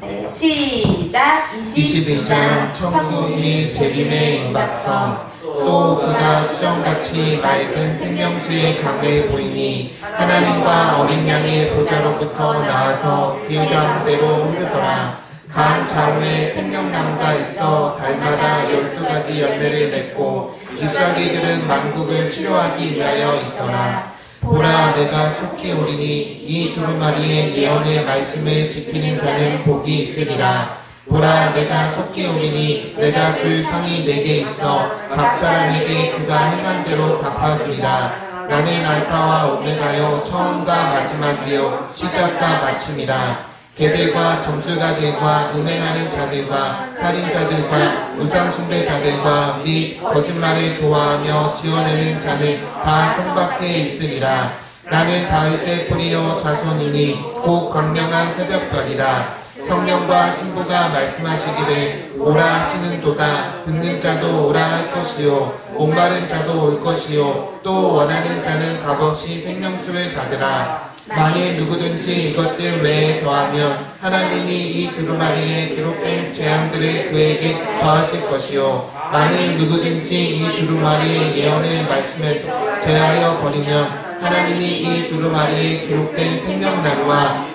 네, 시작. 22장 천국이 재림의 임박성. 또 그가 수정같이 맑은 생명수의 강에 보이니 하나님과 어린 양의 보좌로부터 나와서 길 가운데로 흐르더라. 강 좌우에 생명나무가 있어 달마다 12가지 열매를 맺고 잎사귀들은 만국을 치료하기 위하여 있더라. 보라, 내가 속히 오리니 이 두루마리의 예언의 말씀을 지키는 자는 복이 있으리라. 보라, 내가 속히 오리니 내가 줄 상이 내게 있어 각 사람에게 그가 행한 대로 갚아주리라. 나는 알파와 오메가요 처음과 마지막이요 시작과 마침이라. 개들과 점술가들과 음행하는 자들과 살인자들과 우상숭배자들과 및 거짓말을 좋아하며 지어내는 자는 다 성 밖에 있으리라. 나는 다윗의 뿌리요 자손이니 곧 광명한 새벽별이라. 성령과 신부가 말씀하시기를 오라 하시는도다. 듣는 자도 오라 할 것이요 목마른 자도 올 것이요 또 원하는 자는 값없이 생명수를 받으라. 만일 누구든지 이것들 외에 더하면 하나님이 이 두루마리에 기록된 재앙들을 그에게 더하실 것이요 만일 누구든지 이 두루마리의 예언을 말씀해서 제하여 버리면 하나님이 이 두루마리에 기록된 생명나무와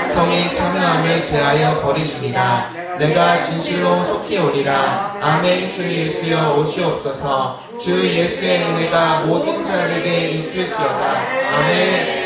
성에 참여함을 제하여 버리시니라. 내가 진실로 속히 오리라. 아멘. 주 예수여 오시옵소서. 주 예수의 은혜가 모든 자들에게 있을지어다. 아멘.